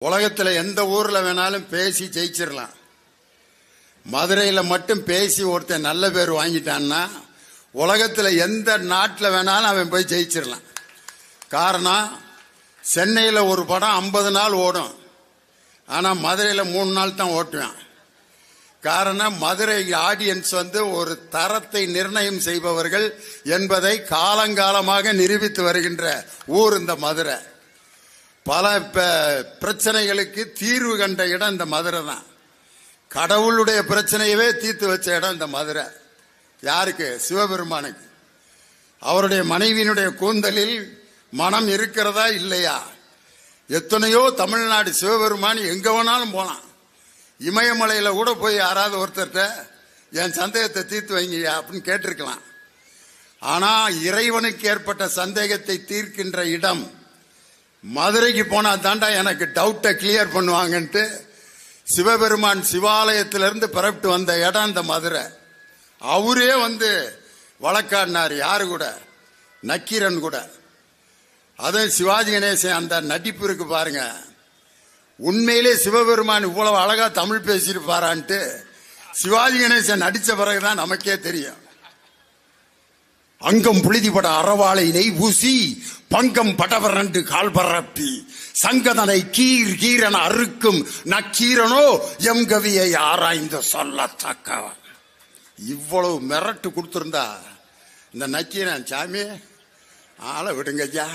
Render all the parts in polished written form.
உலகத்தில் எந்த ஊர்ல வேணாலும் பேசி ஜெயிச்சிடலாம். மதுரையில் மட்டும் பேசி ஒருத்தன் நல்ல பேர் வாங்கிட்டான்னா உலகத்தில் எந்த நாட்டில் வேணாலும் அவன் போய் ஜெயிச்சிடலாம். காரணம், சென்னையில் ஒரு படம் 50 நாள் ஓடும், ஆனால் மதுரையில் 3 நாள் தான் ஓட்டுவேன். காரணம், மதுரை ஆடியன்ஸ் ஒரு தரத்தை நிர்ணயம் செய்பவர்கள் என்பதை காலங்காலமாக நிரூபித்து வருகின்ற ஊர் இந்த மதுரை. பல பிரச்சனைகளுக்கு தீர்வு கண்ட இடம் இந்த மதுரை தான். கடவுளுடைய பிரச்சனையவே தீர்த்து வச்ச இடம் இந்த மதுரை. யாருக்கு? சிவபெருமானுக்கு. அவருடைய மனைவியினுடைய கூந்தலில் மனம் இருக்கிறதா இல்லையா? எத்தனையோ தமிழ்நாடு சிவபெருமான் எங்க வேணாலும் போலாம். இமயமலையில கூட போய் யாராவது ஒருத்தர்கிட்ட என் சந்தேகத்தை தீர்த்து வைங்க அப்படின்னு கேட்டிருக்கலாம். ஆனா இறைவனுக்கு ஏற்பட்ட சந்தேகத்தை தீர்க்கின்ற இடம் மதுரைக்கு போனா தாண்டா எனக்கு டவுட்டை கிளியர் பண்ணுவாங்கன்ட்டு சிவபெருமான் சிவாலயத்திலிருந்து பிறப்பிட்டு வந்த இடம் இந்த மதுரை. அவரே வழக்காடினார். யாரு கூட? நக்கீரன் கூட. அதுவும் சிவாஜி கணேசன் அந்த நடிப்பு இருக்கு பாருங்க. உண்மையிலே சிவபெருமான் இவ்வளவு அழகா தமிழ் பேசியிருப்பாரான்ட்டு சிவாஜி கணேசன் நடிச்ச பிறகுதான் நமக்கே தெரியும். அங்கம் புழுதிபட அறவாளை நெய் பூசி பங்கம் படவரண்டு கால் பரப்பி சங்கதனை கீர் கீரன அறுக்கும் நக்கீரனோ எம் கவியை ஆராய்ந்து சொல்லத்தக்கவன். இவ்வளவு மிரட்டு கொடுத்திருந்தா இந்த நக்கீரன், சாமி ஆளை விடுங்க ஐயா,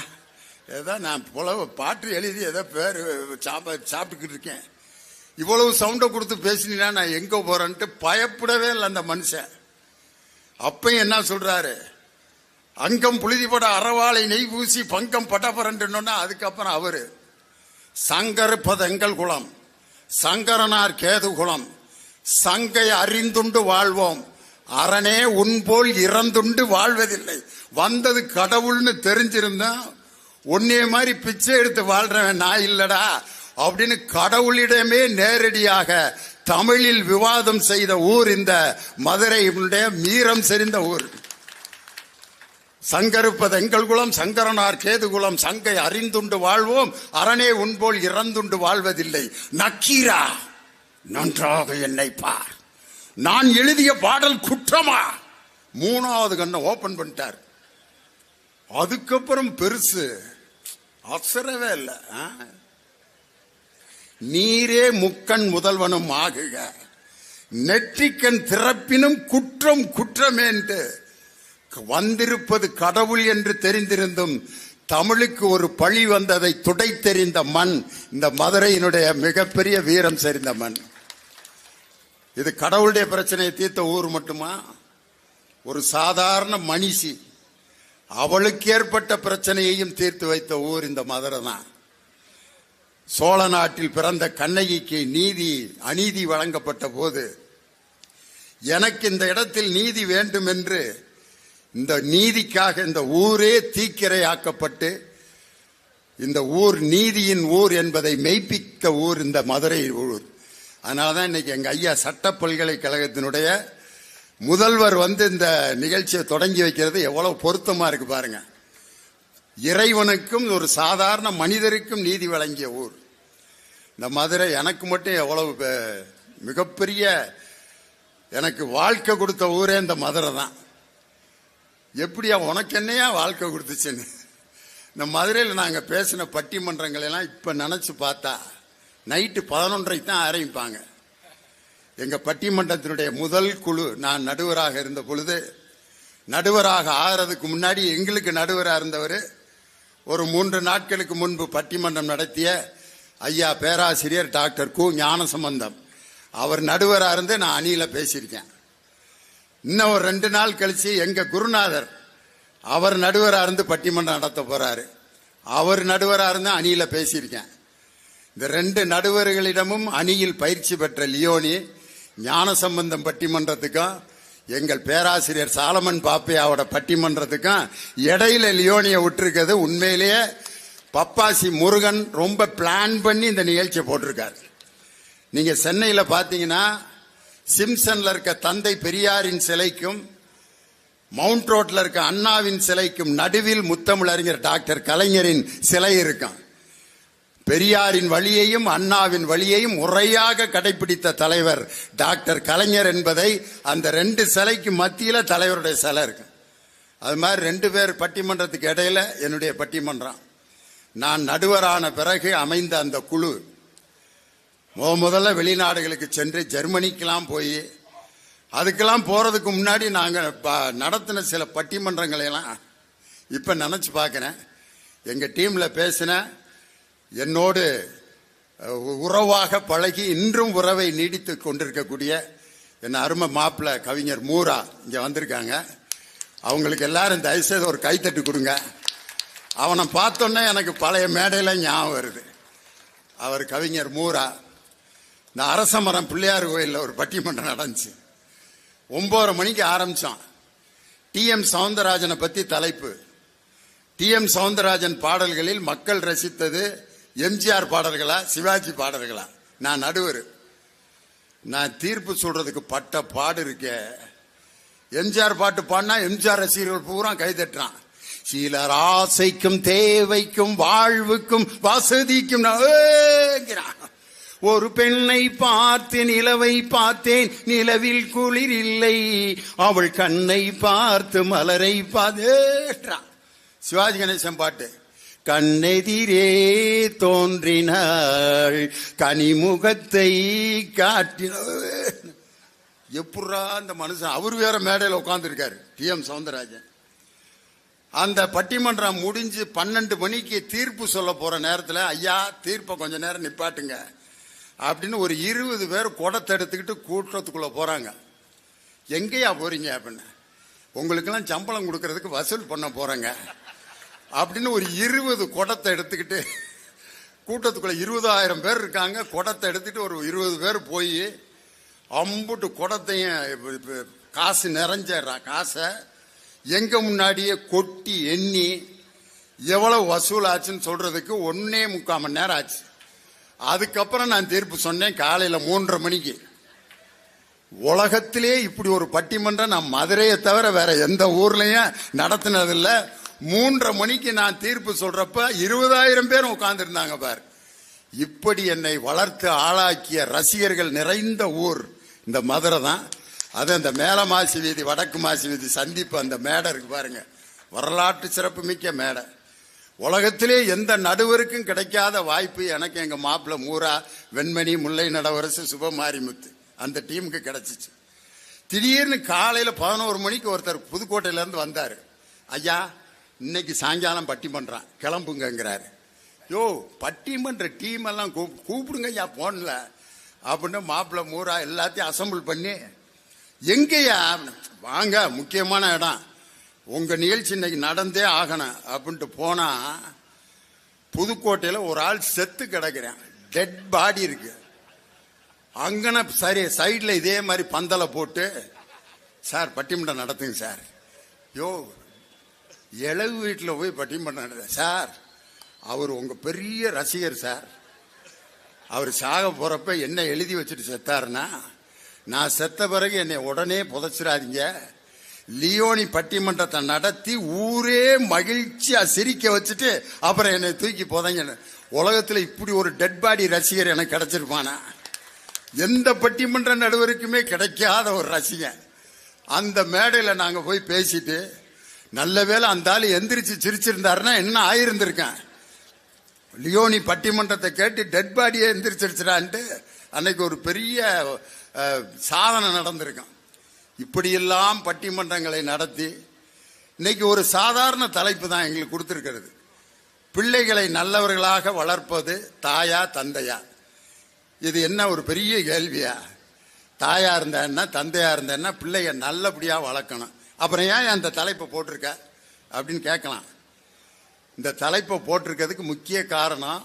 ஏதோ நான் புலவ பாட்டு எழுதி ஏதோ பேர் சாப்பிட்டுக்கிட்டு இருக்கேன், இவ்வளவு சவுண்டை கொடுத்து பேசினா நான் எங்க போறேன்ட்டு பயப்படவே இல்லை அந்த மனுஷன். அப்பயும் என்ன சொல்றாரு? அங்கம் புழுதிபட அறவாளை நெய் பூசி பங்கம் படபரண்டுன்னா அதுக்கப்புறம் அவரு சங்கருப்பதெங்கள் குலம், சங்கரனார் கேது குலம், சங்கை அறிந்துண்டு வாழ்வோம், அரணே உன்போல் இறந்துண்டு வாழ்வதில்லை. வந்தது கடவுள்னு தெரிஞ்சிருந்தா ஒன்னே மாதிரி பிச்சை எடுத்து வாழ்றவன் நான் இல்லடா அப்படின்னு கடவுளிடமே நேரடியாக தமிழில் விவாதம் செய்த ஊர் இந்த மதுரையினுடைய மீரம் செறிந்த ஊர். சங்கருப்பது எங்கள் குலம், சங்கரனார் கேது குலம், சங்கை அறிந்துண்டு வாழ்வோம், அரணே உன்போல் இறந்துண்டு வாழ்வதில்லை. நக்கீரா, நன்றாக என்னை பார், நான் எழுதிய பாடல் குற்றமா? 3வது கண்ணை ஓபன் பண்ணிட்டார். அதுக்கப்புறம் பெருசு அசரவே இல்லை. நீரே முக்கண் முதல்வனும் ஆகுக, நெற்றிக்கண் திறப்பினும் குற்றம் குற்றமேன்று வந்திருப்பது கடவுள் என்று தெரிந்திருந்தும் தமிழுக்கு ஒரு பழி வந்ததை துடைத்தெறிந்த மண் இந்த மதுரையினுடைய மிகப்பெரிய வீரம் செறிந்த மண். இது கடவுளுடைய பிரச்சனையை தீர்த்த ஊர் மட்டுமா? ஒரு சாதாரண மனுஷி அவளுக்கு ஏற்பட்ட பிரச்சனையையும் தீர்த்து வைத்த ஊர் இந்த மதுரை தான். சோழ நாட்டில் பிறந்த கண்ணகிக்கு அநீதி வழங்கப்பட்ட போது எனக்கு இந்த இடத்தில் நீதி வேண்டும் என்று இந்த நீதிக்காக இந்த ஊரே தீக்கிரையாக்கப்பட்டு இந்த ஊர் நீதியின் ஊர் என்பதை மெய்ப்பித்த ஊர் இந்த மதுரை ஊர். அதனாலதான் இன்னைக்கு எங்க ஐயா சட்ட பல்கலைக்கழகத்தினுடைய முதல்வர் இந்த நிகழ்ச்சியை தொடங்கி வைக்கிறது எவ்வளவு பொருத்தமா இருக்கு பாருங்க. இறைவனுக்கும் ஒரு சாதாரண மனிதருக்கும் நீதி வழங்கிய ஊர் இந்த மதுரை. எனக்கு மட்டும் எவ்வளவு மிகப்பெரிய எனக்கு வாழ்க்கை கொடுத்த ஊரே இந்த மதுரை தான். எப்படியா உனக்கு என்னையா வாழ்க்கை கொடுத்துச்சுன்னு இந்த மதுரையில் நாங்கள் பேசின பட்டிமன்றங்கள் எல்லாம் இப்போ நினச்சி பார்த்தா நைட்டு 11:30 தான் ஆரம்பிப்பாங்க. எங்கள் பட்டிமன்றத்தினுடைய முதல் குழு நான் நடுவராக இருந்த பொழுது, நடுவராக ஆகிறதுக்கு முன்னாடி எங்களுக்கு நடுவராக இருந்தவர் ஒரு 3 நாட்களுக்கு முன்பு பட்டிமன்றம் நடத்திய ஐயா பேராசிரியர் டாக்டர் கு ஞானசம்பந்தம், அவர் நடுவராக இருந்து நான் அணியில பேசியிருக்கேன். இன்னும் ஒரு 2 நாள் கழிச்சு எங்க குருநாதர் அவர் நடுவரா இருந்து பட்டிமன்றம் நடத்த போறாரு. அவர் நடுவரா இருந்து அணியில பேசியிருக்கேன். இந்த 2 நடுவர்களிடமும் அணியில் பயிற்சி பெற்ற லியோனி ஞானசம்பந்தம் பட்டிமன்றத்துக்கும் எங்கள் பேராசிரியர் சாலமன் பாப்பையாவோட பட்டிமன்றத்துக்கும் இடையில லியோனியை விட்டுருக்கிறது. உண்மையிலேயே பப்பாசி முருகன் ரொம்ப பிளான் பண்ணி இந்த நிகழ்ச்சியை போட்டிருக்காரு. நீங்க சென்னையில பாத்தீங்கன்னா சிம்சன்ல இருக்க தந்தை பெரியாரின் சிலைக்கும் மவுண்ட் ரோட்ல இருக்க அண்ணாவின் சிலைக்கும் நடுவில் முத்தமிழறிஞர் டாக்டர் கலைஞரின் சிலை இருக்கும். பெரியாரின் வழியையும் அண்ணாவின் வழியையும் முறையாக கடைபிடித்த தலைவர் டாக்டர் கலைஞர் என்பதை அந்த 2 சிலைக்கு மத்தியில தலைவருடைய சிலை இருக்கு. அது மாதிரி 2 பேர் பட்டிமன்றத்துக்கு இடையில என்னுடைய பட்டிமன்றம். நான் நடுவரான பிறகு அமைந்த அந்த குழு முதல்ல வெளிநாடுகளுக்கு சென்று ஜெர்மனிக்கெல்லாம் போய், அதுக்கெல்லாம் போறதுக்கு முன்னாடி நாங்கள் நடத்தின சில பட்டிமன்றங்களை எல்லாம் இப்ப நினைச்சு பார்க்கிறேன். எங்க டீம்ல பேசின, என்னோடு உறவாக பழகி இன்றும் உறவை நீடித்து கொண்டிருக்கக்கூடிய என் அருமை மாப்பிள்ள கவிஞர் மூரா இங்க வந்திருக்காங்க. அவங்களுக்கு எல்லாரும் தயவுசெய்து ஒரு கைத்தட்டு கொடுங்க. அவனை பார்த்தோன்னே எனக்கு பழைய மேடையில ஞாபகம் வருது. அவர் கவிஞர் மூரா. இந்த அரசமரம் பிள்ளையார் கோயிலில் ஒரு பட்டிமன்றம் நடந்துச்சு. 9:30 மணிக்கு ஆரம்பிச்சான். டி.எம். சவுந்தரராஜனை பத்தி தலைப்பு. டி.எம். சவுந்தரராஜன் பாடல்களில் மக்கள் ரசித்தது எம்ஜிஆர் பாடல்களா சிவாஜி பாடல்களா? நான் நடுவர். நான் தீர்ப்பு சொல்றதுக்கு பட்ட பாடு இருக்க. எம்ஜிஆர் பாட்டு பாடினா எம்ஜிஆர் ரசிகர்கள் பூரா கைதட்டுறான். சிலர் ஆசைக்கும் தேவைக்கும் வாழ்வுக்கும் வசதிக்கும் ஒரு பெண்ணை பார்த்தேன், நிலவை பார்த்தேன், நிலவில் குளிர் இல்லை, அவள் கண்ணை பார்த்து மலரை பார்த்தேன். சிவாஜி கணேசன் பாட்டு. கண்ணெதிரே தோன்றினாள் கனிமுகத்தை காட்டினாள். எப்படா அந்த மனுஷன், அவர் வேற மேடையில் உட்கார்ந்து இருக்காரு, டி.எம். சவுந்தரராஜன். அந்த பட்டிமன்றம் முடிஞ்சு 12 மணிக்கு தீர்ப்பு சொல்ல போற நேரத்தில், ஐயா தீர்ப்பை கொஞ்ச நேரம் நிப்பாட்டுங்க அப்படின்னு ஒரு 20 பேர் குடத்தை எடுத்துக்கிட்டு கூட்டத்துக்குள்ள போறாங்க. எங்கேயா போறீங்க அப்படின்னு. உங்களுக்கெல்லாம் சம்பளம் கொடுக்கறதுக்கு வசூல் பண்ண போறேங்க அப்படின்னு ஒரு 20 குடத்தை எடுத்துக்கிட்டு கூட்டத்துக்குள்ள 20,000 பேர் இருக்காங்க. குடத்தை எடுத்துட்டு ஒரு 20 பேர் போய் அம்புட்டு குடத்தையும் காசு நிறைஞ்சிடறா. காசை எங்க முன்னாடியே கொட்டி எண்ணி எவ்வளவு வசூல் ஆச்சுன்னு சொல்றதுக்கு 1.25 மணி நேரம் ஆச்சு. அதுக்கப்புறம் நான் தீர்ப்பு சொன்னேன் காலையில 3:30 மணிக்கு. உலகத்திலே இப்படி ஒரு பட்டிமன்றம் நான் மதுரையை தவிர வேற எந்த ஊர்லயும் நடத்தினதில்ல. 3:30 மணிக்கு நான் தீர்ப்பு சொல்றப்ப 20,000 பேர் உட்கார்ந்து இருந்தாங்க பார். இப்படி என்னை வளர்த்து ஆளாக்கிய ரசிகர்கள் நிறைந்த ஊர் இந்த மதுரை தான். அது அந்த மேல மாசி வீதி வடக்கு மாசி வீதி சந்திப்பு அந்த மேடை இருக்கு பாருங்க, வரலாற்று சிறப்பு மிக்க மேடை. உலகத்திலே எந்த நடுவருக்கும் கிடைக்காத வாய்ப்பு எனக்கு எங்க மாப்பிள்ள மூரா, வெண்மணி, முல்லை நடவரசு, சுபமாரிமுத்து அந்த டீமுக்கு கிடைச்சிச்சு. திடீர்னு காலையில 11 மணிக்கு ஒருத்தர் புதுக்கோட்டையில இருந்து வந்தாரு. ஐயா இன்னைக்கு சாயங்காலம் பட்டிமன்றம் கிளம்புங்கிறாரு. யோ பட்டிமன்ற டீம் எல்லாம் கூப்பிடுங்க ஐயா போன்ல அப்படின்னு மாப்பிள்ள மூரா எல்லாத்தையும் அசம்பிள் பண்ணி, எங்கய்யா வாங்க முக்கியமான இடம், உங்க நிகழ்ச்சி இன்னைக்கு நடந்தே ஆகணும் அப்படின்ட்டு போனா, புதுக்கோட்டையில ஒரு ஆள் செத்து கிடக்குறேன், டெட் பாடி இருக்கு. அங்கன சரி சைட்ல இதே மாதிரி பந்தலை போட்டு, சார் பட்டிமன்றம் நடத்துங்க சார். யோ இளவு வீட்டில் போய் பட்டிமன்றம் நடத்த சார், அவர் உங்க பெரிய ரசிகர் சார், அவர் சாக போறப்ப என்ன எழுதி வச்சுட்டு செத்தாருன்னா, நான் செத்த பிறகு என்னை உடனே புதைச்சிடாதீங்க, லியோனி பட்டிமன்றத்தை நடத்தி ஊரே மகிழ்ச்சியா சிரிக்க வச்சுட்டு அப்புறம் என்னை தூக்கி புதைங்க. உலகத்துல இப்படி ஒரு டெட் பாடி ரசிகர் எனக்கு கிடைச்சிருப்பானா? எந்த பட்டிமன்ற நடுவருக்குமே கிடைக்காத ஒரு ரசிகன். அந்த மேடையில நாங்க போய் பேசிட்டு, நல்ல வேளை அந்த ஆளு எந்திரிச்சு சிரிச்சிருந்தாருன்னா என்ன ஆயிருந்திருக்கேன். லியோனி பட்டிமன்றத்தை கேட்டு டெட் பாடியே எந்திரிச்சிருச்சான்ட்டு அன்னைக்கு ஒரு பெரிய சாதனை நடந்திருக்கான். இப்படியெல்லாம் பட்டிமன்றங்களை நடத்தி இன்னைக்கு ஒரு சாதாரண தலைப்பு தான் எங்களுக்கு கொடுத்திருக்கிறது. பிள்ளைகளை நல்லவர்களாக வளர்ப்பது தாயா தந்தையா? இது என்ன ஒரு பெரிய கேள்வியா? தாயா இருந்தா என்ன, தந்தையா இருந்தா என்ன, பிள்ளைய நல்லபடியா வளர்க்கணும். அப்புறம் ஏன் அந்த தலைப்பை போட்டிருக்க அப்படின்னு கேட்கலாம். இந்த தலைப்பை போட்டிருக்கிறதுக்கு முக்கிய காரணம்,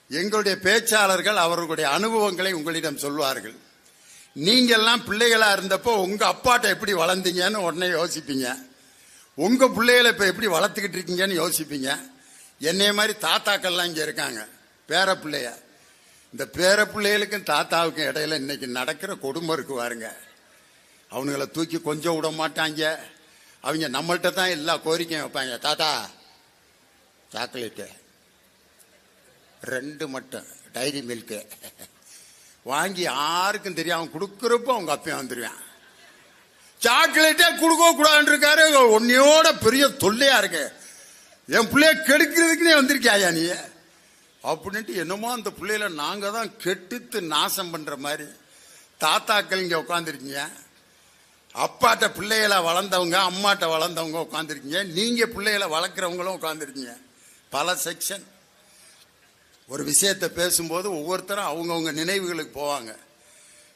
எங்களுடைய பேச்சாளர்கள் அவர்களுடைய அனுபவங்களை உங்களிடம் சொல்வார்கள். நீங்கெல்லாம் பிள்ளைகளா இருந்தப்போ உங்க அப்பாட்ட எப்படி வளர்ந்தீங்கன்னு உடனே யோசிப்பீங்க. உங்க பிள்ளைகளை இப்ப எப்படி வளர்த்துக்கிட்டு இருக்கீங்கன்னு யோசிப்பீங்க. என்னைய மாதிரி தாத்தாக்கள்லாம் இங்க இருக்காங்க, பேர பிள்ளைய. இந்த பேர பிள்ளைகளுக்கும் தாத்தாவுக்கும் இடையில இன்னைக்கு நடக்கிற கொடுமை இருக்கு பாருங்க. அவனுங்களை தூக்கி கொஞ்சம் விட மாட்டாங்க. அவங்க நம்மள்கிட்ட தான் எல்லா கோரிக்கையும் வைப்பாங்க. தாத்தா சாக்லேட்டு, 2 மட்டும் டைரி மில்க்கு வாங்கி யாருக்கும் தெரியாம கொடுக்கறப்ப அவங்க அப்பயும் வந்துருவேன். சாக்லேட்டே கொடுக்க கூடாதுன்னு இருக்காரு. உன்னையோட பெரிய தொல்லையா இருக்கு, என் பிள்ளைய கெடுக்கிறதுக்குன்னே வந்திருக்கியா நீ அப்படின்ட்டு என்னமோ அந்த பிள்ளையில நாங்க தான் கெட்டுத்து நாசம் பண்ற மாதிரி தாத்தாக்கள் இங்க உட்காந்துருக்கீங்க. அப்பாட்ட பிள்ளைகளை வளர்ந்தவங்க, அம்மாட்ட வளர்ந்தவங்க உட்காந்துருக்கீங்க. நீங்க பிள்ளைகளை வளர்க்குறவங்களும் உட்காந்துருக்கீங்க. பல செக்ஷன். ஒரு விஷயத்தை பேசும்போது ஒவ்வொருத்தரும் அவங்கவுங்க நினைவுகளுக்கு போவாங்க.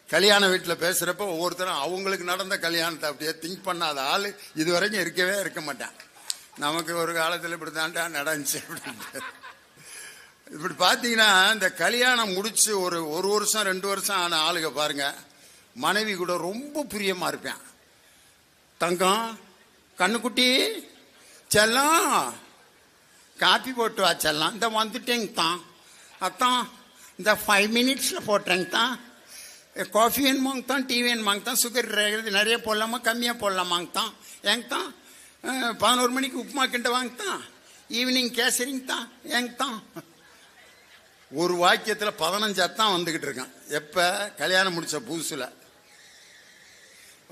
கல்யாண வீட்டில் பேசுறப்ப ஒவ்வொருத்தரும் அவங்களுக்கு நடந்த கல்யாணத்தை அப்படியே திங்க் பண்ணாத ஆள் இதுவரைக்கும் இருக்கவே இருக்க மாட்டான். நமக்கு ஒரு காலத்தில் இப்படி தாண்டா நடந்துச்சு அப்படின்ட்டு. இப்படி பார்த்தீங்கன்னா இந்த கல்யாணம் முடிச்சு ஒரு வருஷம் 2 வருஷம் ஆன ஆளுங்க பாருங்க, மனைவி கூட ரொம்ப பிரியமா இருப்பேன். தங்கம், கண்ணுக்குட்டி, செல்லம், காப்பி போட்டு வா செல்லம், இந்த வந்துட்டேங்க தான் அத்தான், இந்த 5 மினிட்ஸில் போட்டுறேங்க தான், காஃபி வேணுமாங்க தான், டீ வேணுமாங்க தான், சுகர் நிறைய போடலாமா கம்மியாக போடலாமாங்க தான், ஏங்க தான் 11 மணிக்கு உப்புமா கிண்ட வாங்க தான், ஈவினிங் கேசரிங்க தான், ஏங்க தான். ஒரு வாக்கியத்தில் 15 தான் வந்துகிட்டு இருக்கான். எப்ப கல்யாணம் முடிச்ச புதுசுல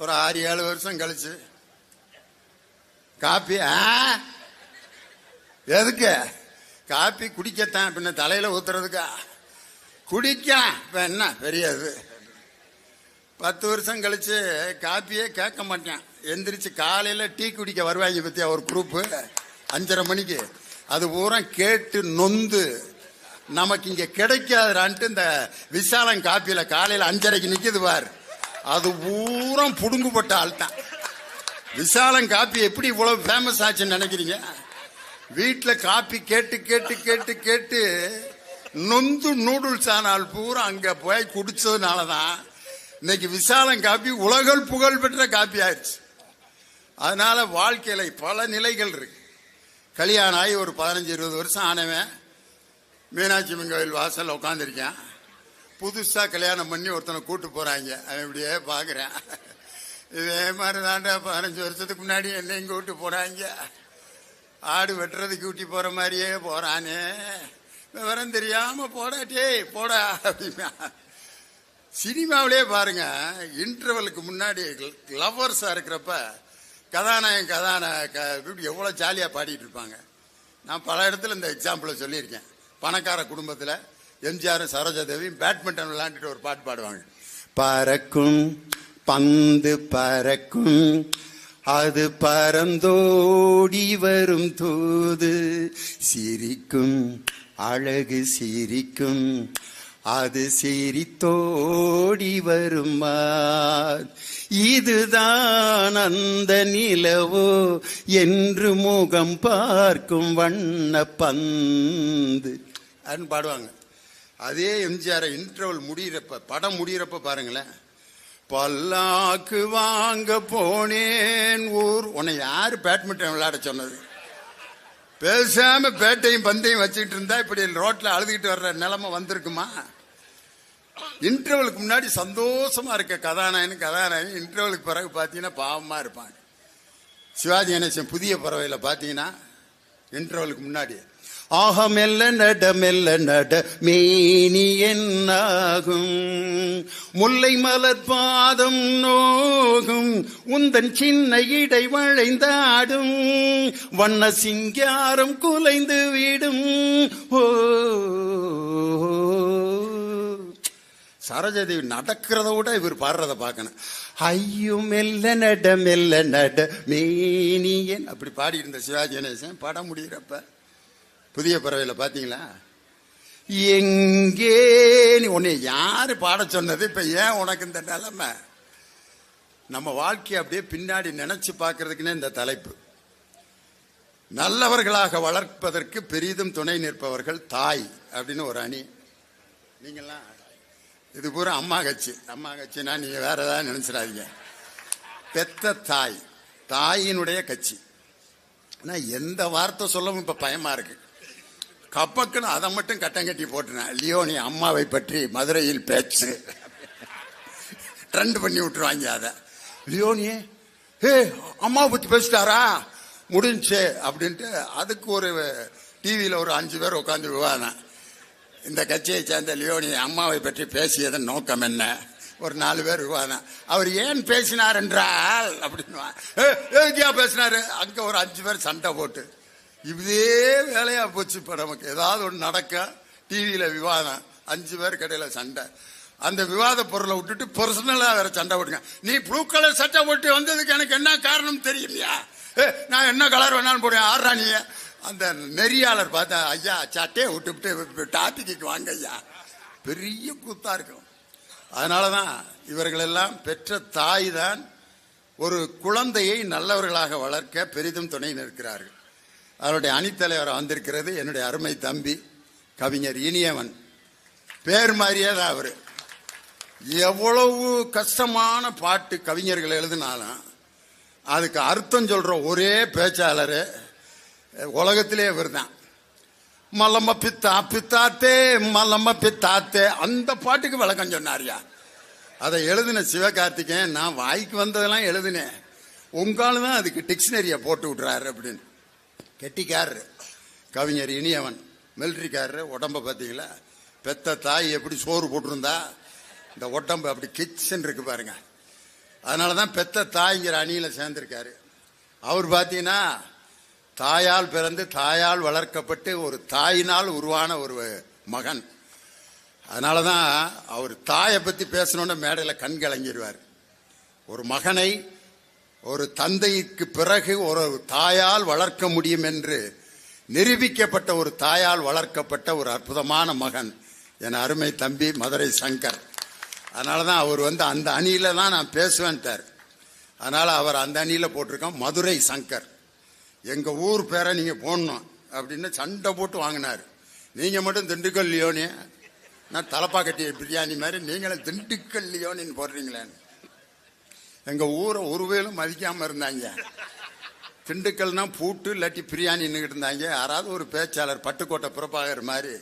ஒரு 6-7 வருஷம் கழிச்சு காப்பி எதுக்கு? காப்பி குடிக்கத்தான், பின்ன தலையில ஊத்துறதுக்கா? குடிக்கலாம், இப்ப என்ன பெரியது. 10 வருஷம் கழிச்சு காப்பியே கேட்க மாட்டேன். எந்திரிச்சு காலையில டீ குடிக்க வருவாங்க பத்தியா ஒரு குரூப் 5:30 மணிக்கு. அது பூரா கேட்டு நொந்து நமக்கு இங்க கிடைக்காதுரான்ட்டு இந்த விசாலம் காப்பியில காலையில 5:30க்கு நிக்குது பார், அது பூரா புடுங்குபட்ட ஆள் தான். விசாலம் காப்பி எப்படி இவ்வளவு ஃபேமஸ் ஆச்சுன்னு நினைக்கிறீங்க? வீட்டுல காப்பி கேட்டு கேட்டு கேட்டு கேட்டு நொந்து நூடுல்ஸ் ஆனால் பூரா அங்க போய் குடிச்சதுனாலதான் இன்னைக்கு விசாலம் காப்பி உலக புகழ் பெற்ற காப்பி ஆயிடுச்சு. அதனால வாழ்க்கையில பல நிலைகள் இருக்கு. கல்யாணம் ஆகி ஒரு 15-20 வருஷம் ஆனவன் மீனாட்சி அம்மன் கோயில் வாசல் உட்காந்துருக்கேன். புதுசா கல்யாணம் பண்ணி ஒருத்தனை கூட்டு போறாங்க. அவன் இப்படியே பாக்குறேன், இதே மாதிரி தாண்டா 15 வருஷத்துக்கு முன்னாடி என்னையும் கூட்டு போறாங்க. ஆடு வெட்டுறதுக்கு கூட்டி போற மாதிரியே போறானே, விவரம் தெரியாம போடாட்டே போடா அப்படின்னா. சினிமாவிலே பாருங்க, இன்டர்வலுக்கு முன்னாடி லவ்வர்ஸா இருக்கிறப்ப கதாநாயகன் எவ்வளவு ஜாலியா பாடிட்டு இருப்பாங்க. நான் பல இடத்துல இந்த எக்ஸாம்பிள சொல்லியிருக்கேன். பணக்கார குடும்பத்தில் எம்ஜிஆரும் சரோஜாதேவியும் பேட்மிண்டன் விளையாண்டுட்டு ஒரு பாட்டு பாடுவாங்க. பறக்கும் பந்து பறக்கும், அது பறந்தோடி வரும் தூது, சிரிக்கும் அழகு சிரிக்கும், அது சிரித்தோடி வருமா, இதுதான் அந்த நிலவோ என்று முகம் பார்க்கும் வண்ண பந்து அப்படின்னு பாடுவாங்க. அதே எம்ஜிஆர் இன்டர்வல் முடிகிறப்ப, படம் முடிகிறப்ப பாருங்களேன், பல்லாக்கு வாங்க போனேன் ஊர். உன்னை யாரு பேட்மிண்டன் விளையாட சொன்னது? பேசாம பேட்டையும் பந்தையும் வச்சுக்கிட்டு இருந்தா இப்படி ரோட்ல அழுதுகிட்டு வர்ற நிலைமை வந்திருக்குமா? இன்டர்வலுக்கு முன்னாடி சந்தோஷமா இருக்க கதாநாயகன் இன்டர்வலுக்கு பிறகு பாத்தீங்கன்னா பாவமா இருப்பாங்க. சிவாஜி கணேசன் புதிய பறவையில பாத்தீங்கன்னா இன்டர்வலுக்கு முன்னாடி ஆக மெல்ல நட மேனி என்னாகும், முல்லை மலர் பாதம் நோகும், உந்தன் சின்ன இடை வளைந்தாடும், வண்ண சிங்காரம் குலைந்து விடும். ஓ சரோஜாதேவி நடக்கிறத விட இவர் பாடுறத பார்க்கணும். ஐயோ மெல்ல நட மேனியன் அப்படி பாடி இருந்த சிவாஜி கணேசன் படம் முடிகிறப்ப புதிய பறவையில பாத்தீங்களா? எங்கே நீ உன்னை யாரு பாட சொன்னது? இப்ப ஏன் உனக்கு இந்த நிலைமை? நம்ம வாழ்க்கையை அப்படியே பின்னாடி நினைச்சு பார்க்கறதுக்குன்னே இந்த தலைப்பு. நல்லவர்களாக வளர்ப்பதற்கு பெரிதும் துணை நிற்பவர்கள் தாய் அப்படின்னு ஒரு அணி. நீங்கெல்லாம் இது பூரா அம்மா கட்சினா நீங்க வேற ஏதாவது நினைச்சிடாதீங்க. பெத்த தாய், தாயினுடைய கட்சி. ஆனா எந்த வார்த்தை சொல்லவும் இப்ப பயமா இருக்கு. கப்பக்குன்னு அதை மட்டும் கட்டம் கட்டி போட்டுனேன். லியோனி அம்மாவை பற்றி மதுரையில் பேச்சு ட்ரெண்ட் பண்ணி விட்டுருவாங்க. அதை லியோனியே அம்மாவை பத்தி பேசிட்டாரா முடிஞ்சு அப்படின்ட்டு அதுக்கு ஒரு டிவியில ஒரு 5 பேர் உட்காந்து விவாதம். இந்த கட்சியை சேர்ந்த லியோனி அம்மாவை பற்றி பேசியதன் நோக்கம் என்ன? ஒரு 4 பேர் விவாதம். அவர் ஏன் பேசினார் என்றால் அப்படின்னு பேசினாரு. அங்க ஒரு 5 பேர் சண்டை போட்டு இதே வேலையா போச்சு. இப்ப நமக்கு ஏதாவது ஒன்று நடக்க டிவியில விவாதம், 5 பேர் கடையில சண்டை. அந்த விவாத பொருளை விட்டுட்டு பர்சனலா வேற சண்டை போட்டுங்க. நீ ப்ளூ கலர் சட்டை போட்டு வந்ததுக்கு எனக்கு என்ன காரணம் தெரியலையா? நான் என்ன கலர் வேணாலும் போடுவேன். ஆறா நீ? அந்த நெறியாளர் பார்த்தா, ஐயா சட்டையை விட்டு டாபிக்கு வாங்க ஐயா. பெரிய கூத்தா இருக்கும். அதனாலதான் இவர்கள் எல்லாம் பெற்ற தாய் தான் ஒரு குழந்தையை நல்லவர்களாக வளர்க்க பெரிதும் துணை நிற்கிறார்கள். அவருடைய அணித்தலைவர் வந்திருக்கிறது என்னுடைய அருமை தம்பி கவிஞர் இனியவன். பேர் மாதிரியே தான் அவரு. எவ்வளவு கஷ்டமான பாட்டு கவிஞர்கள் எழுதினாலும் அதுக்கு அர்த்தம் சொல்ற ஒரே பேச்சாளர் உலகத்திலே இவர் தான். மலம பித்தா பித்தாத்தே மலம பித்தாத்தே, அந்த பாட்டுக்கு விளக்கம் சொன்னாரியா. அதை எழுதின சிவகார்த்திகேயன் நான் வாய்க்கு வந்ததெல்லாம் எழுதினேன், உங்காலு தான் அதுக்கு டிக்ஷனரியை போட்டு விட்றாரு அப்படின்னு. கெட்டிக்காரரு கவிஞர் இனியவன். மிலிட்ரிக்காரரு. உடம்ப பார்த்தீங்களா? பெத்த தாய் எப்படி சோறு போட்டிருந்தா இந்த உடம்பு அப்படி கிச்சன் இருக்கு பாருங்க. அதனாலதான் பெத்த தாய்ங்கிற அணியில சேர்ந்திருக்காரு. அவர் பார்த்தீங்கன்னா தாயால் பிறந்து தாயால் வளர்க்கப்பட்டு ஒரு தாயினால் உருவான ஒரு மகன். அதனாலதான் அவர் தாயை பத்தி பேசணும்னு மேடையில் கண் கலங்கிடுவார். ஒரு மகனை ஒரு தந்தைக்கு பிறகு ஒரு தாயால் வளர்க்க முடியும் என்று நிரூபிக்கப்பட்ட ஒரு தாயால் வளர்க்கப்பட்ட ஒரு அற்புதமான மகன் என் அருமை தம்பி மதுரை சங்கர். அதனாலதான் அவர் அந்த அணியில தான் நான் பேசுவேன்ட்டார். அதனால அவர் அந்த அணியில போட்டிருக்கோம் மதுரை சங்கர். எங்க ஊர் பேரை நீங்க போடணும் அப்படின்னு சண்டை போட்டு வாங்கினாரு. நீங்க மட்டும் திண்டுக்கல் லியோனி, நான் தலப்பா கட்டிய பிரியாணி மாதிரி நீங்களும் திண்டுக்கல் லியோனின்னு போடுறீங்களேன்னு. எங்க ஊரை ஒருவேளும் மதிக்காம இருந்தாங்க. திண்டுக்கல்னா பூட்டு இல்லாட்டி பிரியாணின்னு இருந்தாங்க. யாராவது ஒரு பேச்சாளர் பட்டுக்கோட்டை பிரபாகர் மாதிரி,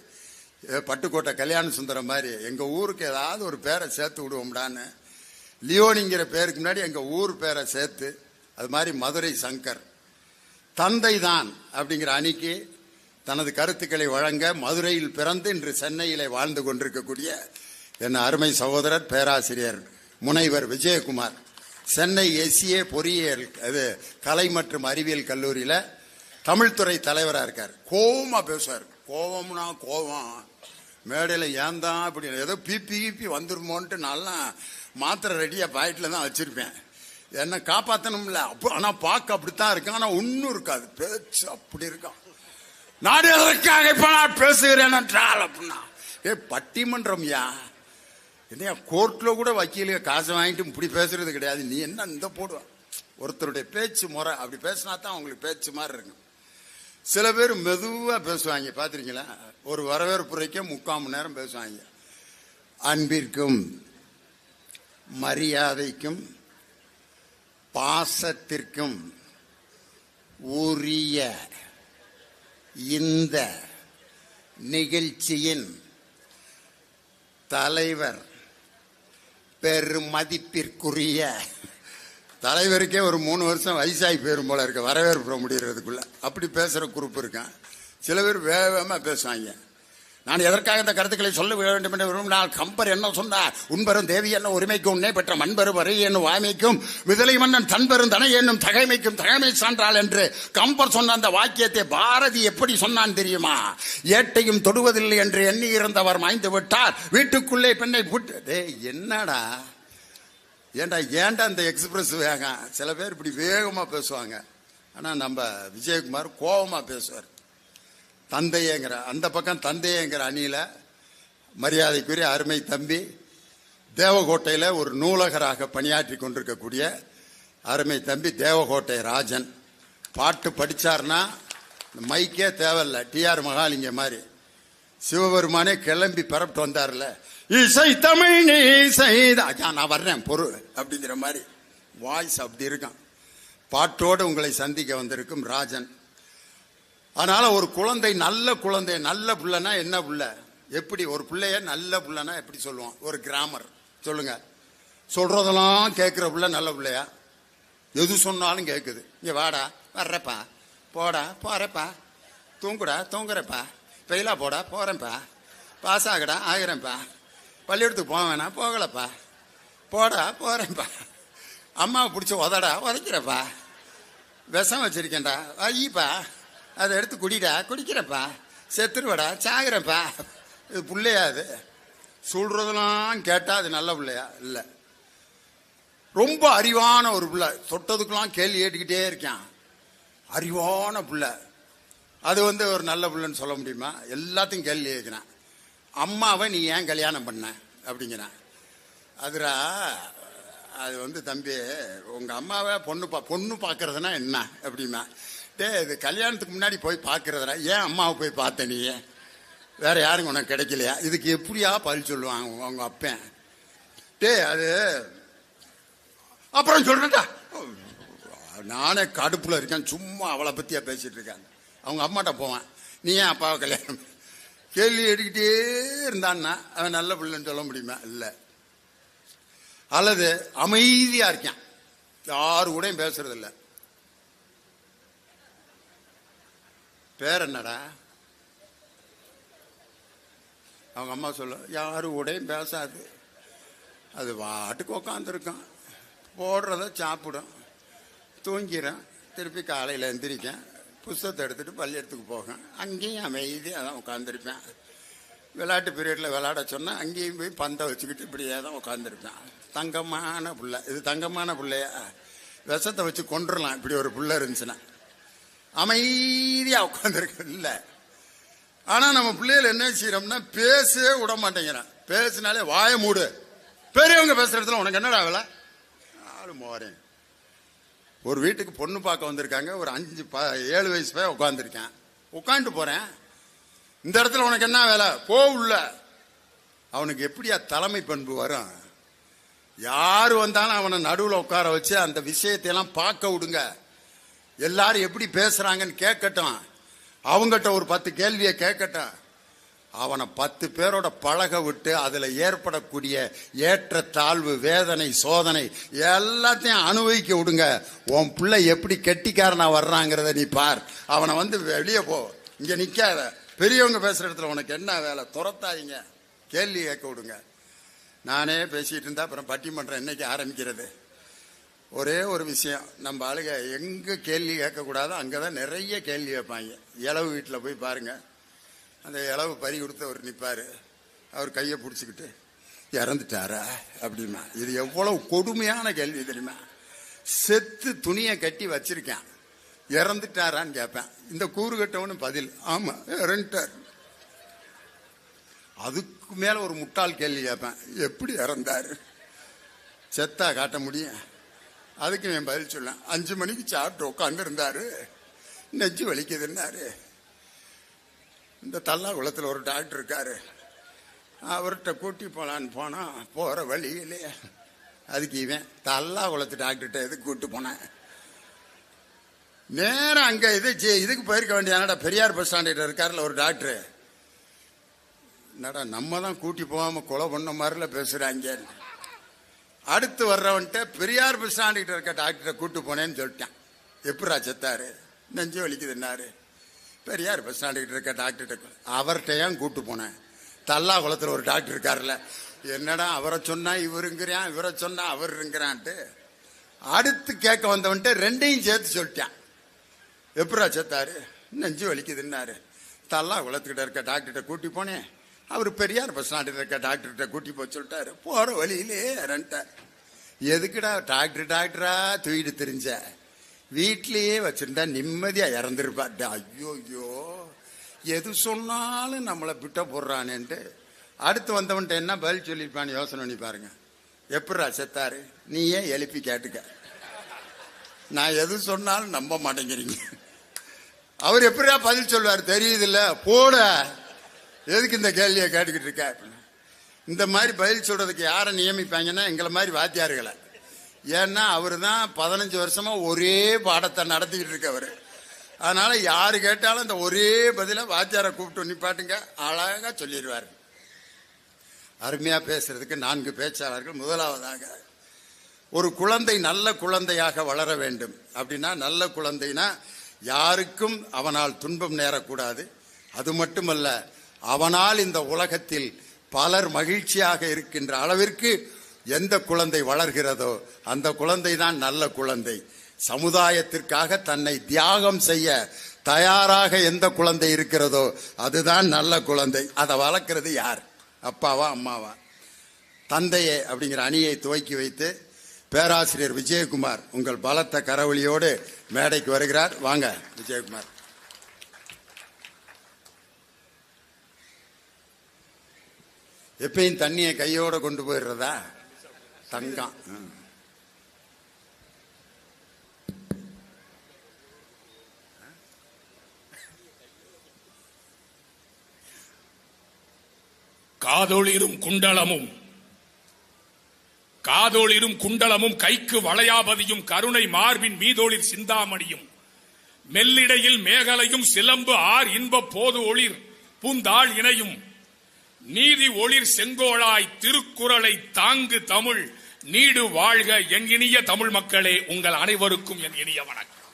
பட்டுக்கோட்டை கல்யாண சுந்தரம் மாதிரி எங்க ஊருக்கு ஏதாவது ஒரு பேரை சேர்த்து விடுவோம்டான்னு லியோனிங்கிற பேருக்கு முன்னாடி எங்க ஊர் பேரை சேர்த்து, அது மாதிரி மதுரை சங்கர் தந்தை தான் அப்படிங்கிற அணிக்கு தனது கருத்துக்களை வழங்க மதுரையில் பிறந்து இன்று சென்னையிலே வாழ்ந்து கொண்டிருக்கக்கூடிய என் அருமை சகோதரர் பேராசிரியர் முனைவர் விஜயகுமார் சென்னை எஸ்ஏ பொறியியல் கலை மற்றும் அறிவியல் கல்லூரியில தமிழ்துறை தலைவராக இருக்கார். கோவமா பேசுவார். கோவம்னா கோவம். மேடையில் ஏன் தான் இப்படி ஏதோ பிபி வந்துருமோன்ட்டு நல்லா மாத்திரை ரெடியா பாக்கெட்ல தான் வச்சிருப்பேன். என்ன காப்பாற்றணும்ல. ஆனா பார்க்க அப்படித்தான் இருக்கு. ஆனா ஒன்னும் இருக்காது. பேச்சு அப்படி இருக்கும். நாடு எதற்காக இப்ப நான் பேசுகிறேன் என்றால் அப்படின்னா பட்டிமன்றம் யா என்ன, கோர்ட்ல கூட வக்கீல காசு வாங்கிட்டு இப்படி பேசுறது கிடையாது. நீ என்ன இந்த போடுவ. ஒருத்தருடைய பேச்சு முறை அப்படி பேசினா தான் அவங்களுக்கு பேச்சு மாதிரி இருக்கும். சில பேர் மெதுவா பேசுவாங்க, பாத்திருக்கீங்களா? ஒரு வரவேற்புரைக்கும் 3/4 மணி நேரம் பேசுவாங்க. அன்பிற்கும் மரியாதைக்கும் பாசத்திற்கும் உரிய இந்த நிகழ்ச்சியின் தலைவர், பெருமதிப்பிற்குரிய தலைவருக்கே ஒரு 3 வருஷம் வயசாகி போயிரும் போல இருக்க வரவேற்புற முடியறதுக்குள்ள. அப்படி பேசுற குரூப் இருக்கான். சில பேர் வேகமா பேசுவாங்க. நான் எதற்காக இந்த கருத்துக்களை சொல்ல வேண்டும் என்று விரும்பினால், கம்பர் என்ன சொன்னார்? உண்பெரும் தேவி என்ன உரிமைக்கு உன்னே பெற்ற மண்பெரும் வரை என்னும் வாய்மைக்கும் விதலை மன்னன் தன்பெரும் தனை என்னும் தகைமைக்கும் தகைமை சான்றால் என்று கம்பர் சொன்ன அந்த வாக்கியத்தை பாரதி எப்படி சொன்னான் தெரியுமா? ஏட்டையும் தொடுவதில்லை என்று எண்ணி இருந்தவர் மாய்ந்து விட்டார், வீட்டுக்குள்ளே பெண்ணை புட்டு. என்னடா ஏன்டா இந்த எக்ஸ்பிரஸ் வேகம்? சில பேர் இப்படி வேகமா பேசுவாங்க. ஆனா நம்ம விஜயகுமார் கோபமா பேசுவார். தந்தையங்கிற அந்த பக்கம் தந்தையங்கிற அணியில மரியாதைக்குரிய அருமை தம்பி தேவகோட்டையில ஒரு நூலகராக பணியாற்றி கொண்டிருக்கக்கூடிய அருமை தம்பி தேவகோட்டை ராஜன். பாட்டு படிச்சார்னா மைக்கே தேவையில்ல. டிஆர் மகாலிங்க மாதிரி சிவபெருமானே கிளம்பி பரப்பிட்டு வந்தார்ல, இசை தமிழ் நீ செய்தா நான் வர்றேன் பொருள் அப்படிங்கிற மாதிரி வாய்ஸ் அப்படி இருக்கான். பாட்டோடு உங்களை சந்திக்க வந்திருக்கும் ராஜன். அதனால ஒரு குழந்தை நல்ல குழந்தை, நல்ல பிள்ளைனா என்ன பிள்ளை? எப்படி ஒரு பிள்ளைய நல்ல பிள்ளைனா எப்படி சொல்லுவோம்? ஒரு கிராமர் சொல்லுங்க. சொல்றதெல்லாம் கேட்கிற பிள்ளை நல்ல பிள்ளையா? எது சொன்னாலும் கேட்குது. இங்க வாடா வர்றப்பா, போடா போறப்பா, தூங்குடா தூங்குறப்பா, பெயிலா போடா போறேன்ப்பா, பாஸ் ஆகடா, ஆகிறேன்ப்பா. பள்ளிக்கூடத்துக்கு போக வேணாம், போகலப்பா. போடா, போறேன்ப்பா. அம்மாவை பிடிச்சி உதடா, உதைக்கிறப்பா. விஷம் வச்சிருக்கேன்டா, ஐயப்பா. அதை எடுத்து குடிடா, குடிக்கிறப்பா. செத்துருவடா, சாகுறப்பா. இது பிள்ளையா? அது சொல்றதெல்லாம் கேட்டா அது நல்ல பிள்ளையா? இல்லை. ரொம்ப அறிவான ஒரு பிள்ளை, தொட்டதுக்கெல்லாம் கேள்வி கேட்டுக்கிட்டே இருக்கான். அறிவான பிள்ளை. அது ஒரு நல்ல பிள்ளைன்னு சொல்ல முடியுமா? எல்லாத்தையும் கேள்வி கேட்கிறான். அம்மாவை நீ ஏன் கல்யாணம் பண்ண அப்படிங்கிறான். அதுரா, அது தம்பி, உங்க அம்மாவை பொண்ணு பார்க்கறதுனா என்ன அப்படின்னா, இது கல்யாணத்துக்கு முன்னாடி போய் பார்க்கறதுடா. ஏன் அம்மாவை போய் பார்த்த நீ? வேற யாருங்க உனக்கு கிடைக்கலையா? இதுக்கு எப்படியா பதில் சொல்லுவாங்க அவங்க அப்பன்? அது அப்புறம் சொல்றேன்டா. நானே கடுப்புல இருக்கேன், சும்மா அவளை பத்தியா பேசிட்டு இருக்காங்க. அவங்க அம்மாட்ட போவான், நீ ஏன் அப்பாவை கல்யாணம்? கேள்வி எடுக்கிட்டே இருந்தான்னா அவன் நல்ல பிள்ளைன்னு சொல்ல முடியுமா? இல்லை. அல்லது அமைதியா இருக்கான், யாரு கூட பேசுறது இல்லை. பேர் என்னடா? அவங்க அம்மா சொல்ல, யாரு கூடயும் பேசாது, அது வாட்டுக்கு உக்காந்துருக்கான், போடுறத சாப்பிடும், தூங்கிறேன், திருப்பி காலையில் எந்திரிக்கேன், புஸ்தகத்தை எடுத்துட்டு பள்ளியிடத்துக்கு போகேன், அங்கேயும் அமைதியாக தான் உட்காந்துருப்பேன். விளையாட்டு பீரியடில் விளையாட சொன்னால் அங்கேயும் போய் பந்தை வச்சுக்கிட்டு இப்படியே தான் உட்காந்துருப்பேன். தங்கமான பிள்ளை. இது தங்கமான பிள்ளையா? விஷத்தை வச்சு கொண்டுடலாம் இப்படி ஒரு பிள்ளை இருந்துச்சுன்னா. அமைதியாக உட்காந்துருக்கு. இல்லை. ஆனால் நம்ம பிள்ளைகள் என்ன செய்யறோம்னா, பேசவே விட மாட்டேங்கிறான். பேசினாலே வாய மூடு. பெரியவங்க பேசுற இடத்துல உனக்கு என்னடா வேலை? ஆளு மோறேன். ஒரு வீட்டுக்கு பொண்ணு பார்க்க வந்திருக்காங்க. ஒரு 7 வயசு போய் உட்காந்துருக்கேன். உட்காந்துட்டு போறேன். இந்த இடத்துல உனக்கு என்ன வேலை? போ உள்ள. அவனுக்கு எப்படியா தலைமை பண்பு வரும்? யாரு வந்தாலும் அவனை நடுவில் உட்கார வச்சு அந்த விஷயத்தையெல்லாம் பார்க்க விடுங்க. எல்லாரும் எப்படி பேசுறாங்கன்னு கேட்கட்டும். அவங்ககிட்ட ஒரு 10 கேள்வியை கேட்கட்டும். அவனை 10 பேரோட பழக விட்டு அதுல ஏற்படக்கூடிய ஏற்ற தாழ்வு, வேதனை, சோதனை எல்லாத்தையும் அனுபவிக்க விடுங்க. உன் பிள்ளை எப்படி கெட்டிக்காரனா வர்றாங்கிறத நீ பார். அவனை வெளியே போ, இங்க நிக்காத. பெரியவங்க பேசுற இடத்துல உனக்கு என்ன வேலை? துரத்தாதீங்க, கேள்வி கேட்க விடுங்க. நானே பேசிட்டு இருந்தா அப்புறம் பட்டிமன்றம் என்னைக்கு ஆரம்பிக்கிறது? ஒரே ஒரு விஷயம், நம்ம ஆளுங்க எங்க கேள்வி கேட்கக்கூடாதோ அங்கதான் நிறைய கேள்வி கேட்பாங்க. இளவு வீட்டில் போய் பாருங்க, அந்த இளவு பறி கொடுத்தவர் நிற்பாரு. அவர் கையை பிடிச்சிக்கிட்டு இறந்துட்டாரா அப்படின்னா, இது எவ்வளவு கொடுமையான கேள்வி தெரியுமா? செத்து துணியை கட்டி வச்சிருக்கேன், இறந்துட்டாரான்னு கேட்பேன். இந்த கூறு கட்டவனு பதில், ஆமா இறந்துட்டார். அதுக்கு மேல ஒரு முட்டாள் கேள்வி கேட்பேன், எப்படி இறந்தாரு? செத்தா காட்ட முடியும்? அதுக்கு என் பதில் சொல்ல, 5 மணிக்கு சாப்பிட்டு உட்காந்து இருந்தாரு, நெஞ்சு வலிக்குதுன்னாரு. இந்த தல்லா குளத்தில் ஒரு டாக்டர் இருக்காரு, அவர்கிட்ட கூட்டி போலான்னு போனா போற வழியிலே, அதுக்கு இவன் தல்லா குளத்து டாக்டர்கிட்ட எதுக்கு கூட்டு போனேன்? நேரம் அங்க இதுக்கு போயிருக்க வேண்டியதானடா. பெரியார் பஸ் ஸ்டாண்ட் இருக்காருல ஒரு டாக்டர், என்னடா நம்ம தான் கூட்டி போகாம கொலை பண்ண மாதிரில பேசுறாங்க. அடுத்து வர்றவன்ட்ட பெரியார் பஸ் ஸ்டாண்ட் இருக்க டாக்டரை கூட்டு போனேன்னு சொல்லிட்டான். எப்படா செத்தாரு? நெஞ்சு வலிக்குதுன்னாரு. பெரியார் பஸ் ஸ்டாண்டு இருக்க டாக்டர்கிட்ட, அவர்கிட்ட ஏன் கூட்டு போனேன்? தல்லா குளத்துல ஒரு டாக்டர் இருக்காருல்ல, என்னடா அவரை சொன்னா இவருங்கிறான், இவரை சொன்னா அவருங்கிறான்ட்டு. அடுத்து கேட்க வந்தவன்ட்டு ரெண்டையும் சேர்த்து சொல்லிட்டான். எப்படா செத்தாரு? நெஞ்சு வலிக்குதுன்னாரு. தல்லா குளத்துக்கிட்ட இருக்க டாக்டர்கிட்ட கூட்டி போனேன், அவர் பெரியார் பஸ் ஸ்டாண்டில் இருக்க டாக்டர்கிட்ட கூட்டி போய் சொல்லிட்டாரு. போற வழியிலே இறந்துட்டார். எதுக்குடா டாக்டரா தூக்கிட்டு தெரிஞ்ச? வீட்லயே வச்சிருந்தா நிம்மதியா இறந்துருப்பா. ஐயோ ஐயோ, எது சொன்னாலும் நம்மளை பிட்ட போடுறானேன்ட்டு அடுத்து வந்தவன்ட்ட என்ன பதில் சொல்லிருப்பான்னு யோசனை பண்ணி பாருங்க. எப்படா செத்தாரு? நீ ஏன் எழுப்பி கேட்டுக்க, நான் எது சொன்னாலும் நம்ப மாட்டேங்கிறீங்க. அவர் எப்படியா பதில் சொல்வார் தெரியுது இல்ல? போட, எதுக்கு இந்த கேள்வியை கேட்டுக்கிட்டு இருக்க? இந்த மாதிரி பதில் சொல்றதுக்கு யாரை நியமிப்பாங்கன்னா எங்களை மாதிரி வாத்தியார்களை. ஏன்னா அவரு தான் 15 வருஷமா ஒரே பாடத்தை நடத்திக்கிட்டு இருக்கவர். அதனால யாரு கேட்டாலும் இந்த ஒரே பதில வாத்தியாரை கூப்பிட்டு நிப்பாட்டுங்க, அழகா சொல்லிடுவார். அருமையா பேசுறதுக்கு 4 பேச்சாளர்கள். முதலாவதாக, ஒரு குழந்தை நல்ல குழந்தையாக வளர வேண்டும் அப்படின்னா, நல்ல குழந்தைனா யாருக்கும் அவனால் துன்பம் நேரக்கூடாது. அது மட்டுமல்ல, அவனால் இந்த உலகத்தில் பலர் மகிழ்ச்சியாக இருக்கின்ற அளவிற்கு எந்த குழந்தை வளர்கிறதோ அந்த குழந்தை தான் நல்ல குழந்தை. சமுதாயத்திற்காக தன்னை தியாகம் செய்ய தயாராக எந்த குழந்தை இருக்கிறதோ அதுதான் நல்ல குழந்தை. அதை வளர்க்கிறது யார்? அப்பாவா அம்மாவா? தந்தையே அப்படிங்கிற அணியை துவக்கி வைத்து பேராசிரியர் விஜயகுமார் உங்கள் பலத்த கரவொலியோடு மேடைக்கு வருகிறார். வாங்க விஜயகுமார். எப்பயும் தண்ணியை கையோட கொண்டு போயிடுறதா? தங்கம். காதோளிரும் குண்டலமும் கைக்கு வளையாபதியும் கருணை மார்பின் மீதோளிர் சிந்தாமணியும் மெல்லிடையில் மேகலையும் சிலம்பு ஆர் இன்ப போது ஒளிர் பூந்தாள் இணையும் நீதி ஒளிர் செங்கோளாய் திருக்குறளை தாங்கு தமிழ் நீடு வாழ்க என் இனிய தமிழ் மக்களே. உங்கள் அனைவருக்கும் என் இனிய வணக்கம்.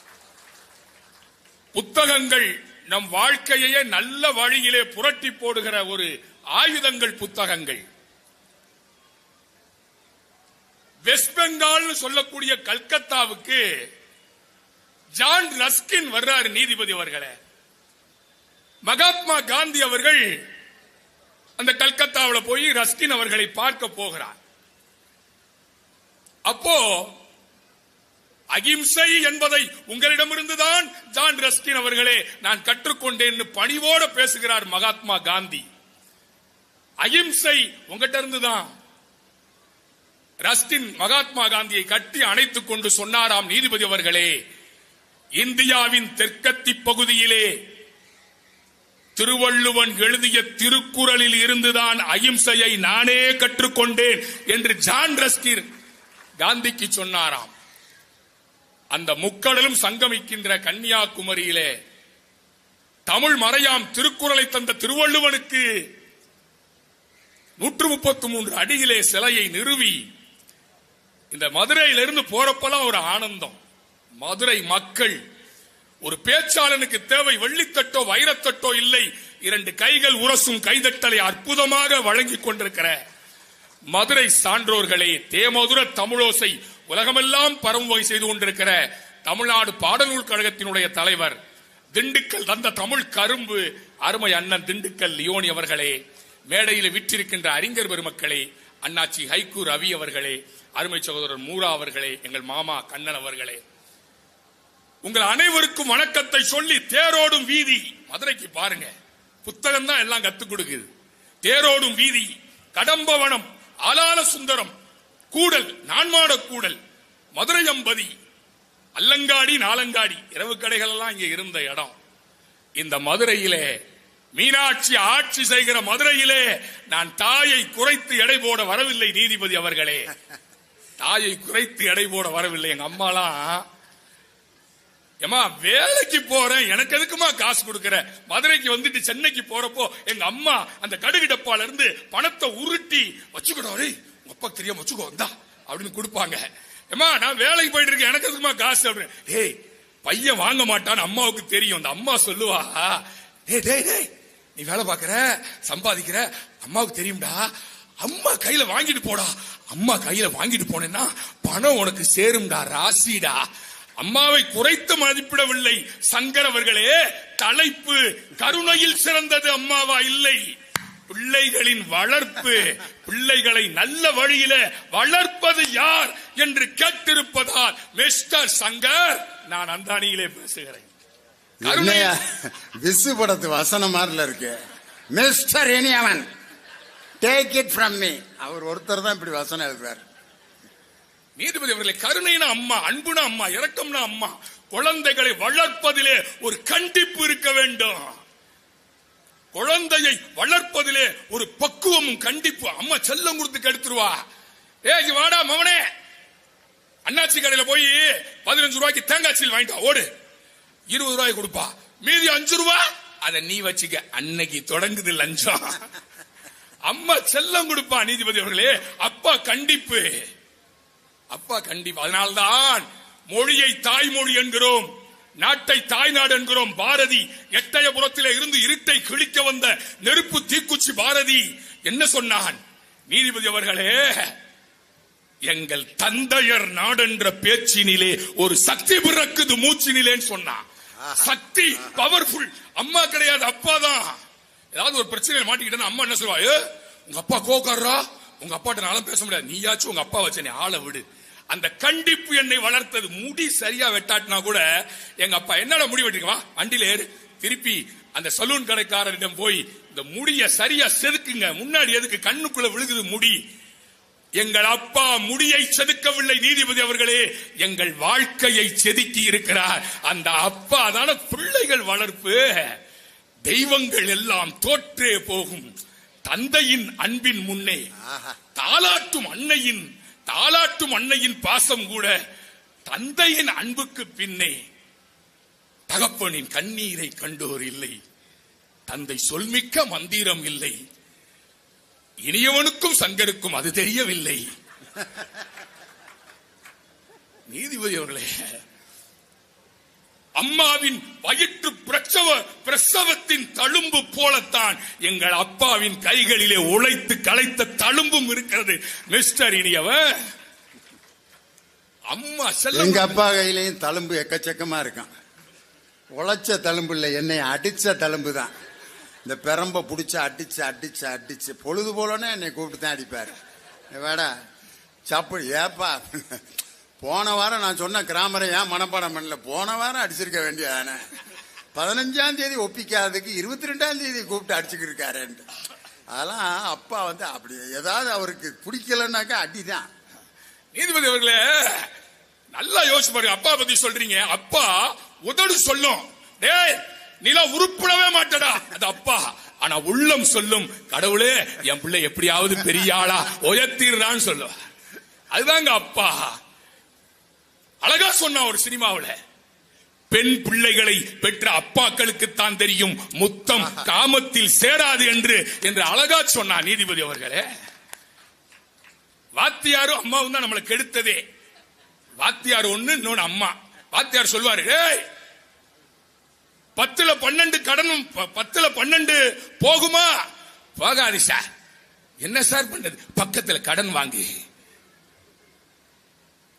புத்தகங்கள் நம் வாழ்க்கையே நல்ல வழியிலே புரட்டி போடுகிற ஒரு ஆயுதங்கள் புத்தகங்கள். வெஸ்ட் பெங்கால் சொல்லக்கூடிய கல்கத்தாவுக்கு ஜான் ரஸ்கின் வர்றாரு நீதிபதி அவர்களே. மகாத்மா காந்தி அவர்கள் அந்த கல்கத்தாவில் போய் ரஸ்கின் அவர்களை பார்க்க போகிறார். அப்போ அகிம்சை என்பதை உங்களிடமிருந்துதான் ஜான் ரஸ்கின் அவர்களே நான் கற்றுக்கொண்டேன் பணிவோடு பேசுகிறார் மகாத்மா காந்தி. அகிம்சை உங்ககிட்ட இருந்துதான். ரஸ்கின் மகாத்மா காந்தியை கட்டி அணைத்துக் கொண்டு சொன்னாராம், நீதிபதி அவர்களே, இந்தியாவின் தெற்கத்தி பகுதியிலே திருவள்ளுவன் எழுதிய திருக்குறளில் இருந்துதான் அகிம்சையை நானே கற்றுக்கொண்டேன் என்று ஜான் ரஸ்கின் காந்திக்கு சொன்னாராம். அந்த முக்கடலும் சங்கமிக்கின்ற கன்னியாகுமரியிலே தமிழ் மறையாம் திருக்குறளை தந்த திருவள்ளுவனுக்கு 133 அடியிலே சிலையை நிறுவி இந்த மதுரையிலிருந்து போறப்பெல்லாம் ஒரு ஆனந்தம். மதுரை மக்கள், ஒரு பேச்சாளனுக்கு தேவை வெள்ளித்தட்டோ வைரத்தட்டோ இல்லை, 2 கைகள் உரசும் கைதட்டலை அற்புதமாக வழங்கிக் கொண்டிருக்கிற மதுரை சான்றோர்களே, தேமதுர தமிழோசை உலகமெல்லாம் பரம்பரை செய்து கொண்டிருக்கிற தமிழ்நாடு பாடநூல் கழகத்தினுடைய தலைவர், திண்டுக்கல் தந்த தமிழ் கரும்பு அருமை அண்ணன் திண்டுக்கல் லியோனி அவர்களே, மேடையில் விற்றிருக்கின்ற அறிஞர் பெருமக்களே, அண்ணாச்சி ஹைக்கூ ரவி அவர்களே, அருமை சகோதரர் மூரா அவர்களே, எங்கள் மாமா கண்ணன் அவர்களே, உங்கள் அனைவருக்கும் வணக்கத்தை சொல்லி தேரோடும் வீதி மதுரைக்கு பாருங்க. புத்தகம் தான் எல்லாம் கத்துக் கொடுக்குது. தேரோடும் வீதி, கடம்பவனம், ஆலால சுந்தரம், கூடல், நான்மாட கூடல், மதுரை அம்பதி, அல்லங்காடி, நாலங்காடி இரவு கடைகள் எல்லாம் இங்க இருந்த இடம். இந்த மதுரையிலே மீனாட்சி ஆட்சி செய்கிற மதுரையிலே நான் தாயை குறைத்து எடை போட வரவில்லை நீதிபதி அவர்களே. தாயை குறைத்து எடை போட வரவில்லை. எங்க அம்மாலாம், ஏமா வேலைக்கு போறேன், எனக்கு எதுக்குமா காசு கொடுக்கற? மதுரைக்கு வந்துட்டு சென்னைக்கு போறப்போ எங்க அம்மா அந்த கடுகு டப்பால இருந்து பணத்தை உருட்டி வச்சுக்கடா, உங்க அப்பா தெரியாம வச்சுக்கோ இந்தா அப்படின்னு கொடுப்பாங்க. ஏமா நான் வேலைக்கு போயிட்டு இருக்கேன், எனக்கு எதுக்குமா காசு அப்படின்னு. ஏய் பையன் வாங்க மாட்டான்னு அம்மாவுக்கு தெரியும். அந்த அம்மா சொல்லுவா, நீ வேலை பாக்குற சம்பாதிக்கிற, அம்மாவுக்கு தெரியும்டா, அம்மா கையில வாங்கிட்டு போடா, அம்மா கையில வாங்கிட்டு போனேன்னா பணம் உனக்கு சேரும்டா, ராசிடா. அம்மாவை குறைத்து மதிப்பிடவில்லை சங்கர் அவர்களே. தலைப்பு கருணையில் சிறந்தது அம்மாவா இல்லை, பிள்ளைகளின் வளர்ப்பு. பிள்ளைகளை நல்ல வழியில வளர்ப்பது யார் என்று கேட்டிருப்பதால் மிஸ்டர் சங்கர் நான் அந்த அணியிலே பேசுகிறேன். விசு படத்து வசனம் மாதிரில இருக்கு. Mister Iniyavan take it from me. அவர் ஒருத்தர் தான் இப்படி வசனம் எழுதுவார். நீதிபதி அவர்களே, கருணைனா அம்மா, அன்புனா அம்மா, இரக்கம்னா அம்மா. குழந்தைகளை வளர்ப்பதிலே ஒரு கண்டிப்பு இருக்க வேண்டும். குழந்தையை வளர்ப்பதிலே ஒரு பக்குவமும் கண்டிப்பு. அம்மா செல்லம் கொடுத்து கெடுத்துருவா. ஏய் வாடா மவனே, அண்ணாச்சி கடையில போய் 15 ரூபாய்க்கு தேங்காய் சீல் வாங்கிட்டா, ஓடு 20 ரூபாய் கொடுப்பா, மீதி 5 ரூபாய் அதை நீ வச்சுக்க. அன்னைக்கு தொடங்குது லஞ்சம். அம்மா செல்லம் கொடுப்பா. நீதிபதி அவர்களே, அப்பா கண்டிப்பு, அப்பா கண்டிப்பு. அதனால்தான் மொழியை தாய்மொழி என்கிறோம். நாட்டை தாய்நாடு என்கிறோம். பாரதி எட்டயபுரத்திலே இருந்து இருட்டை கிழிக்க வந்த நெருப்பு தீக்குச்சி பாரதி என்ன சொன்னான்? நீதிபதி அவர்களே, எங்கள் தந்தையர் நாடென்ற பேச்சினிலே ஒரு சக்தி பிறக்குது மூச்சினிலேன்னு சொன்னான். சக்தி பவர்ஃபுல். அம்மா கிடையாது, அப்பா தான். ஏதாவது ஒரு பிரச்சனையில மாட்டிக்கிட்டா அம்மா என்ன சொல்லுவா? உங்க அப்பா கோக்காரா, உங்க அப்பாட்ட நானும் பேச முடியாது, நீயாச்சும் உங்க அப்பா வச்ச நீ ஆளை விடு. அந்த கண்டிப்பு என்னை வளர்த்தது. முடி சரியா வெட்டாட்டினா கூட எங்க அப்பா என்னடா முடி வெட்டிருக்கா, வண்டியில ஏறு, திருப்பி அந்த சலூன் கடைக்காரரிடம் போய் இந்த முடிய சரியா செதுக்குங்க, முன்னாடி எதுக்கு கண்ணுக்குள்ள விழுகுது முடி. எங்கள் அப்பா முடியை செதுக்கவில்லை நீதிபதி அவர்களே, எங்கள் வாழ்க்கையை செதுக்கி இருக்கிறார். அந்த அப்பா தான பிள்ளைகள் வளர்ப்பு. தெய்வங்கள் எல்லாம் தோற்றே போகும் தந்தையின் அன்பின் முன்னே. தாலாட்டும் அன்னையின் பாசம் கூட தந்தையின் அன்புக்கு பின்னே. தகப்பனின் கண்ணீரை கண்டோர் இல்லை, தந்தை சொல்மிக்க மந்திரம் இல்லை, இனியவனுக்கும் சங்கருக்கும் அது தெரியவில்லை. நீதிபதி அவர்களே, அம்மாவின் வயிற்று பிரசவத்தின் தழும்பு போலத்தான் எங்கள் அப்பாவின் கைகளிலே உழைத்து களைத்த தழும்பும் இருக்கிறது. மிஸ்டர் இனியவன், அம்மா எங்க அப்பா கையிலையும் தழும்பு எக்கச்சக்கமா இருக்கான். உழைச்ச தழும்பு இல்லை, என்னை அடிச்ச தழும்பு தான். இந்த பெரம்ப பிடிச்சி அடிச்சு பொழுது போலன்னு என்னை கூப்பிட்டு தான் அடிப்பாரு. வேடா சப்பு ஏப்பா, போன வாரம் நான் சொன்ன கிராமரை ஏன் மனப்பாடம் பண்ணல? போன வாரம் அடிச்சிருக்க வேண்டியதானே. 15ஆம் தேதி ஒப்பிக்காததுக்கு 22ஆம் தேதி கூப்பிட்டு அடிச்சுக்கிட்டு இருக்காரு. அதெல்லாம் அப்பா வந்து அப்படி ஏதாவது அவருக்கு பிடிக்கலன்னாக்கா அடிதான். நீதிபதி அவர்களே, நல்லா யோசிச்சு பாருங்க. அப்பா பத்தி சொல்றீங்க, அப்பா உதடு சொல்லும், டேய் நீலா உருப்படவே மாட்டடா, அது அப்பா. ஆனா உள்ளம் சொல்லும், கடவுளே என் பிள்ளை எப்படியாவது பெரிய ஆளா உயர்த்திடுறான்னு சொல்லுவா. அதுதாங்க அப்பா. அழகா சொன்னா ஒரு சினிமாவில், பெண் பிள்ளைகளை பெற்ற அப்பாக்களுக்கு தான் தெரியும் முத்தம் காமத்தில் சேராது என்று அழகா சொன்னா நீதிபதி அவர்களே. வாத்தியாரும் அம்மாவும் தான் நம்மளை கெடுத்ததே. வாத்தியார் ஒண்ணு, இன்னொன்னு அம்மா. வாத்தியார் சொல்வாரு, 10ல 12 கடனும் 10ல 12 போகுமா? போகாது சார். என்ன சார் பண்றது? பக்கத்துல கடன் வாங்கி.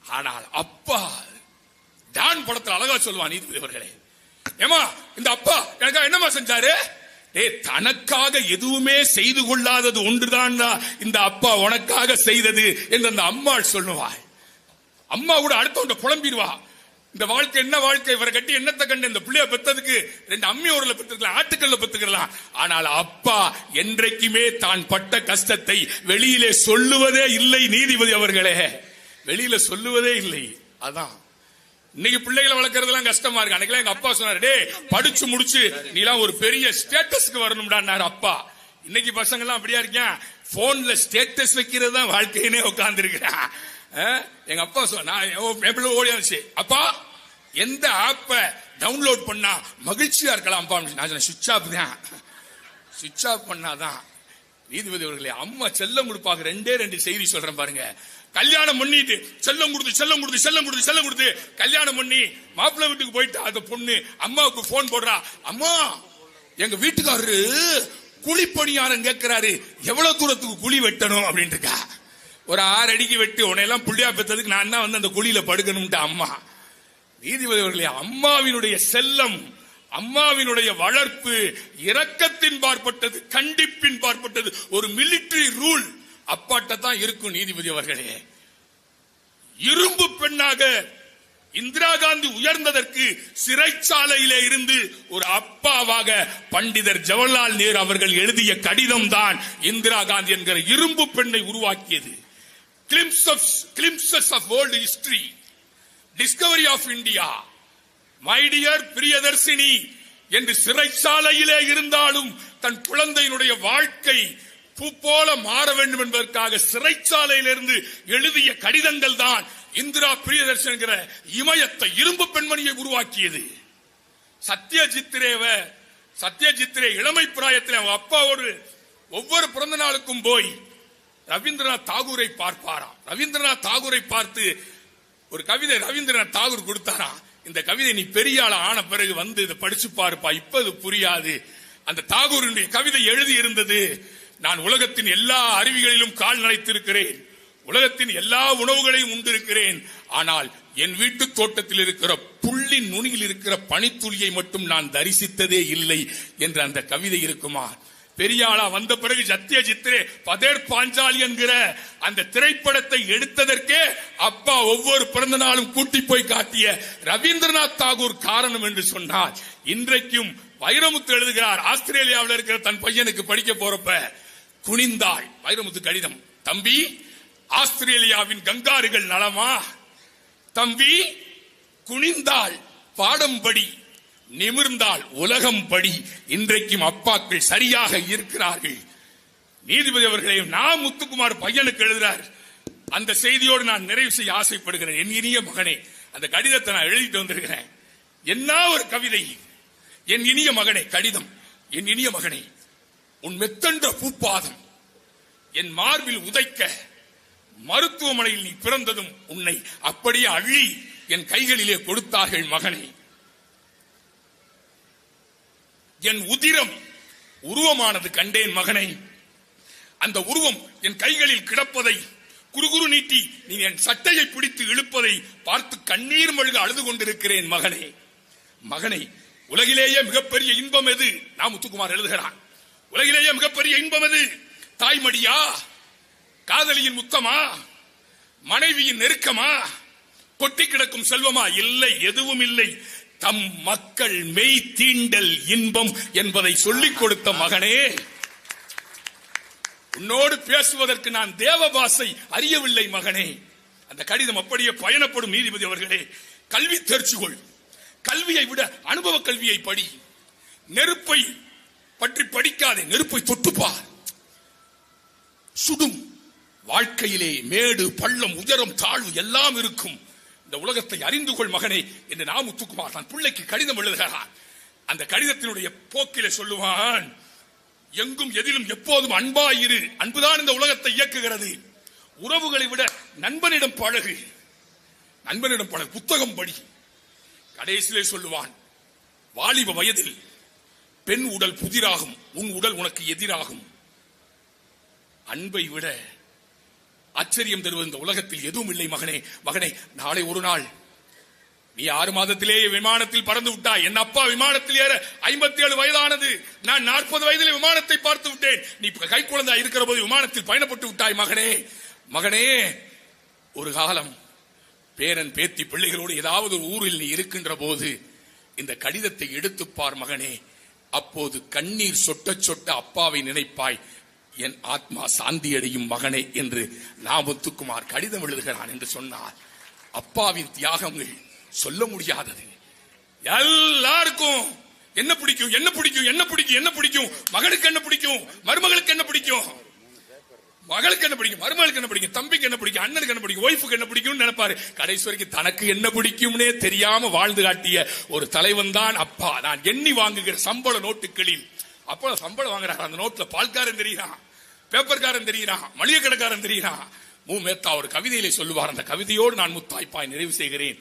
ஆனால் அப்பா டான் படத்தில் அழகா சொல்லுவான் நீதிபதி அவர்களே, ஏமா இந்த அப்பா எனக்கா என்னமா செஞ்சாரு? தனக்காக எதுவுமே செய்து கொள்ளாதது ஒன்றுதான் இந்த அப்பா உனக்காக செய்தது என்று அந்த அம்மா சொல்லுவாள். அம்மா கூட அடுத்தவங்க புலம்பிடுவா, இந்த வாழ்க்கை என்ன வாழ்க்கை, இவரை கட்டி என்னத்தை கண்டு இந்த பிள்ளைய பெற்றதுக்கு 2 அம்மி ஊர்ல பெற்றுக்கலாம், ஆட்டுக்கல்ல பெற்றுக்கலாம். ஆனால் அப்பா என்றைக்குமே தான் பட்ட கஷ்டத்தை வெளியிலே சொல்லுவதே இல்லை நீதிபதி அவர்களே, வெளியில சொல்லுவதே இல்லை. அதான் இன்னைக்கு பிள்ளைகளை வளர்க்கறதெல்லாம் கஷ்டமா இருக்கு. அன்னைக்கு எங்க அப்பா சொன்னாரு, டே படிச்சு முடிச்சு நீலாம் ஒரு பெரிய ஸ்டேட்டஸ்க்கு வரணும்டான்னாரு அப்பா. இன்னைக்கு பசங்க எல்லாம் அப்படியா இருக்கேன், போன்ல ஸ்டேட்டஸ் வைக்கிறது தான் வாழ்க்கையினே உட்கார்ந்து இருக்கிறேன். எங்க அப்பா சொன்ன ஓடியாச்சு, அப்பா எந்த ஆப்ப டவுன்லோட் பண்ணா மகிழ்ச்சியா இருக்கலாம்? நான் சுவிட்ச் ஆஃப் தான், சுவிட்ச் ஆஃப் பண்ணாதான். நீதிபதி அவர்களே, அம்மா செல்லம் கொடுப்பாங்க. 2 செய்தி சொல்றேன் பாருங்க. கல்யாணம் பண்ணிட்டு செல்லம் கொடுத்து கல்யாணம் பண்ணி மாப்பிள்ளை வீட்டுக்கு போயிட்டு அந்த பொண்ணு அம்மாவுக்கு போன் போடுறா, அம்மா எங்க வீட்டுக்காரரு குழி பணியாரம் கேட்கிறாரு, எவ்வளவு தூரத்துக்கு குழி வெட்டணும் அப்படின்னு இருக்கா. ஒரு 6 அடிக்கு வெட்டி உன்னையெல்லாம் புள்ளியா பெற்றதுக்கு நான் தான் வந்து அந்த குழியில படுக்கணும்ட்டு அம்மா. நீதிபதி அவர்களே, அம்மாவினுடைய செல்லம், அம்மாவினுடைய வளர்ப்பு இரக்கத்தின் பார்ப்பட்டது, கண்டிப்பின் பார்ப்பட்டது. ஒரு மிலிட்டரி ரூல் அப்பாட்ட தான் இருக்கும். நீதிபதி அவர்களே, இரும்பு பெண்ணாக இந்திரா காந்தி உயர்ந்ததற்கு சிறைச்சாலையிலே இருந்து ஒரு அப்பாவாக பண்டிதர் ஜவஹர்லால் நேரு அவர்கள் எழுதிய கடிதம் தான் இந்திரா காந்தி என்கிற இரும்பு பெண்ணை உருவாக்கியது. Glimpses of world history, discovery of India, my dear Priyadarshini என்று சிறைச்சாலையிலே இருந்தாலும் தன் குழந்தையினுடைய வாழ்க்கை பூ போல மாற வேண்டும் என்பதற்காக சிறைச்சாலையிலிருந்து எழுதிய கடிதங்கள் தான் இந்திரா பிரியதர்ஷன் என்கிற இமயத்தை இரும்பு பெண்மணியை உருவாக்கியது. சத்யஜித்ரே இளமை பிராயத்தில் அவங்க அப்பாவோடு ஒவ்வொரு பிறந்த நாளுக்கும் போய் ரவீந்திரநாத் தாகூரை பார்ப்பாராம். ரவீந்திரநாத் தாகூரை பார்த்து ஒரு கவிதை ரவீந்திரநாத் தாகூர் கொடுத்தாராம், இந்த கவிதை நீ பெரிய ஆள ஆன பிறகு வந்து இதை படிச்சு பாருப்பா, இப்ப இது புரியாது. அந்த தாகூரினுடைய கவிதை எழுதி இருந்தது, நான் உலகத்தின் எல்லா அருவிகளிலும் கால் நனைத்திருக்கிறேன், உலகத்தின் எல்லா உணவுகளையும் உண்டிருக்கிறேன், ஆனால் என் வீட்டு தோட்டத்தில் இருக்கிற புள்ளின் நுனியில் இருக்கிற பனித்துளியை மட்டும் நான் தரிசித்ததே இல்லை என்று அந்த கவிதை இருக்குமா? பெரியாளா வந்த பிறகு சத்யஜித்ரே பதேர் பாஞ்சாலி என்கிற அந்த திரைப்படத்தை எடுத்ததற்கே அப்பா ஒவ்வொரு பிறந்த நாளும் கூட்டி போய் காட்டிய ரவீந்திரநாத் தாகூர் காரணம் என்று சொன்னார். இன்றைக்கும் வைரமுத்து எழுதுகிறார், ஆஸ்திரேலியாவில் இருக்கிற தன் பையனுக்கு படிக்க போறப்ப குனிந்தாள் வைரமுத்து கடிதம், தம்பி ஆஸ்திரேலியாவின் கங்காருகள் நலமா, தம்பி குனிந்தாள் பாடம் படி, நிமிர்ந்தால் உலகம் படி. இன்றைக்கும் அப்பாக்கள் சரியாக இருக்கிறார்கள். நீதிபதி அவர்களையும் நான் முத்துக்குமார் பையனுக்கு எழுதுறார். அந்த செய்தியோடு நான் நிறைவு செய்ய ஆசைப்படுகிறேன். என் இனிய மகனே, அந்த கடிதத்தை நான் எழுதிட்டு வந்திருக்கிறேன். என்ன ஒரு கவிதை! என் இனிய மகனே, கடிதம். என் இனிய மகனே, உன் மெத்தென்ற பூப்பாதம் என் மார்பில் உதைக்க, மருத்துவமனையில் நீ பிறந்ததும் உன்னை அப்படியே அள்ளி என் கைகளிலே கொடுத்தார்கள் மகனே. என் உதிரம் உருவமானது கண்டேன் மகனை. அந்த உருவம் என் கைகளில் கிடப்பதை, குறுகுறு நீட்டி நீ என் சட்டையை பிடித்து இழுப்பதை பார்த்து கண்ணீர் மல்க அழுது கொண்டிருக்கிறேன் மகனே. மகனை, உலகிலேயே மிகப்பெரிய இன்பம் எது? நான் முத்துக்குமார் எழுதுகிறான். உலகிலேயே மிகப்பெரிய இன்பம் எது? தாய்மடியா, காதலியின் முத்தமா, மனைவியின் நெருக்கமா, கொட்டி கிடக்கும் செல்வமா? இல்லை, எதுவும் இல்லை. தம் மக்கள் மெய் தீண்டல் இன்பம் என்பதை சொல்லிக் கொடுத்த மகனே, உன்னோடு பேசுவதற்கு நான் தேவ பாஷை அறியவில்லை மகனே. அந்த கடிதம் அப்படியே பயணப்படும். நீதிபதி அவர்களே, கல்வி தேர்ச்சிகொள். கல்வியை விட அனுபவ கல்வியை படி. நெருப்பை பற்றி படிக்காதே, நெருப்பை தொட்டுப்பார், சுடும். வாழ்க்கையிலே மேடு பள்ளம் உயரம் தாழ்வு எல்லாம் இருக்கும். இந்த உலகத்தை அறிந்து கொள் மகனே என்று நான் முத்துக்குமார் தான் பிள்ளைக்கு கடிதம் எழுதுகிறான். அந்த கடிதத்தினுடைய போக்கிலே சொல்லுவான், எங்கும் எதிலும் எப்போதும் அன்பாயிரு. அன்புதான் இந்த உலகத்தை இயக்குகிறது. உறவுகளை விட நண்பனிடம் பழகு, நண்பனிடம் பழகு, புத்தகம் படி. கடைசியிலே சொல்லுவான், வாலிப வயதில் பெண் உடல் புதிராகும், உன் உடல் உனக்கு எதிராகும். அன்பை விட ஆச்சரியம் தருவது இந்த உலகத்தில் எதுவும் இல்லை மகனே. மகனே, நாளை ஒரு நாள் நீ 6 மாதத்திலேயே விமானத்தில் பறந்து விட்டாய். என் அப்பா விமானத்தில் ஏற 57 வயதானது. நான் 40 வயதிலே விமானத்தை பார்த்து விட்டேன். நீ கை குழந்தை இருக்கிற போது விமானத்தில் பயணப்பட்டு விட்டாய் மகனே. மகனே, ஒரு காலம் பேரன் பேத்தி பிள்ளைகளோடு ஏதாவது ஒரு ஊரில் நீ இருக்கின்ற போது இந்த கடிதத்தை எடுத்துப்பார் மகனே. அப்போது கண்ணீர் சொட்ட சொட்ட அப்பாவை நினைப்பாய். என் ஆத்மா சாந்தி அடையும் மகனே என்று நாமுத்துக்குமார் கடிதம் எழுதுகிறான் என்று சொன்னார். அப்பாவின் தியாகங்கள் சொல்ல முடியாதது. எல்லாருக்கும் என்ன பிடிக்கும், என்ன பிடிக்கும், என்ன பிடிக்கும், என்ன பிடிக்கும்? மகனுக்கு என்ன பிடிக்கும், மருமகளுக்கு என்ன பிடிக்கும், மகளுக்கு என்ன பிடிக்கும், மருமகளுக்கு என்ன பிடிக்கும், தம்பிக்கு என்ன பிடிக்கும், அண்ணனுக்கு என்ன பிடிக்கும், ஒய்ஃபுக்கு என்ன பிடிக்கும் நினைப்பாரு. கடைசி வரைக்கும் தனக்கு என்ன பிடிக்கும்னே தெரியாம வாழ்ந்து காட்டிய ஒரு தலைவன் தான் அப்பா. நான் எண்ணி வாங்குகிற சம்பள நோட்டுகளில் அப்ப சம்பளம் வாங்குறாரு. அந்த நோட்ல பால்காரன் தெரியுறான், பேப்பர்காரன் தெரியுறான், மளிகை கடைக்காரன் தெரியுறான். மேத்தா ஒரு கவிதையிலே சொல்லுவார். அந்த கவிதையோடு நான் முத்தாய்ப்பாய் நிறைவு செய்கிறேன்.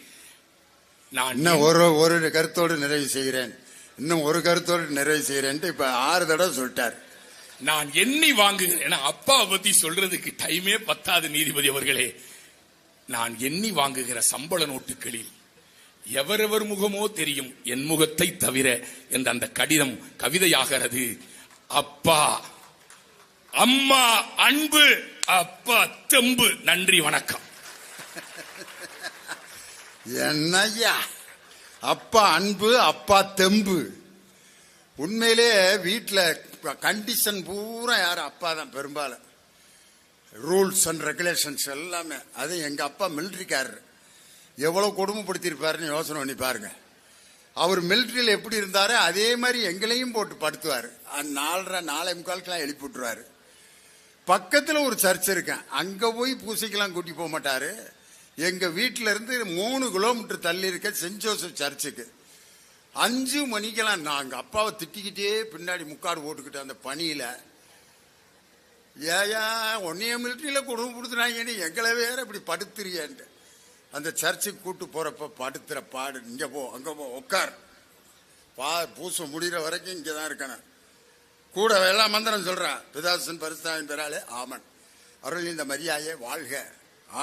நான் இன்னும் ஒரு கருத்தோடு நிறைவு செய்கிறேன், இன்னும் ஒரு கருத்தோடு நிறைவு செய்கிறேன். இப்ப 6 தடவை சொல்லிட்டார். நான் எண்ணி வாங்குகிறேன். அப்பாவை பத்தி சொல்றதுக்கு டைமே பத்தாது நீதிபதி அவர்களே. நான் எண்ணி வாங்குகிற சம்பள நோட்டுகளில் எவரெவர் முகமோ தெரியும், என் முகத்தை தவிர என்ற அந்த கடிதம் கவிதையாகிறது. அப்பா, அம்மா அன்பு, அப்பா தெம்பு. நன்றி, வணக்கம். என்னய்யா, அப்பா அன்பு, அப்பா தெம்பு. உண்மையிலே வீட்டுல கண்டிஷன் பூரா யாரு? அப்பா தான் பெரும்பாலும். ரூல்ஸ் அண்ட் ரெகுலேஷன்ஸ் எல்லாமே. அது எங்க அப்பா மிலிட்டரிக்காரர், எவ்வளவு கொடுமைப்படுத்திருப்பாருன்னு யோசனை பண்ணி பாருங்க. அவர் மிலிட்டரியில் எப்படி இருந்தாரு அதே மாதிரி எங்களையும் போட்டு படுத்துவாரு. 4:30 4:45 எழுப்பி விட்டுருவாரு. பக்கத்துல ஒரு சர்ச் இருக்கேன், அங்க போய் பூசைக்கெல்லாம் கூட்டி போக மாட்டாரு. எங்க வீட்டுல இருந்து 3 கிலோமீட்டர் தள்ளி இருக்க சென்ட் ஜோசப் சர்ச்சுக்கு 5 மணிக்கெல்லாம் நாங்க அப்பாவை திட்டிக்கிட்டே பின்னாடி முக்காடு போட்டுக்கிட்டு அந்த பணியில, ஏயா உன்னைய மிலிட்டரியில கொடுமை கொடுத்துனாங்கன்னு எங்களை வேற இப்படி படுத்துறியன்ட்டு அந்த சர்ச்சுக்கு கூட்டு போறப்ப படுத்துற பாடு, இங்க போ அங்க போ உட்கார், பூசம் முடிகிற வரைக்கும் இங்கதான் இருக்கணும். கூட எல்லா மந்திரம் சொல்றான், பிதாசன் பரிசுத்தாவின் பெறாலே ஆமன், அருள் இந்த மரியாதையே வாழ்க,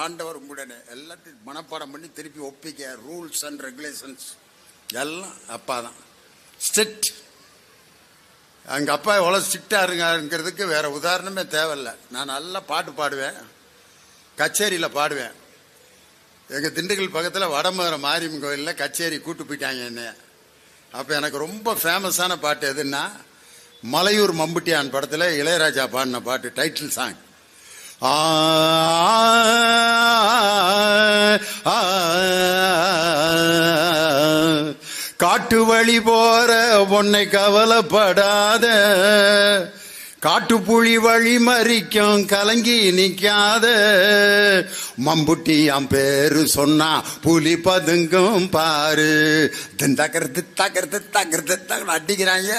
ஆண்டவர் உங்களுடனே, எல்லாத்தையும் மனப்பாடம் பண்ணி திருப்பி ஒப்பிக்க, ரூல்ஸ் அண்ட் ரெகுலேஷன்ஸ் எல்லாம் அப்பா தான் ஸ்ட்ரிக்ட். எங்க அப்பா எவ்வளவு ஸ்ட்ரிக்டா இருங்கிறதுக்கு வேற உதாரணமே தேவையில்லை. நான் நல்லா பாட்டு பாடுவேன், கச்சேரியில பாடுவேன். எங்க திண்டுக்கல் பக்கத்துல வடமதுரை மாரியம்மன் கோயில்ல கச்சேரி கூட்டு போயிட்டாங்க என்ன. அப்ப எனக்கு ரொம்ப ஃபேமஸான பாட்டு எதுன்னா, மலையூர் மம்புட்டியான் படத்துல இளையராஜா பாடின பாட்டு, டைட்டில் சாங். காட்டு வழி போற பொன்னை கவலைப்படாத, காட்டுப்புலி வழி மறிக்கும் கலங்கி நிக்காத, மம்புட்டியாம் பேரு சொன்னா புலி பதுங்கும் பாரு, தகர்த்து தகர்த்து தகர்த்து தகர் அடிக்கிறாங்க.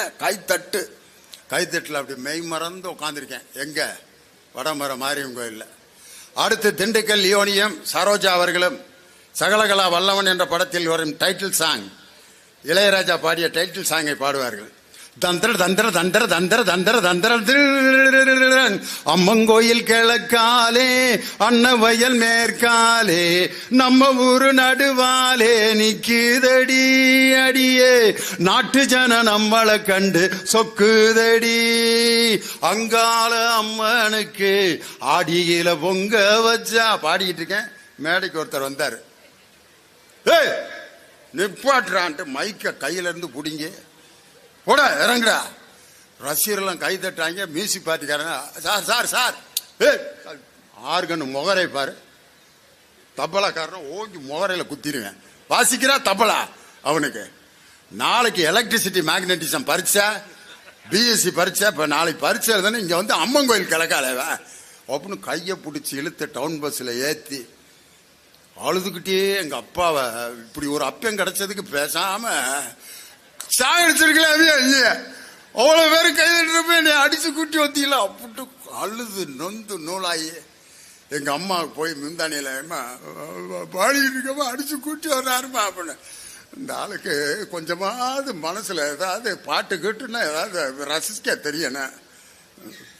கைத்தட்டுல அப்படி மெய் மறந்து உட்காந்துருக்கேன். எங்க வடமர மாரியம்மன் கோயில்ல. அடுத்து திண்டுக்கல் லியோனியம் சரோஜா அவர்களும் சகலகலா வல்லவன் என்ற படத்தில் வரும் டைட்டில் சாங், இளையராஜா பாடிய டைட்டில் சாங்கை பாடுவார்கள். தந்திர தந்திர தந்திர தந்திர தந்திர தந்திர அம்மங்கோயில் கிழக்காலே அன்னவயல் மேற்காலே நம்ம ஊரு நடுவாலே நிக்குதடி அடியே, நாட்டு ஜன நம்மளை கண்டு சொக்குதடி, அங்கால அம்மனுக்கு ஆடியில பொங்க வச்சா. பாடிக்கிட்டு இருக்கேன், மேடைக்கு ஒருத்தர் வந்தாரு. நிப்பாட்டுறான்ட்டு மைக்க கையில இருந்து புடிங்க, போட இறங்குடா. ரசிகர்லாம் கை தட்டாங்க. மியூசிக் பார்ட்டிக்காரங்க, சார் சார் சார் ஆர்கன் முகரை பாரு, தபலாக்காரன் ஓங்கி முகரையில குத்திடுவேன். வாசிக்கிறா தபலா அவனுக்கு. நாளைக்கு எலக்ட்ரிசிட்டி மேக்னட்டிசம் பரிச்சா, பிஎஸ்சி பரிச்சா. இப்ப நாளைக்கு பரிச்சை எழுதானே இங்க வந்து அம்மன் கோயில் கிழக்காலேவா அப்படின்னு கையை பிடிச்சி இழுத்து டவுன் பஸ்ல ஏத்தி அழுதுகிட்டே எங்க அப்பாவை, இப்படி ஒரு அப்பம் கிடைச்சதுக்கு பேசாம சாயடிச்சிருக்கல, அவ்வளவு பேரு கைதிட்டு அடிச்சு கூட்டி வந்தீங்களா அப்படின்ட்டு அழுது நொந்து நூலாயி எங்க அம்மா போய் முந்தானியில பாடிட்டு இருக்கப்ப அடிச்சு கூட்டி வர்றாருமா அப்படின்னு. இந்த ஆளுக்கு கொஞ்சமாவது மனசுல ஏதாவது பாட்டு கேட்டுன்னா ஏதாவது ரசிக்க தெரியணும்.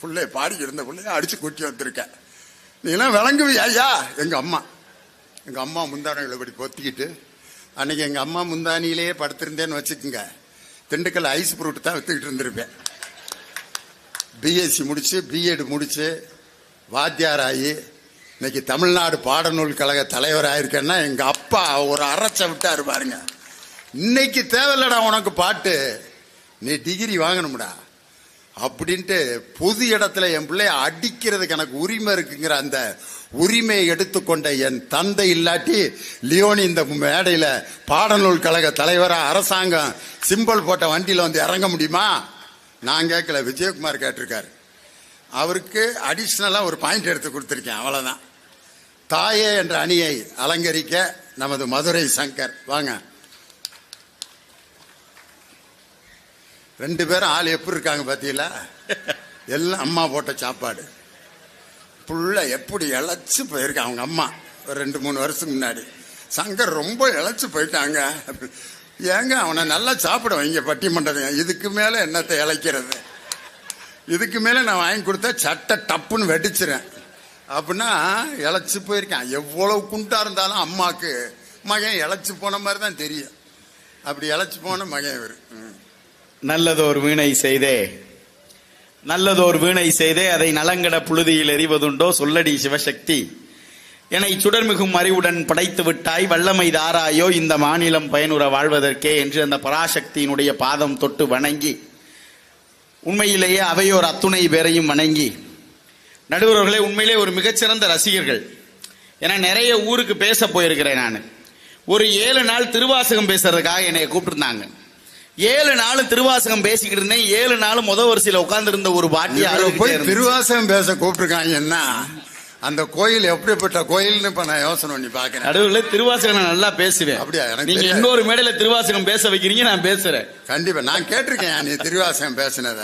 பிள்ளைய பாடிக்கிட்டு இருந்த பிள்ளைய அடிச்சு கூட்டி வந்திருக்கேன், நீலாம் விளங்குவியா ஐயா. எங்க அம்மா முந்தானைகளை இப்படி பொத்திக்கிட்டு, அன்னைக்கு எங்க அம்மா முந்தானியிலேயே படுத்திருந்தேன்னு வச்சுக்கோங்க, திண்டுக்கல் ஐஸ் ஃப்ரூட் தான் வித்துக்கிட்டு இருந்திருப்பேன். பிஎஸ்சி முடிச்சு பிஎட் முடிச்சு வாத்தியார் ஆகி இன்னைக்கு தமிழ்நாடு பாடநூல் கழக தலைவர் ஆயிருக்கேன்னா எங்க அப்பா ஒரு அரைச்ச விட்டாரு பாருங்க. இன்னைக்கு தேவையில்லடா உனக்கு பாட்டு, நீ டிகிரி வாங்கணும்டா அப்படின்ட்டு பொது இடத்துல என் பிள்ளைய அடிக்கிறதுக்கு எனக்கு உரிமை இருக்குங்கிற அந்த உரிமையை எடுத்துக்கொண்ட என் தந்தை இல்லாட்டி லியோனி இந்த மேடையில பாடநூல் கழக தலைவரா அரசாங்கம் சிம்பிள் போட்ட வண்டியில வந்து இறங்க முடியுமா? நான் கேட்கல, விஜயகுமார் கேட்டிருக்காரு. அவருக்கு அடிஷனலா ஒரு பாயிண்ட் எடுத்து கொடுத்திருக்கேன், அவ்வளவுதான். தாயே என்ற அணியை அலங்கரிக்க நமது மதுரை சங்கர் வாங்க. 2 பேரும் ஆள் எப்படி இருக்காங்க பாத்தீங்களா? எல்லாம் அம்மா போட்ட சாப்பாடு. புள்ள எப்படி இழைச்சு போயிருக்க அவங்க அம்மா ஒரு 2-3 வருஷத்துக்கு முன்னாடி. சங்கர் ரொம்ப இழைச்சு போயிட்டாங்க. ஏங்க அவனை நல்லா சாப்பிட வைங்க பட்டிமன்றம். இதுக்கு மேல என்னத்தை இழைக்கிறது? இதுக்கு மேல நான் வாங்கி கொடுத்தா சட்டை டப்புன்னு வெடிச்சிறேன் அப்படின்னா இழைச்சு போயிருக்கான். எவ்வளவு குண்டா இருந்தாலும் அம்மாக்கு மகன் இழைச்சு போன மாதிரி தான் தெரியும். அப்படி இழைச்சு போன மகன் இவர். நல்லதோர் வீணை செய்தே நல்லதோர் வீணை செய்தே அதை நலங்கட புழுதியில் எறிவதுண்டோ சொல்லடி சிவசக்தி, என்னை சுடர்மிகும் அறிவுடன் படைத்து விட்டாய், வல்லமை தாராயோ இந்த மாநிலம் பயனுற வாழ்வதற்கே என்று அந்த பராசக்தியினுடைய பாதம் தொட்டு வணங்கி, உண்மையிலேயே அவையோர் அத்துணை பேரையும் வணங்கி, நடுவர்களே உண்மையிலே ஒரு மிகச்சிறந்த ரசிகர்கள். ஏன்னா நிறைய ஊருக்கு பேச போயிருக்கிறேன் நான். ஒரு 7 நாள் திருவாசகம் பேசுறதுக்காக என்னை கூப்பிட்டுருந்தாங்க. 7 நாள் திருவாசகம் பேசிக்கிட்டு இருந்தேன். 7 நாள் முதல் வரிசையில உட்கார்ந்து இருந்த ஒரு பாட்டியார் போய் திருவாசகம் பேச கூப்பிட்டுருக்காங்கன்னா அந்த கோயில் எப்படிப்பட்ட கோயில்னு இப்ப நான் யோசனை பண்ணி பாக்கிறேன். நடுவுல திருவாசகம் நான் நல்லா பேசுவேன். அப்படியா? நீங்க இன்னொரு மேடையில திருவாசகம் பேச வைக்கிறீங்க, நான் பேசுறேன். கண்டிப்பா நான் கேட்டிருக்கேன் நீ திருவாசகம் பேசினத.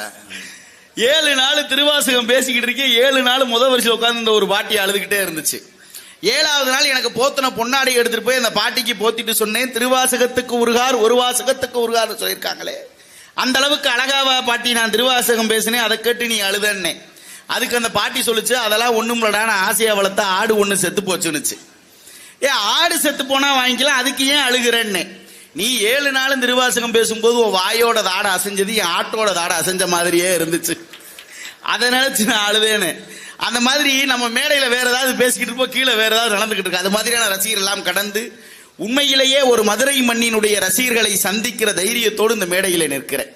7 நாள் திருவாசகம் பேசிக்கிட்டு இருக்கேன். 7 நாள் முதல் வரிசையில உட்கார்ந்து ஒரு பாட்டி அழுதுகிட்டே இருந்துச்சு. 7வது நாள் எனக்கு போத்தின பொன்னாடை எடுத்துட்டு போய் அந்த பாட்டிக்கு போத்திட்டு சொன்னேன். திருவாசகத்துக்கு உருகார் ஒரு வாசகத்துக்கு உருகார் சொல்லியிருக்காங்களே, அந்த அளவுக்கு அழகாவா பாட்டி நான் திருவாசகம் பேசினேன், அதை கேட்டு நீ அழுதன்னே. அதுக்கு அந்த பாட்டி சொல்லுச்சு, அதெல்லாம் ஒண்ணும்லடா, நான் ஆசையா வளர்த்த ஆடு ஒண்ணு செத்து போச்சுன்னுச்சு. ஆடு செத்து போனா வாங்கிக்கலாம், அதுக்கு ஏன் அழுகிறேன்னு. நீ 7 நாளும் திருவாசகம் பேசும்போது உன் வாயோட தாடை அசைஞ்சது என் ஆட்டோட தாடை அசைஞ்ச மாதிரியே இருந்துச்சு, அதை நினைச்சு நான் அழுதேன்னு. அந்த மாதிரி நம்ம மேடையில வேற ஏதாவது பேசிக்கிட்டு இருப்போம், கீழே வேற ஏதாவது நடந்துகிட்டு இருக்கு. அது மாதிரியான ரசிகர் எல்லாம் கடந்து உண்மையிலேயே ஒரு மதுரை மண்ணினுடைய ரசிகர்களை சந்திக்கிற தைரியத்தோடு இந்த மேடையில நிற்கிறேன்.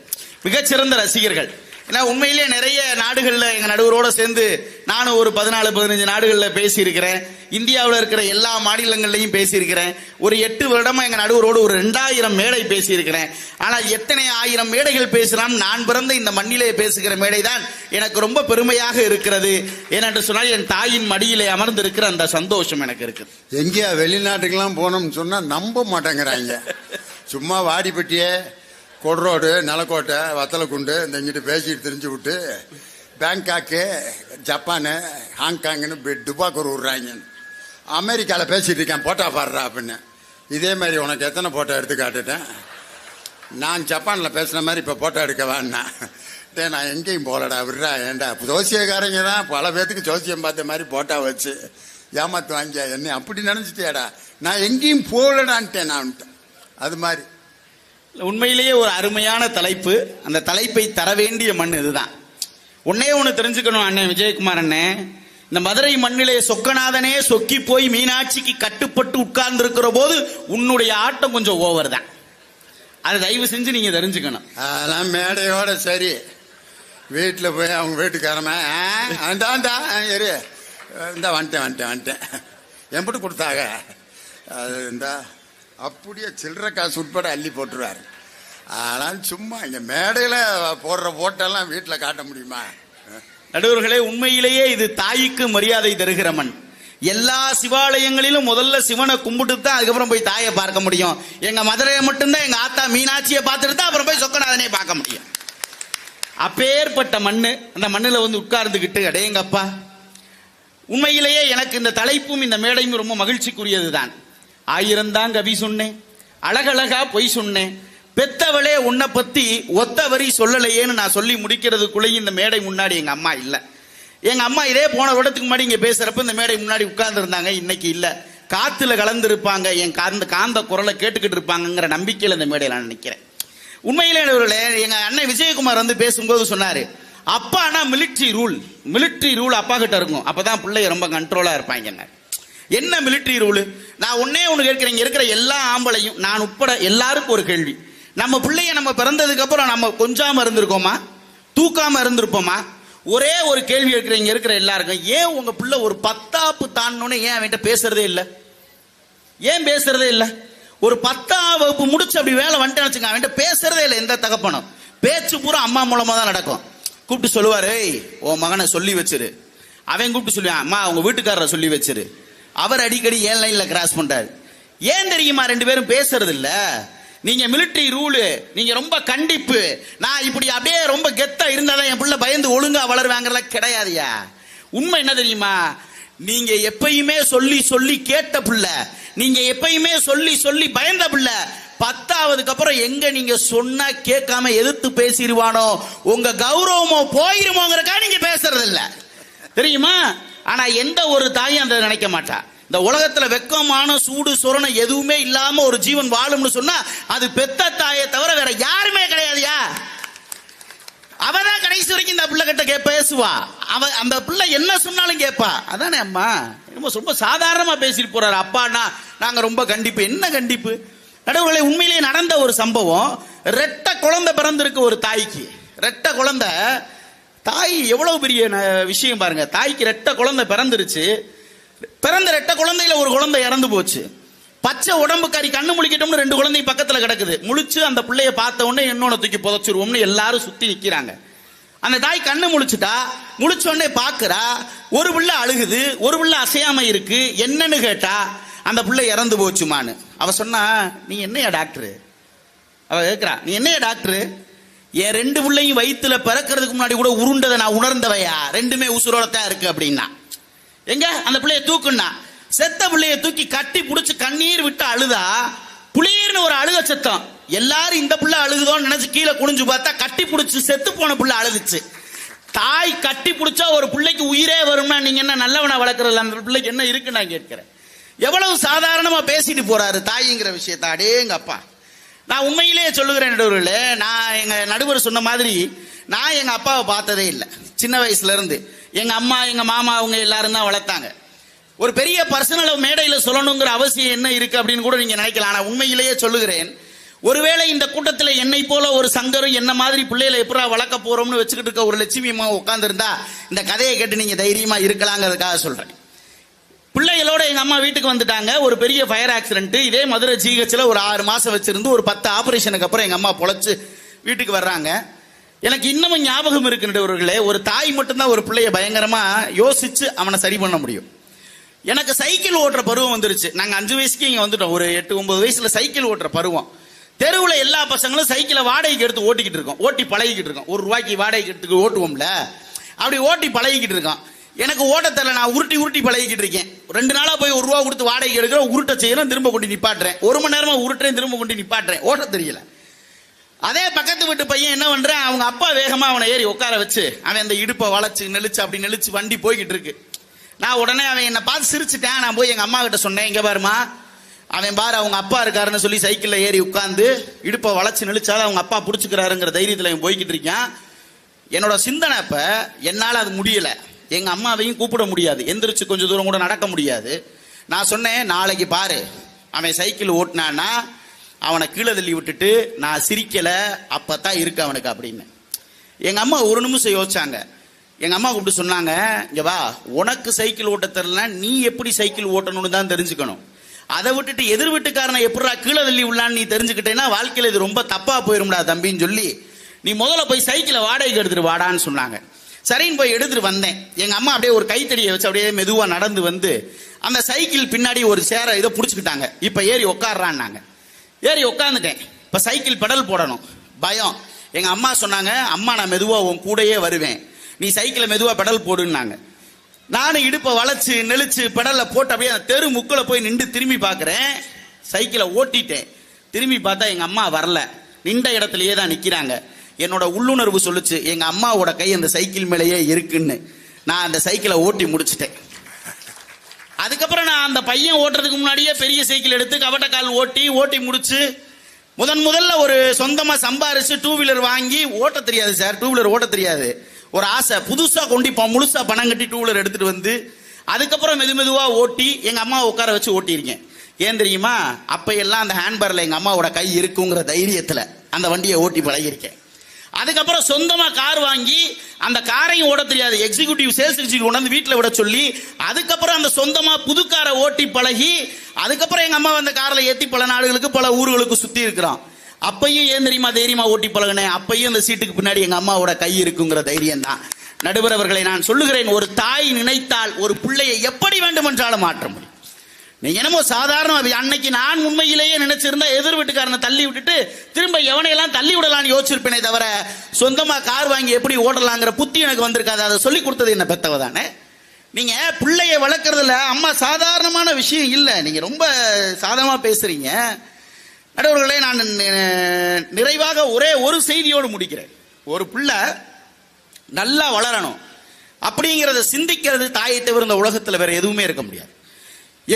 மிகச்சிறந்த ரசிகர்கள். ஏன்னா உண்மையிலேயே நிறைய நாடுகள்ல எங்க நடுவரோட சேர்ந்து நானும் ஒரு 14-15 நாடுகள்ல பேசியிருக்கிறேன். இந்தியாவில் இருக்கிற எல்லா மாநிலங்கள்லையும் பேசியிருக்கிறேன். ஒரு 8 வருடமா எங்க நடுவரோடு ஒரு 2000 மேடை பேசியிருக்கிறேன். ஆனா எத்தனை 1000 மேடைகள் பேசினான், நான் பிறந்த இந்த மண்ணிலே பேசுகிற மேடை தான் எனக்கு ரொம்ப பெருமையாக இருக்கிறது. ஏனென்று சொன்னால் என் தாயின் மடியிலே அமர்ந்து இருக்கிற அந்த சந்தோஷம் எனக்கு இருக்கு. எங்கேயா வெளிநாட்டுக்கெல்லாம் போனோம்னு சொன்னா நம்ப மாட்டேங்கிறாங்க. சும்மா வாடிப்பட்டியே, கொட்ரோடு, நிலக்கோட்டை, வத்தலக்குண்டு இந்த இங்கிட்டு பேசிட்டு தெரிஞ்சு விட்டு பேங்காக்கு, ஜப்பானு, ஹாங்காங்னு டுபாக்கூர் விடுறாங்க. அமெரிக்காவில் பேசிட்டு இருக்கேன், போட்டோ பாடுறா அப்படின்னு. இதே மாதிரி உனக்கு எத்தனை போட்டோ எடுத்து காட்டுட்டேன். நான் ஜப்பானில் பேசுன மாதிரி இப்போ போட்டோ எடுக்கவான்னா, நான் எங்கேயும் போகலடா, விடுறா. ஏண்டா ஜோசியக்காரங்க தான் பல பேத்துக்கு ஜோசியம் பார்த்த மாதிரி போட்டோ வச்சு ஏமாத்து வாங்கியா என்ன அப்படி நினைச்சிட்டியாடா, நான் எங்கேயும் போகலடான்ட்டேன் நான். அது மாதிரி உண்மையிலேயே ஒரு அருமையான தலைப்பு. அந்த தலைப்பை தர வேண்டிய மண் இதுதான். ஒன்னே ஒண்ணு தெரிஞ்சுக்கணும் அண்ணன் விஜயகுமார் அண்ணன், இந்த மதுரை மண்ணிலே சொக்கநாதனே சொக்கி போய் மீனாட்சிக்கு கட்டுப்பட்டு உட்கார்ந்து இருக்கிற போது உன்னுடைய ஆட்டம் கொஞ்சம் ஓவர் தான். அதை தயவு செஞ்சு நீங்க தெரிஞ்சுக்கணும். அதெல்லாம் மேடையோட சரி. வீட்டில் போய் அவங்க வீட்டுக்காரமா இந்த வந்துட்டேன் எப்படி கொடுத்தாங்க அது இந்த அப்படியே சில்லற காசு உட்பட அள்ளி போட்டுருவாரு. ஆனால் சும்மா இங்க மேடையில போடுற போட்டெல்லாம் வீட்டில் காட்ட முடியுமா? நடுவர்களே, உண்மையிலேயே இது தாய்க்கு மரியாதை தருகிற மண். எல்லா சிவாலயங்களிலும் முதல்ல சிவனை கும்பிட்டு தான் அதுக்கப்புறம் போய் தாயை பார்க்க முடியும். எங்க மதுரையை மட்டும்தான் எங்க ஆத்தா மீனாட்சியை பார்த்துட்டு தான் அப்புறம் போய் சொக்கநாதனை பார்க்க முடியும். அப்பேற்பட்ட மண்ணு. அந்த மண்ணுல வந்து உட்கார்ந்துகிட்டு அடேங்கப்பா, உண்மையிலேயே எனக்கு இந்த தலைப்பும் இந்த மேடையும் ரொம்ப மகிழ்ச்சிக்குரியதுதான். 1000 தான் கவி சொன்னேன், அழகழகா பொய் சொன்னேன், பெத்தவளே உன்னை பத்தி ஒத்த வரி சொல்லலையேன்னு நான் சொல்லி முடிக்கிறதுக்குள்ளேயும் இந்த மேடை முன்னாடி எங்க அம்மா இல்ல. எங்க அம்மா இதே போன வருடத்துக்கு முன்னாடி இங்க பேசுறப்ப இந்த மேடை முன்னாடி உட்கார்ந்து இருந்தாங்க, இன்னைக்கு இல்ல. காத்துல கலந்து இருப்பாங்க, என் காந்த குரலை கேட்டுக்கிட்டு இருப்பாங்கிற நம்பிக்கையில இந்த மேடையில நான் நிக்கிறேன். உண்மையிலே எங்க அண்ணன் விஜயகுமார் வந்து பேசும்போது சொன்னாரு, அப்பானா மிலிட்டரி ரூல் அப்பா கிட்ட இருக்கும், அப்பதான் பிள்ளைய ரொம்ப கண்ட்ரோலா இருப்பாங்க. என்ன மிலிட்டரி ரூல்? நான் ஒன்னே ஒண்ணு கேட்கிறேன், இங்க இருக்கிற எல்லா ஆம்பளையும் நான் உட்பட எல்லாருக்கும் ஒரு கேள்வி. நம்ம பிள்ளைய நம்ம பிறந்ததுக்கு அப்புறம் நம்ம கொஞ்சாம இருந்திருக்கோமா, தூக்காம இருந்திருப்போமா? ஒரே ஒரு கேள்வி கேட்கிறேன் இங்க இருக்கிற எல்லாருக்கும், ஏன் உங்க பிள்ளை ஒரு 10ஆப்பு தாண்டோன்னு ஏன் அவன்கிட்ட பேசுறதே இல்லை? ஏன் பேசுறதே இல்லை? ஒரு 10ஆம் வகுப்பு முடிச்சு அப்படி வேலை வந்துட்டேன்னு வச்சுங்க, அவன்கிட்ட பேசுறதே இல்லை. எந்த தகப்பனும் பேச்சு பூரா அம்மா மூலமா தான் நடக்கும். கூப்பிட்டு சொல்லுவாரு, உன் மகனை சொல்லி வச்சிரு. அவன் கூப்பிட்டு சொல்லுவான், அம்மா உங்க வீட்டுக்காரரை சொல்லி வச்சிரு. அவர் அடிக்கடி 7 லைன்ல கிராஸ் பண்றாரு. ஏன் தெரியுமா 2 பேரும் பேசுறது இல்ல? நீங்க மிலிட்டரி ரூலு, நீங்க ரொம்ப கண்டிப்பு, நான் இப்படி அப்படியே ரொம்ப கெத்தா இருந்தாதான் என் பிள்ளை பயந்து ஒழுங்கா வளருவாங்கறத கிடையாதுயா. உண்மை என்ன தெரியுமா? நீங்க எப்பயுமே சொல்லி சொல்லி கேட்ட பிள்ளை, நீங்க எப்பயுமே சொல்லி சொல்லி பயந்த பிள்ளை 10ஆவதுக்கு அப்புறம் எங்க நீங்க சொன்னா கேட்காம எதிர்த்து பேசிடுவானோ, உங்க கௌரவமோ போயிருமோங்கிறக்கா நீங்க பேசுறது இல்ல, தெரியுமா? ஆனா எந்த ஒரு தாயும் அந்த நினைக்க மாட்டா. இந்த உலகத்துல வெக்கமான சூடு சொரணை எதுவுமே இல்லாம ஒரு ஜீவன் வாழும்னு சொன்னா அது பெத்த தாயை தவிர வேற யாருமே கிடையாதுயா. அவதான் கடைசி வரைக்கும் இந்த பிள்ளை கிட்ட பேசுவா. அந்த பிள்ளை என்ன சொன்னாலும் கேட்பா. அதானே அம்மா? ரொம்ப சாதாரணமா பேசிட்டு போறாரு. அப்பானா நாங்க ரொம்ப கண்டிப்பு. என்ன கண்டிப்பு? நடுவுகளை உண்மையிலேயே நடந்த ஒரு சம்பவம். 2 குழந்தை பிறந்திருக்கு ஒரு தாய்க்கு. 2 குழந்தை, தாய் எவ்வளவு பெரிய விஷயம் பாருங்க. தாய்க்கு 2 குழந்தை பிறந்துருச்சு. பிறந்த 2 குழந்தையில ஒரு குழந்தை இறந்து போச்சு. பச்சை உடம்புக்காரி கண்ணு முழிக்கட்டும்னு 2 குழந்தை பக்கத்துல கிடக்குது. முழிச்சு அந்த பிள்ளைய பார்த்த உடனே என்னோட தூக்கி புதைச்சிருவோம்னு எல்லாரும் சுத்தி நிக்கிறாங்க. அந்த தாய் கண்ணு முழிச்சுட்டா. முழிச்ச உடனே பாக்குறா, ஒரு பிள்ளை அழுகுது, ஒரு பிள்ளை அசையாம இருக்கு. என்னன்னு கேட்டா அந்த பிள்ளை இறந்து போச்சுமான்னு. அவ சொன்னா, நீ என்னையா டாக்டர்? அவ கேட்கிறா, நீ என்னையா டாக்டர்? என் 2 பிள்ளையும் வயிற்றுல பிறக்கிறதுக்கு முன்னாடி கூட உருண்டதை நான் உணர்ந்தவையா, 2மே உசுரோட தான் இருக்கு அப்படின்னா. எங்க அந்த பிள்ளைய தூக்குன்னா, செத்த பிள்ளைய தூக்கி கட்டி புடிச்சு கண்ணீர் விட்டு அழுதா புளியர்னு ஒரு அழுக சத்தம். எல்லாரும் இந்த பிள்ளை அழுகுதோன்னு நினைச்சு கீழே குனிஞ்சு பார்த்தா கட்டி புடிச்சு செத்து போன பிள்ளை அழுதுச்சு. தாய் கட்டி பிடிச்சா ஒரு பிள்ளைக்கு உயிரே வரும்னா நீங்க என்ன நல்லவனா வளர்க்கறதுல அந்த பிள்ளைக்கு என்ன இருக்கு நான் கேட்கிறேன். எவ்வளவு சாதாரணமா பேசிட்டு போறாரு தாய்ங்கிற விஷயத்த. அடேங்க அப்பா, நான் உண்மையிலேயே சொல்லுகிறேன் நடுவர்களே, நான் எங்க நடுவர் சொன்ன மாதிரி நான் எங்க அப்பாவை பார்த்ததே இல்லை. சின்ன வயசுல இருந்து எங்க அம்மா எங்க மாமா அவங்க எல்லாரும் தான் வளர்த்தாங்க. ஒரு பெரிய பர்சனல் மேடையில் சொல்லணுங்கிற அவசியம் என்ன இருக்கு அப்படின்னு கூட நீங்க நினைக்கலாம். ஆனா உண்மையிலேயே சொல்லுகிறேன், ஒருவேளை இந்த கூட்டத்தில் என்னை போல ஒரு சங்கரும் என்ன மாதிரி பிள்ளைகளை எப்படா வளர்க்க போறோம்னு வச்சுக்கிட்டு இருக்க ஒரு லட்சுமி அம்மா உட்கார்ந்து இருந்தா இந்த கதையை கேட்டு நீங்க தைரியமா இருக்கலாங்கிறதுக்காக சொல்றேன். பிள்ளைகளோட எங்க அம்மா வீட்டுக்கு வந்துட்டாங்க. ஒரு பெரிய ஃபயர் ஆக்சிடென்ட் இதே மதுரை ஜிஹெச்ல ஒரு 6 மாசம் வச்சிருந்து ஒரு 10 ஆபரேஷனுக்கு அப்புறம் எங்க அம்மா பொழைச்சு வீட்டுக்கு வர்றாங்க. எனக்கு இன்னமும் ஞாபகம் இருக்கின்றவர்களே, ஒரு தாய் மட்டும்தான் ஒரு பிள்ளைய பயங்கரமா யோசிச்சு அவனை சரி பண்ண முடியும். எனக்கு சைக்கிள் ஓட்டுற பருவம் வந்துருச்சு. நாங்க 5 வயசுக்கு இங்க வந்துட்டோம். ஒரு 8-9 வயசுல சைக்கிள் ஓட்டுற பருவம். தெருவில் எல்லா பசங்களும் சைக்கிளை வாடகைக்கு எடுத்து ஓட்டிக்கிட்டு இருக்கோம், ஓட்டி பழகிக்கிட்டு இருக்கோம். ₹1 வாடகைக்கு எடுத்து ஓட்டுவோம்ல, அப்படி ஓட்டி பழகிக்கிட்டு இருக்கோம். எனக்கு ஓட்ட தெரியல, நான் உருட்டி பழகிக்கிட்டு இருக்கேன். 2 நாளா போய் ₹1 கொடுத்து வாடகைக்கு எடுக்கிறேன், உருட்ட செய்யறேன், திரும்ப கொண்டு நிப்பாட்டுறேன். 1 மணி நேரமா உருட்டுறேன், திரும்ப கொண்டு நிப்பாட்டுறேன். ஓட்ட தெரியல. அதே பக்கத்து வீட்டு பையன் என்ன பண்றேன், அவங்க அப்பா வேகமா அவனை ஏறி உட்கார வச்சு அவன் அந்த இடுப்பை வளைச்சு நெளிச்சு அப்படி நெளிச்சு வண்டி போய்கிட்டு இருக்கு. நான் உடனே அவன் என்னை பார்த்து சிரிச்சுட்டேன். நான் போய் எங்க அம்மா கிட்ட சொன்னேன், இங்க பாருமா, அவன் பாரு அவங்க அப்பா இருக்காருன்னு சொல்லி சைக்கிள்ல ஏறி உட்கார்ந்து இடுப்பை வளைச்சு நெளிச்சாலும் அவங்க அப்பா புடிச்சுக்கிறாருங்கிற தைரியத்துல அவன் போய்கிட்டு இருக்கான். என்னோட சிந்தனை இப்ப என்னால அது முடியல. எங்க அம்மாவையும் கூப்பிட முடியாது, எந்திரிச்சு கொஞ்சம் தூரம் கூட நடக்க முடியாது. நான் சொன்னேன், நாளைக்கு பாரு அவன் சைக்கிள் ஓட்டினான்னா அவனை கீழே தள்ளி விட்டுட்டு நான் சிரிக்கல, அப்பதான் இருக்கு அவனுக்கு அப்படின்னு. எங்க அம்மா ஒரு நிமிஷம் யோசிச்சாங்க. எங்க அம்மா கூப்பிட்டு சொன்னாங்க, இங்க வா, உனக்கு சைக்கிள் ஓட்ட தெரியல, நீ எப்படி சைக்கிள் ஓட்டணும்னு தான் தெரிஞ்சுக்கணும். அதை விட்டுட்டு எதிர் வீட்டுக்காரனை எப்படா கீழே தள்ளி உள்ளான்னு நீ தெரிஞ்சுக்கிட்டேன்னா வாழ்க்கையில் இது ரொம்ப தப்பா போயிரும்டா தம்பின்னு சொல்லி நீ முதல்ல போய் சைக்கிளை வாடகைக்கு எடுத்துட்டு வாடான்னு சொன்னாங்க. சரின்னு போய் எடுத்துட்டு வந்தேன். எங்க அம்மா அப்படியே ஒரு கைத்தடியை வச்சு அப்படியே மெதுவா நடந்து வந்து அந்த சைக்கிள் பின்னாடி ஒரு சேரை இதை புடிச்சுக்கிட்டாங்க. இப்ப ஏறி உட்காடுறான்னாங்க. ஏறி உட்காந்துட்டேன். இப்ப சைக்கிள் பெடல் போடணும். பயம். எங்க அம்மா சொன்னாங்க, அம்மா நான் மெதுவா உன் கூடயே வருவேன், நீ சைக்கிளை மெதுவா பெடல் போடுன்னாங்க. நானும் இடுப்பை வளைச்சு நெளிச்சு பெடல்ல போட்டு அப்படியே அந்த தெரு முக்குல போய் நின்று திரும்பி பார்க்கிறேன். சைக்கிளை ஓட்டிட்டேன். திரும்பி பார்த்தா எங்க அம்மா வரல, நின்ற இடத்துலயே தான் நிக்கிறாங்க. என்னோட உள்ளுணர்வு சொல்லுச்சு, எங்க அம்மாவோட கை அந்த சைக்கிள் மேலேயே இருக்குன்னு. நான் அந்த சைக்கிளை ஓட்டி முடிச்சிட்டேன். அதுக்கப்புறம் நான் அந்த பையன் ஓட்டுறதுக்கு முன்னாடியே பெரிய சைக்கிள் எடுத்து கவட்டக்கால் ஓட்டி முடிச்சு முதல்ல ஒரு சொந்தமா சம்பாரிச்சு 2 வீலர் வாங்கி, ஓட்ட தெரியாது சார், 2 வீலர் ஓட்ட தெரியாது, ஒரு ஆசை, புதுசா கொண்டு முழுசா பணம் கட்டி 2 வீலர் எடுத்துட்டு வந்து அதுக்கப்புறம் மெதுவா ஓட்டி எங்க அம்மா உட்கார வச்சு ஓட்டியிருக்கேன். ஏன் தெரியுமா, அப்ப எல்லாம் அந்த ஹேண்ட்பார்ல எங்க அம்மாவோட கை இருக்குங்கிற தைரியத்துல அந்த வண்டியை ஓட்டி பழகிருக்கேன். அதுக்கப்புறம் சொந்தமா கார் வாங்கி அந்த காரையும் ஓட தெரியாது, எக்ஸிகியூட்டிவ் சேல்ஸ் எக்ஸிகியூட்டிவ் கொண்டு வந்து வீட்டில் விட சொல்லி அதுக்கப்புறம் அந்த சொந்தமா புது காரை ஓட்டி பழகி அதுக்கப்புறம் எங்க அம்மா அந்த காரில் ஏற்றி பல நாடுகளுக்கு பல ஊர்களுக்கு சுத்தி இருக்கிறோம். அப்பையும் ஏன் தெரியுமா தைரியமா ஓட்டி பழகினேன். அப்பையும் அந்த சீட்டுக்கு பின்னாடி எங்க அம்மாவோட கை இருக்குங்கிற தைரியம் தான். நடுவர் அவர்களை நான் சொல்லுகிறேன், ஒரு தாய் நினைத்தால் ஒரு பிள்ளையை எப்படி வேண்டுமென்றாலும் மாற்ற முடியும். நீங்க என்னமோ சாதாரண அன்னைக்கு நான் உண்மையிலேயே நினைச்சிருந்தா எதிர் வீட்டுக்காரனை தள்ளி விட்டுட்டு திரும்ப எவனையெல்லாம் தள்ளி விடலான்னு யோசிச்சிருப்பேனே தவிர சொந்தமா கார் வாங்கி எப்படி ஓடலாங்கிற புத்தி எனக்கு வந்திருக்காது. அதை சொல்லி கொடுத்தது என்ன பெத்தவ தானே. நீங்க பிள்ளைய வளர்க்கறதுல அம்மா சாதாரணமான விஷயம் இல்லை. நீங்க ரொம்ப சாதாரணமா பேசுறீங்க. நடுவர்களே, நான் நிறைவாக ஒரே ஒரு செய்தியோடு முடிக்கிறேன். ஒரு பிள்ளை நல்லா வளரணும் அப்படிங்கிறத சிந்திக்கிறது தாயை தவிர இந்த உலகத்தில் வேற எதுவுமே இருக்க முடியாது.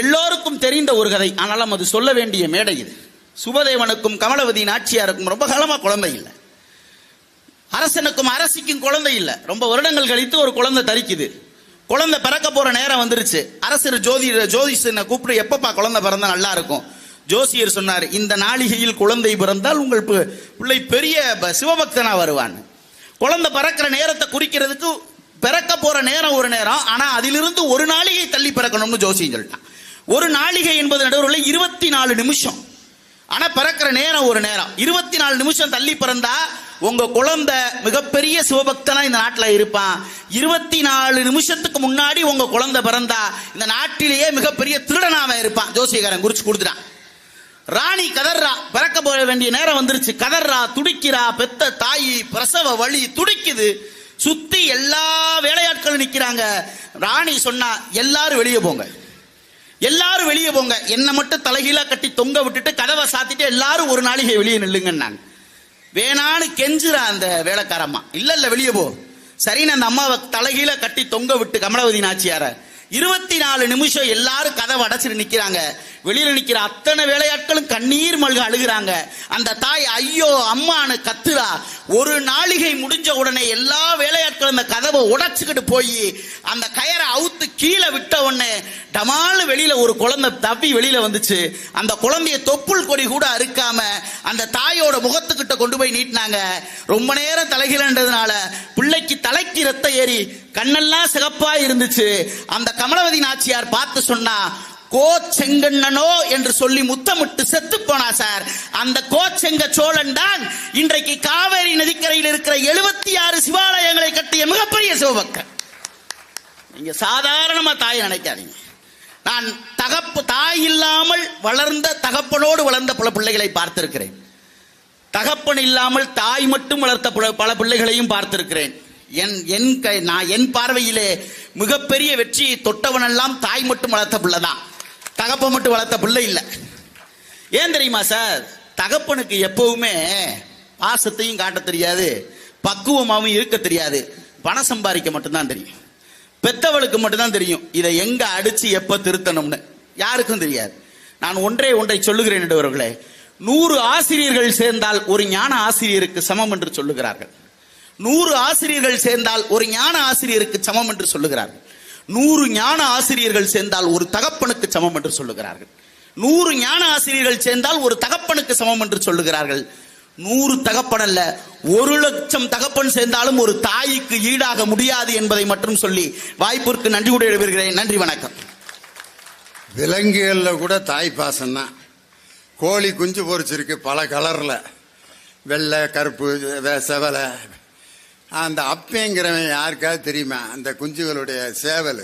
எல்லோருக்கும் தெரிந்த ஒரு கதை, ஆனாலும் அது சொல்ல வேண்டிய மேடை இது. சுபதேவனுக்கும் கமலவதி நாச்சியாருக்கும் ரொம்ப காலமா குழந்தை இல்லை. அரசனுக்கும் அரசிக்கும் குழந்தை இல்லை. ரொம்ப வருடங்கள் கழித்து ஒரு குழந்தை தரிக்குது. குழந்தை பிறக்க போற நேரம் வந்துருச்சு. அரசர் ஜோதிஷனை கூப்பிட்டு, எப்பப்பா குழந்தை பிறந்தா நல்லா இருக்கும்? ஜோசியர் சொன்னார், இந்த நாளிகையில் குழந்தை பிறந்தால் உங்கள் பிள்ளை பெரிய சிவபக்தனா வருவான்னு. குழந்தை பிறக்கிற நேரத்தை குறிக்கிறதுக்கு பிறக்க போற நேரம் ஒரு நேரம், ஆனா அதிலிருந்து ஒரு நாளிகை தள்ளி பிறக்கணும்னு ஜோசியம் சொல்லிட்டான். ஒரு நாளிகை என்பது நடுவில் 24 நிமிஷம். ஆனா பிறக்கிற நேரம் ஒரு நேரம். 24 நிமிஷம் தள்ளி பிறந்தா உங்க குழந்தை மிகப்பெரிய சிவபக்தனா இந்த நாட்டில் இருப்பான். 24 நிமிஷத்துக்கு முன்னாடி உங்க குழந்தை பிறந்தா இந்த நாட்டிலேயே மிகப்பெரிய திருடனாக இருப்பான். ஜோசியக்காரன் குறிச்சு கொடுத்துட்டான். ராணி கதர்ரா, பிறக்க போக வேண்டிய நேரம் வந்துருச்சு. கதர்ரா, துடிக்கிறா. பெத்த தாயி பிரசவ வலி, துடிக்குது. சுத்தி எல்லா வேலையாட்களும் நிக்கிறாங்க. ராணி சொன்னா, எல்லாரும் வெளியே போங்க. எல்லாரும் வெளியே போங்க, என்ன மட்டும் தலைகீழா கட்டி தொங்க விட்டுட்டு கதவை சாத்திட்டு எல்லாரும் ஒரு நாளைக்கு வெளியே நில்லுங்கன்னாங்க. வேணான்னு கெஞ்சுறா அந்த வேலைக்காரம்மா. இல்ல வெளியே போ. சரின்னு அந்த அம்மாவை தலைகீழ கட்டி தொங்க விட்டு கமலவதி நாச்சியார 24 நிமிஷம் எல்லாரும் கதவை அடைச்சிட்டு நிக்கிறாங்க. வெளியில நிக்கிற அத்தனை வேலையாட்களும் கண்ணீர் மல்க அழுகிறாங்க. அந்த தாய் ஐயோ அம்மானு கத்துறா. ஒரு நாளிகை முடிஞ்ச உடனே எல்லா வேலையாட்களும் அந்த கதவை உடைச்சுக்கிட்டு போய் அந்த கயரை அவுத்து கீழே விட்ட உடனே டமால் வெளியில ஒரு குழந்தை தப்பி வெளியில வந்துச்சு. அந்த குழந்தைய தொப்புள் கொடி கூட அறுக்காம அந்த தாயோட முகத்துக்கிட்ட கொண்டு போய் நீட்டினாங்க. ரொம்ப நேரம் தலைகீழன்றதுனால பிள்ளைக்கு தலைக்கு ரத்தம் ஏறி கண்ணெல்லாம் சிகப்பா இருந்துச்சு. அந்த கமலவதி நாச்சியார் பார்த்து சொன்னா, கோச்செங்கண்ணனோ என்று சொல்லி முத்தமிட்டு செத்து போனா சார். அந்த கோச்செங்க சோழன் தான் இன்றைக்கு காவேரி நதிக்கரையில் இருக்கிற 76 சிவாலயங்களை கட்டிய மிகப்பெரிய சிவபக்தர். நீங்க சாதாரணமா தாய் நினைக்காதீங்க. நான் தாய் இல்லாமல் வளர்ந்த தகப்பனோடு வளர்ந்த பல பிள்ளைகளை பார்த்திருக்கிறேன். தகப்பன் இல்லாமல் தாய் மட்டும் வளர்த்த பல பிள்ளைகளையும் பார்த்திருக்கிறேன். என் பார்வையிலே மிகப்பெரிய வெற்றியை தொட்டவனெல்லாம் தாய் மட்டும் வளர்த்த பிள்ளைதான், தகப்ப மட்டும் வளர்த்த பிள்ளை இல்லை. ஏன் தெரியுமா சார்? தகப்பனுக்கு எப்பவுமே பாசத்தையும் காட்ட தெரியாது, பக்குவமாகவும் இருக்க தெரியாது. பணம் சம்பாதிக்க மட்டும்தான் தெரியும். பெத்தவளுக்கு மட்டும்தான் தெரியும் இதை எங்க அடிச்சு எப்ப திருத்தணும்னு. யாருக்கும் தெரியாது. நான் ஒன்றை சொல்லுகிறேன் நடுவர்களே, 100 ஆசிரியர்கள் சேர்ந்தால் ஒரு ஞான ஆசிரியருக்கு சமம் என்று சொல்லுகிறார்கள். 100 ஆசிரியர்கள் சேர்ந்தால் ஒரு ஞான ஆசிரியருக்கு சமம் என்று சொல்லுகிறார்கள். 100 ஞான ஆசிரியர்கள் சேர்ந்தால் ஒரு தகப்பனுக்கு சமம் என்று சொல்லுகிறார்கள். 100 ஞான ஆசிரியர்கள் சேர்ந்தால் ஒரு தகப்பனுக்கு சமம் என்று சொல்லுகிறார்கள். 100 தகப்பன் அல்ல, 1,00,000 தகப்பன் சேர்ந்தாலும் ஒரு தாய்க்கு ஈடாக முடியாது என்பதை மட்டும் சொல்லி வாய்ப்பிற்கு நன்றி கூட எழுதுகிறேன். நன்றி, வணக்கம். விலங்குகள்ல கூட தாய் பாசம் தான். கோழி குஞ்சு பொரிச்சிருக்கு பல கலர்ல, வெள்ளை, கருப்பு, செவலை. அந்த அப்பேங்கிறவன் யாருக்காவது தெரியுமா? அந்த குஞ்சுகளுடைய சேவல்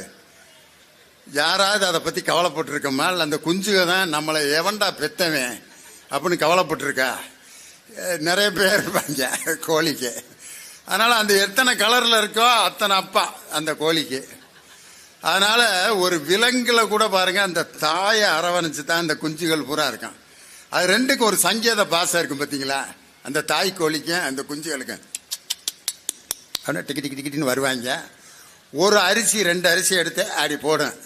யாராவது அதை பத்தி கவலைப்பட்டிருக்கோமா? அந்த குஞ்சுக தான் நம்மளை எவன்டா பெத்தவன் அப்படின்னு கவலைப்பட்டிருக்கா? நிறைய பேர் இருப்பாங்க கோழிக்கு. அதனால அந்த எத்தனை கலர்ல இருக்கோ அத்தனை அப்பா அந்த கோழிக்கு. அதனால ஒரு விலங்குல கூட பாருங்க, அந்த தாயை அரவணைச்சு தான் அந்த குஞ்சுகள் பூரா இருக்கான். அது ரெண்டுக்கும் ஒரு சங்கேத பாசம் இருக்கும் பார்த்தீங்களா? அந்த தாய் கோழிக்கும் அந்த குஞ்சுகளுக்கும் டிக்கி டிக்கி டிக்கிட்டின்னு வருவாங்க. ஒரு அரிசி 2 அரிசி எடுத்து அடி போடும்,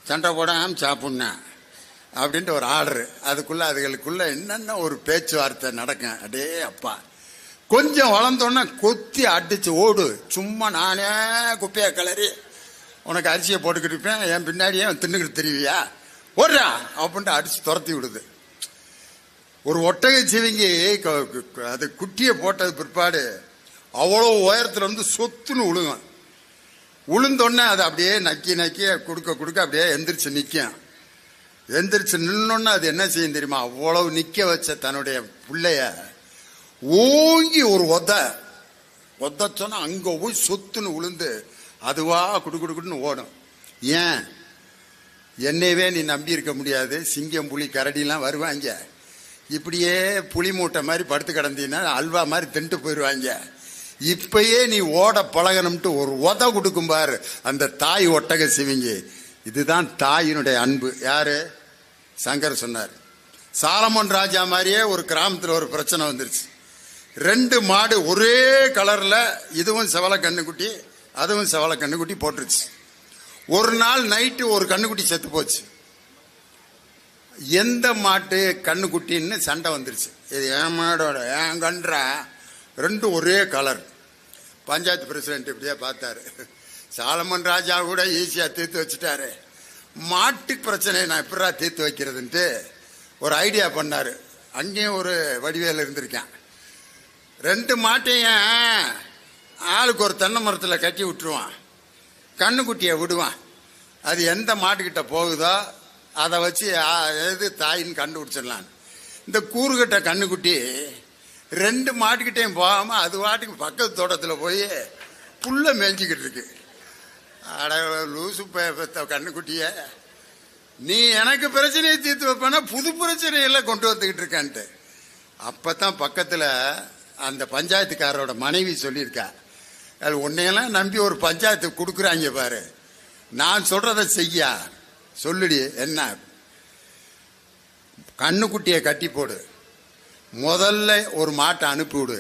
சண்டை போடாம சாப்பிட்ணும் அப்படின்ட்டு ஒரு ஆர்டரு. அதுகளுக்குள்ள என்னென்ன ஒரு பேச்சுவார்த்தை நடக்கும். அடே அப்பா, கொஞ்சம் வளர்ந்தோன்னா கொத்தி அடிச்சு ஓடு. சும்மா நானே குப்பையை கிளறி உனக்கு அரிசியை போட்டுக்கிட்டு இருப்பேன், என் பின்னாடியே தின்னுக்கிட்டு தெரிவியா ஓடுறா அப்படின்ட்டு அடிச்சு துரத்தி விடுது. ஒரு ஒட்டகை சிவிங்கி அது குட்டியை போட்டது பிற்பாடு அவ்வளோ உயரத்துல இருந்து சொத்துன்னு விழுகும். உளுந்தோடனே அதை அப்படியே நக்கி நக்கி கொடுக்க அப்படியே எந்திரிச்சு நிற்கும். எந்திரிச்சு நின்னோன்னா அது என்ன செய்யும் தெரியுமா? அவ்வளவு நிக்க வச்ச தன்னுடைய பிள்ளைய ஓங்கி ஒரு ஒத்த சொன்னா அங்க போய் சொத்துன்னு விழுந்து அதுவா குடுன்னு ஓடும். ஏன்? என்னையவே நீ நம்பி இருக்க முடியாது. சிங்கம், புலி, கரடிலாம் வருவாங்க. இப்படியே புலி மூட்டை மாதிரி படுத்து கிடந்தீங்கன்னா அல்வா மாதிரி தின்ட்டு போயிடுவாங்க. இப்பயே நீ ஓட பழகணும்ட்டு ஒரு கொடுக்கும் பாரு அந்த தாய் ஒட்டக சிவிங்கி. இதுதான் தாயினுடைய அன்பு. யாரு? சங்கர் சொன்னார். சாலமன் ராஜா மாதிரியே ஒரு கிராமத்தில் ஒரு பிரச்சனை வந்துருச்சு. 2 மாடு ஒரே கலர்ல, இதுவும் செவலை கண்ணுக்குட்டி அதுவும் செவலை கண்ணுக்குட்டி போட்டுருச்சு. ஒரு நாள் நைட்டு ஒரு கண்ணுக்குட்டி செத்து போச்சு. எந்த மாட்டு கண்ணுக்குட்டின்னு சண்டை வந்துருச்சு. இது என் மாடோட, என் கன்றா, 2 ஒரே கலர். பஞ்சாயத்து பிரசிடென்ட் இப்படியே பார்த்தாரு. சாலமன் ராஜா கூட ஈஸியா தீர்த்து வச்சுட்டாரு, மாட்டு பிரச்சனையை நான் எப்படா தீர்த்து வைக்கிறதுன்ட்டு ஒரு ஐடியா பண்ணாரு. அங்கேயும் ஒரு வடிவேல் இருந்திருக்கேன். 2 மாட்டையும் ஆளுக்கு ஒரு தென்னை மரத்தில் கட்டி விட்டுருவான், கண்ணுக்குட்டியை விடுவான். அது எந்த மாட்டுக்கிட்ட போகுதோ அதை வச்சு எது தாயின்னு கண்டுபிடிச்சிடலாம். இந்த கூறுகட்ட கண்ணுக்குட்டி 2 மாட்டுக்கிட்டையும் போகாம அது வாட்டுக்கு பக்கத்து தோட்டத்தில் போய் புல்ல மேய்ஞ்சிக்கிட்டு இருக்கு. அட லூசு கண்ணுக்குட்டிய, நீ எனக்கு பிரச்சனையை தீர்த்து வைப்பேன்னா புது பிரச்சனையெல்லாம் கொண்டு வந்துக்கிட்டு இருக்கான்ட்டு. அப்பதான் பக்கத்துல அந்த பஞ்சாயத்துக்காரரோட மனைவி சொல்லியிருக்கா, அது உன்னையெல்லாம் நம்பி ஒரு பஞ்சாயத்து கொடுக்குறாங்க பாரு, நான் சொல்றத செய்யா, சொல்லுடி என்ன? கண்ணுக்குட்டியை கட்டி போடு, முதல்ல ஒரு மாட்டை அனுப்பிவிடு.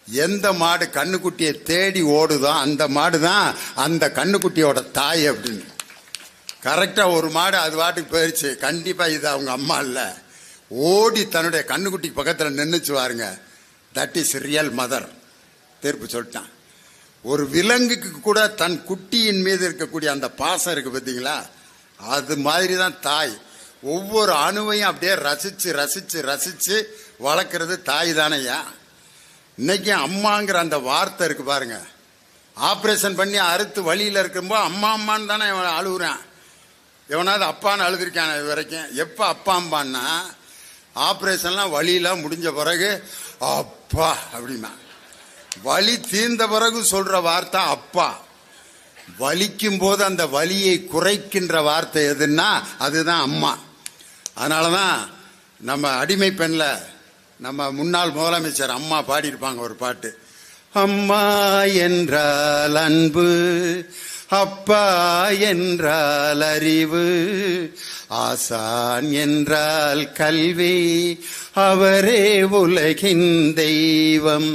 எந்த மாடு கண்ணுக்குட்டியை தேடி ஓடுதோ அந்த மாடு தான் அந்த கண்ணுக்குட்டியோட தாய் அப்படின்னு. கரெக்டா ஒரு மாடு அது வாட்டுக்கு போயிடுச்சு, கண்டிப்பா இது அவங்க அம்மா இல்ல. ஓடி தன்னுடைய கண்ணுக்குட்டி பக்கத்துல நின்னுச்சு பாருங்க, தட் இஸ் ரியல் மதர். தீர்ப்பு சொல்லிட்டான். ஒரு விலங்குக்கு கூட தன் குட்டியின் மீது இருக்கக்கூடிய அந்த பாசம் இருக்கு பார்த்தீங்களா, அது மாதிரி தான் தாய். ஒவ்வொரு அணுவையும் அப்படியே ரசிச்சு ரசிச்சு ரசிச்சு வளர்க்கறது தாய் தானையா. இன்னைக்கு அம்மாங்கிற அந்த வார்த்தை இருக்கு பாருங்க, ஆப்ரேஷன் பண்ணி அறுத்து வழியில இருக்கும்போது அம்மா அம்மான்னு தானே அழுகுறான். எவனாவது அப்பான்னு அழுதுருக்கான் இது வரைக்கும்? எப்ப அப்பா அம்பான்னா ஆப்ரேஷன்லாம் வழியெல்லாம் முடிஞ்ச பிறகு அப்பா அப்படின்னா, வலி தீர்ந்த பிறகு சொல்ற வார்த்தை அப்பா. வலிக்கும் போது அந்த வலியை குறைக்கின்ற வார்த்தை எதுன்னா அதுதான் அம்மா. அதனாலதான் நம்ம அடிமை பெண்ல நம்ம முன்னாள் முதலமைச்சர் அம்மா பாடியிருப்பாங்க ஒரு பாட்டு, அம்மா என்றால் அன்பு, அப்பா என்றால் அறிவு, ஆசான் என்றால் கல்வி, அவரே உலகின் தெய்வம்.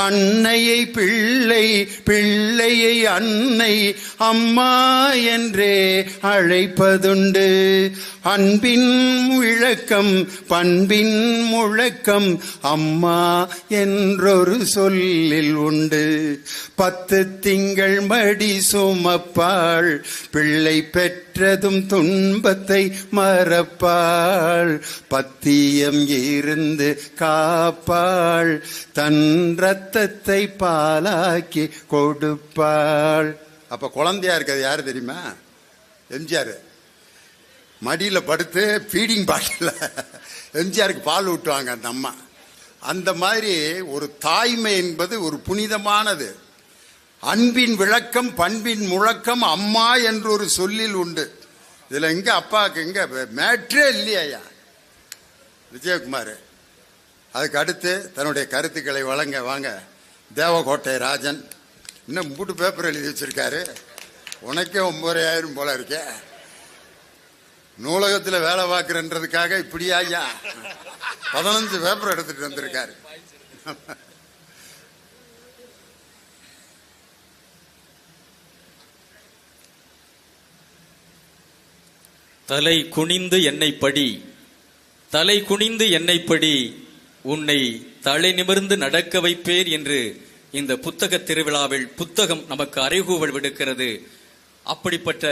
அன்னையை பிள்ளை, பிள்ளையை அன்னை, அம்மா என்றே அழைப்பதுண்டு. அன்பின் விளக்கம், பண்பின் முழக்கம், அம்மா என்றொரு சொல்லில் உண்டு. 10 திங்கள் மடி சுமப்பாள், பிள்ளை பெற்றதும் துன்பத்தை மறப்பாள், பத்தியம் இருந்து காப்பாள், தன் ரத்தத்தை பாலாக்கி கொடுப்பாள். அப்ப குழந்தையா இருக்கிறது யாரு தெரியுமா? எம்ஜிஆர். மடியில படுத்து ஃபீடிங் பாட்டில் எம்ஜிஆருக்கு பால் ஊட்டுவாங்க அந்த அம்மா. அந்த மாதிரி ஒரு தாய்மை என்பது ஒரு புனிதமானது. அன்பின் விளக்கம், பண்பின் முழக்கம் அம்மா என்று ஒரு சொல்லில் உண்டு. இதுல எங்க அப்பாவுக்கு எங்க மேட்ரே இல்லையா விஜயகுமார். அதுக்கு அடுத்து தன்னுடைய கருத்துக்களை வழங்க வாங்க தேவகோட்டை ராஜன். இன்னும் 3 பேப்பர் எழுதி வச்சிருக்காரு. உனக்கே 9,000 போல இருக்க. நூலகத்தில் வேலை பார்க்கிறன்றதுக்காக இப்படியா 15 பேப்பர் எடுத்துட்டு வந்திருக்காரு. தலை குனிந்து என்னை படி, தலை குனிந்து என்னை படி, உன்னை தலை நிமிர்ந்து நடக்க வைப்பேன் என்று இந்த புத்தக திருவிழாவில் புத்தகம் நமக்கு அறைகூவல் விடுக்கிறது. அப்படிப்பட்ட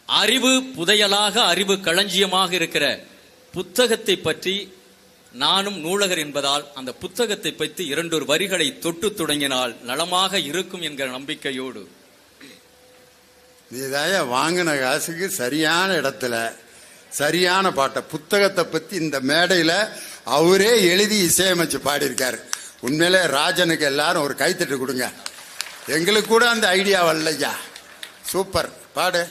அறிவு புதையலாக, அறிவு களஞ்சியமாக இருக்கிற புத்தகத்தை பற்றி நானும் நூலகர் என்பதால் அந்த புத்தகத்தை பற்றி 2 வரிகளை தொட்டு தொடங்கினால் நலமாக இருக்கும் என்கிற நம்பிக்கையோடு. நீதாய வாங்கின காசுக்கு சரியான இடத்துல சரியான பாட்டை புத்தகத்தை பத்தி இந்த மேடையில அவரே எழுதி இசையமைச்சு பாடியிருக்காரு. உண்மையிலே ராஜனுக்கு எல்லாரும் ஒரு கைத்தட்டு கொடுங்க. எங்களுக்கு கூட அந்த ஐடியா வரலையா. சூப்பர், பாடு.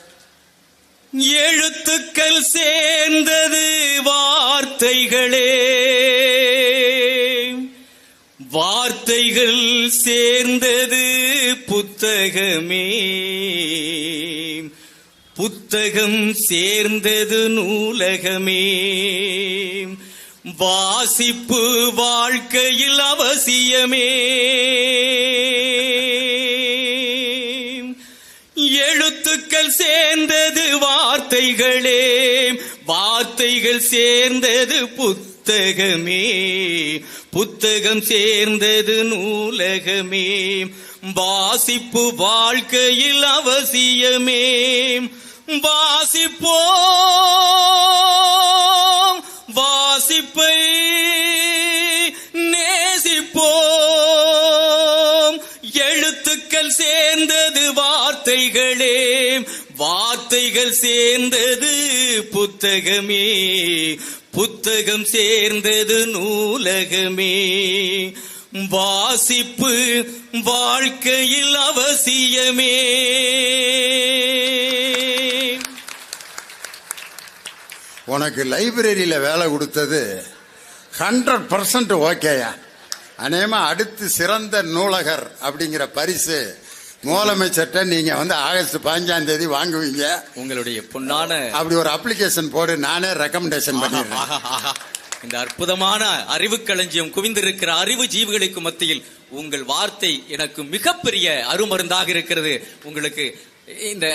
எழுத்துக்கள் சேர்ந்தது வார்த்தைகளே, வார்த்தைகள் சேர்ந்தது புத்தகமே, புத்தகம் சேர்ந்தது நூலகமே, வாசிப்பு வாழ்க்கையில் அவசியமே. எழுத்துக்கள் சேர்ந்தது வார்த்தைகளே, வார்த்தைகள் சேர்ந்தது புத்தகமே, புத்தகம் சேர்ந்தது நூலகமே, வாசிப்பு வாழ்க்கையில் அவசியமே. வாசிப்போம், வாசிப்பை நேசிப்போம். எழுத்துக்கள் சேர்ந்தது வார்த்தைகளே, வார்த்தைகள் சேர்ந்தது புத்தகமே, புத்தகம் சேர்ந்தது நூலகமே, வாசிப்பு வாழ்க்கையில் அவசியமே. உனக்கு லைப்ரரியில வேலை கொடுத்தது 100% ஓகேயா. அநேகமா அடுத்து சிறந்த நூலகர் அப்படிங்கிற பரிசு முதலமைச்சர்கிட்ட நீங்க வந்து ஆகஸ்ட் 15 வாங்குவீங்க. உங்களுடைய பொன்னான அப்படி ஒரு அப்ளிகேஷன் போடு, நானே ரெக்கமெண்டேஷன் பண்ணிடுறேன். ஆஹா, ஆஹா. இந்த அற்புதமான அறிவு களஞ்சியம் குவிந்திருக்கிற அறிவு ஜீவிகளுக்கு மத்தியில் உங்கள் வார்த்தை எனக்கு மிகப்பெரிய அருமருந்தாக இருக்கிறது. உங்களுக்கு இந்த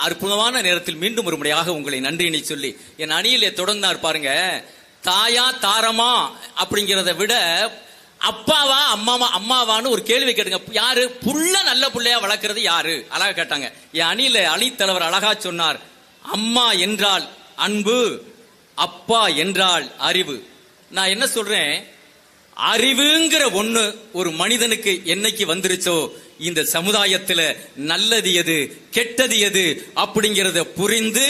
அற்புதமான நேரத்தில் மீண்டும் ஒரு முறையாக உங்களை நன்றியினை சொல்லி என் அணியிலே தொடர்ந்தார் பாருங்க. தாயா தாரமா அப்படிங்கிறத விட அப்பாவா அம்மாவான்னு ஒரு கேள்வி கேட்டுங்க. யாரு புள்ள நல்ல புள்ளையா வளர்க்கறது யாரு? அழகா கேட்டாங்க. என் அணியில அணித்தலைவர் அழகா சொன்னார், அம்மா என்றால் அன்பு, அப்பா என்றால் அறிவு. நான் என்ன சொல்றேன், அறிவுங்கிற ஒண்ணு ஒரு மனிதனுக்கு என்னைக்கு வந்துருச்சோ இந்த சமுதாயத்துல நல்லது எது கெட்டது எது அப்படிங்கறத புரிந்து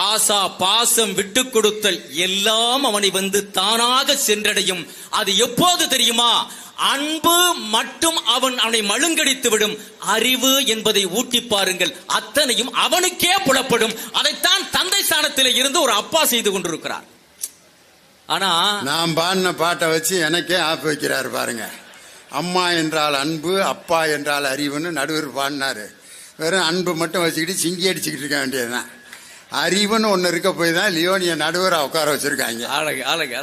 ஆசா பாசம் விட்டு கொடுத்தல் எல்லாம் அவனை வந்து தானாக சென்றடையும். அது எப்போது தெரியுமா? அன்பு மட்டும் அவனை மழுங்கடித்து விடும். அறிவு என்பதை ஊட்டி பாருங்கள், அத்தனையும் அவனுக்கே புலப்படும். அதைத்தான் தந்தை ஸ்தானத்தில் இருந்து ஒரு அப்பா செய்து கொண்டிருக்கிறார். ஆனா நான் பாடின பாட்டை வச்சு எனக்கே ஆப்பு வைக்கிறாரு பாருங்க. அம்மா என்றால் அன்பு, அப்பா என்றால் அறிவுன்னு நடுவர் பாடினாரு. வெறும் அன்பு மட்டும் வச்சுக்கிட்டு சிங்கி அடிச்சுக்கிட்டு இருக்க வேண்டியதுதான். அறிவுன்னு ஒண்ணு இருக்க போய் தான் லியோனிய நடுவரை உட்கார வச்சிருக்காங்க.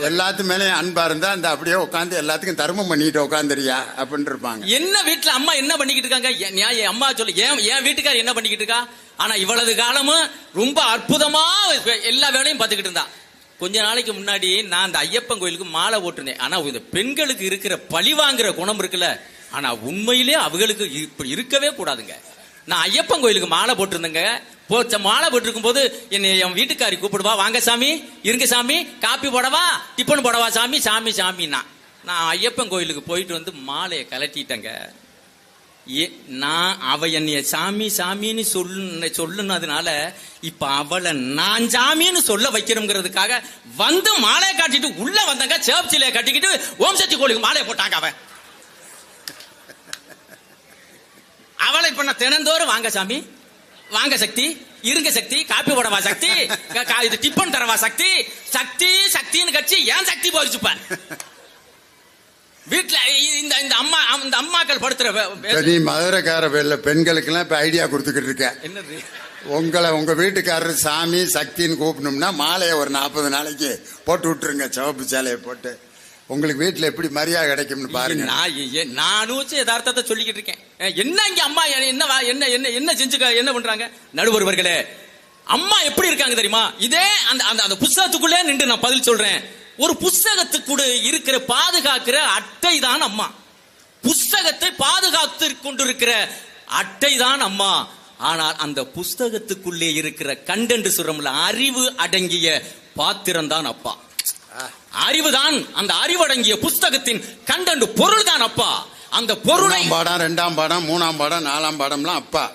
எல்லாத்து மேலேயும் அன்பா இருந்தா அந்த அப்படியே உட்காந்து எல்லாத்துக்கும் தர்மம் பண்ணிட்டு உட்காந்துரியா அப்படின்னு இருப்பாங்க. என்ன வீட்டுல அம்மா என்ன பண்ணிக்கிட்டு இருக்காங்க? என் அம்மா சொல்லு, என் வீட்டுக்கார் என்ன பண்ணிக்கிட்டு இருக்கா? ஆனா இவ்வளவு காலமும் ரொம்ப அற்புதமா எல்லா வேலையும் பார்த்துக்கிட்டு இருந்தா. கொஞ்ச நாளைக்கு முன்னாடி நான் அந்த ஐயப்பன் கோயிலுக்கு மாலை போட்டிருந்தேன். ஆனா இந்த பெண்களுக்கு இருக்கிற பழி வாங்குற குணம் இருக்குல்ல, ஆனா உண்மையிலே அவங்களுக்கு இப்படி இருக்கவே கூடாதுங்க. நான் ஐயப்பன் கோயிலுக்கு மாலை போட்டிருந்தேங்க. மாலை போட்டிருக்கும் போது என் வீட்டுக்காரி கூப்பிடுவா, வாங்க சாமி, இருங்க சாமி, காப்பி போடவா, டிஃபன் போடவா சாமி, சாமி சாமின்னா. நான் ஐயப்பன் கோயிலுக்கு போயிட்டு வந்து மாலையை கலட்டிட்டேங்க. அவ என்னைய சாமி சாமின்னு சொல்லுனதுனால இப்ப அவளை நான் சாமின்னு சொல்ல வைக்கணுங்கிறதுக்காக வந்து மாலையை காட்டிட்டு உள்ள வந்தாங்க. சேப்சிலையை கட்டிக்கிட்டு ஓம் சக்தி கோயிலுக்கு மாலையை போட்டாங்க. அவளை இப்ப நான் தினந்தோறும் வாங்க சாமி, வாங்க சக்தி, இருங்க சக்தி, காப்பி போடவா சக்தி, இது டிஃபன் தரவா சக்தி, சக்தி சக்தின்னு கட்சி ஏன் சக்தி போயிடுச்சுப்ப வீட்டுல இந்த அம்மாக்கள் படுத்துற நீ மதுரைக்கார பேர்ல பெண்களுக்கு எல்லாம் இப்ப ஐடியா கொடுத்துக்கிட்டு இருக்க. என்னது? உங்க வீட்டுக்காரர் சாமி சக்தின்னு கூப்பிடணும்னா மாலையை ஒரு 40 நாளைக்கு போட்டு விட்டுருங்க. சிவப்பு சேலையை போட்டு உங்களுக்கு வீட்டுல எப்படி மரியாதை கிடைக்கும்னு பாருங்க. நானும் யதார்த்தத்தை சொல்லிக்கிட்டு இருக்கேன். என்ன இங்க அம்மா என்ன என்ன என்ன செஞ்சுக்க என்ன பண்றாங்க? நடுவர்களே, அம்மா எப்படி இருக்காங்க தெரியுமா? இதே அந்த புஸ்தகத்துக்குள்ளே நின்று நான் பதில் சொல்றேன். ஒரு புஸ்தகத்துக்குள்ள இருக்கிற பாதுகாக்கிற அட்டை தான் அம்மா. புஸ்தகத்தை பாதுகாத்து கொண்டிருக்கிற அட்டை தான் அம்மா. ஆனால் அந்த புஸ்தகத்துக்குள்ளே இருக்கிற கண்டென்ட் சொல்றோம்ல, அறிவு அடங்கிய பாத்திரம் தான் அப்பா. அறிவுதான், அந்த அறிவடங்கிய புஸ்தகத்தின் கண்டென்ட் பொருள் தான் அப்பா. அந்த பொருளை பாடம் 2ஆம் பாடம் 3ஆம் பாடம் 4ஆம் பாடம்லாம் அப்பா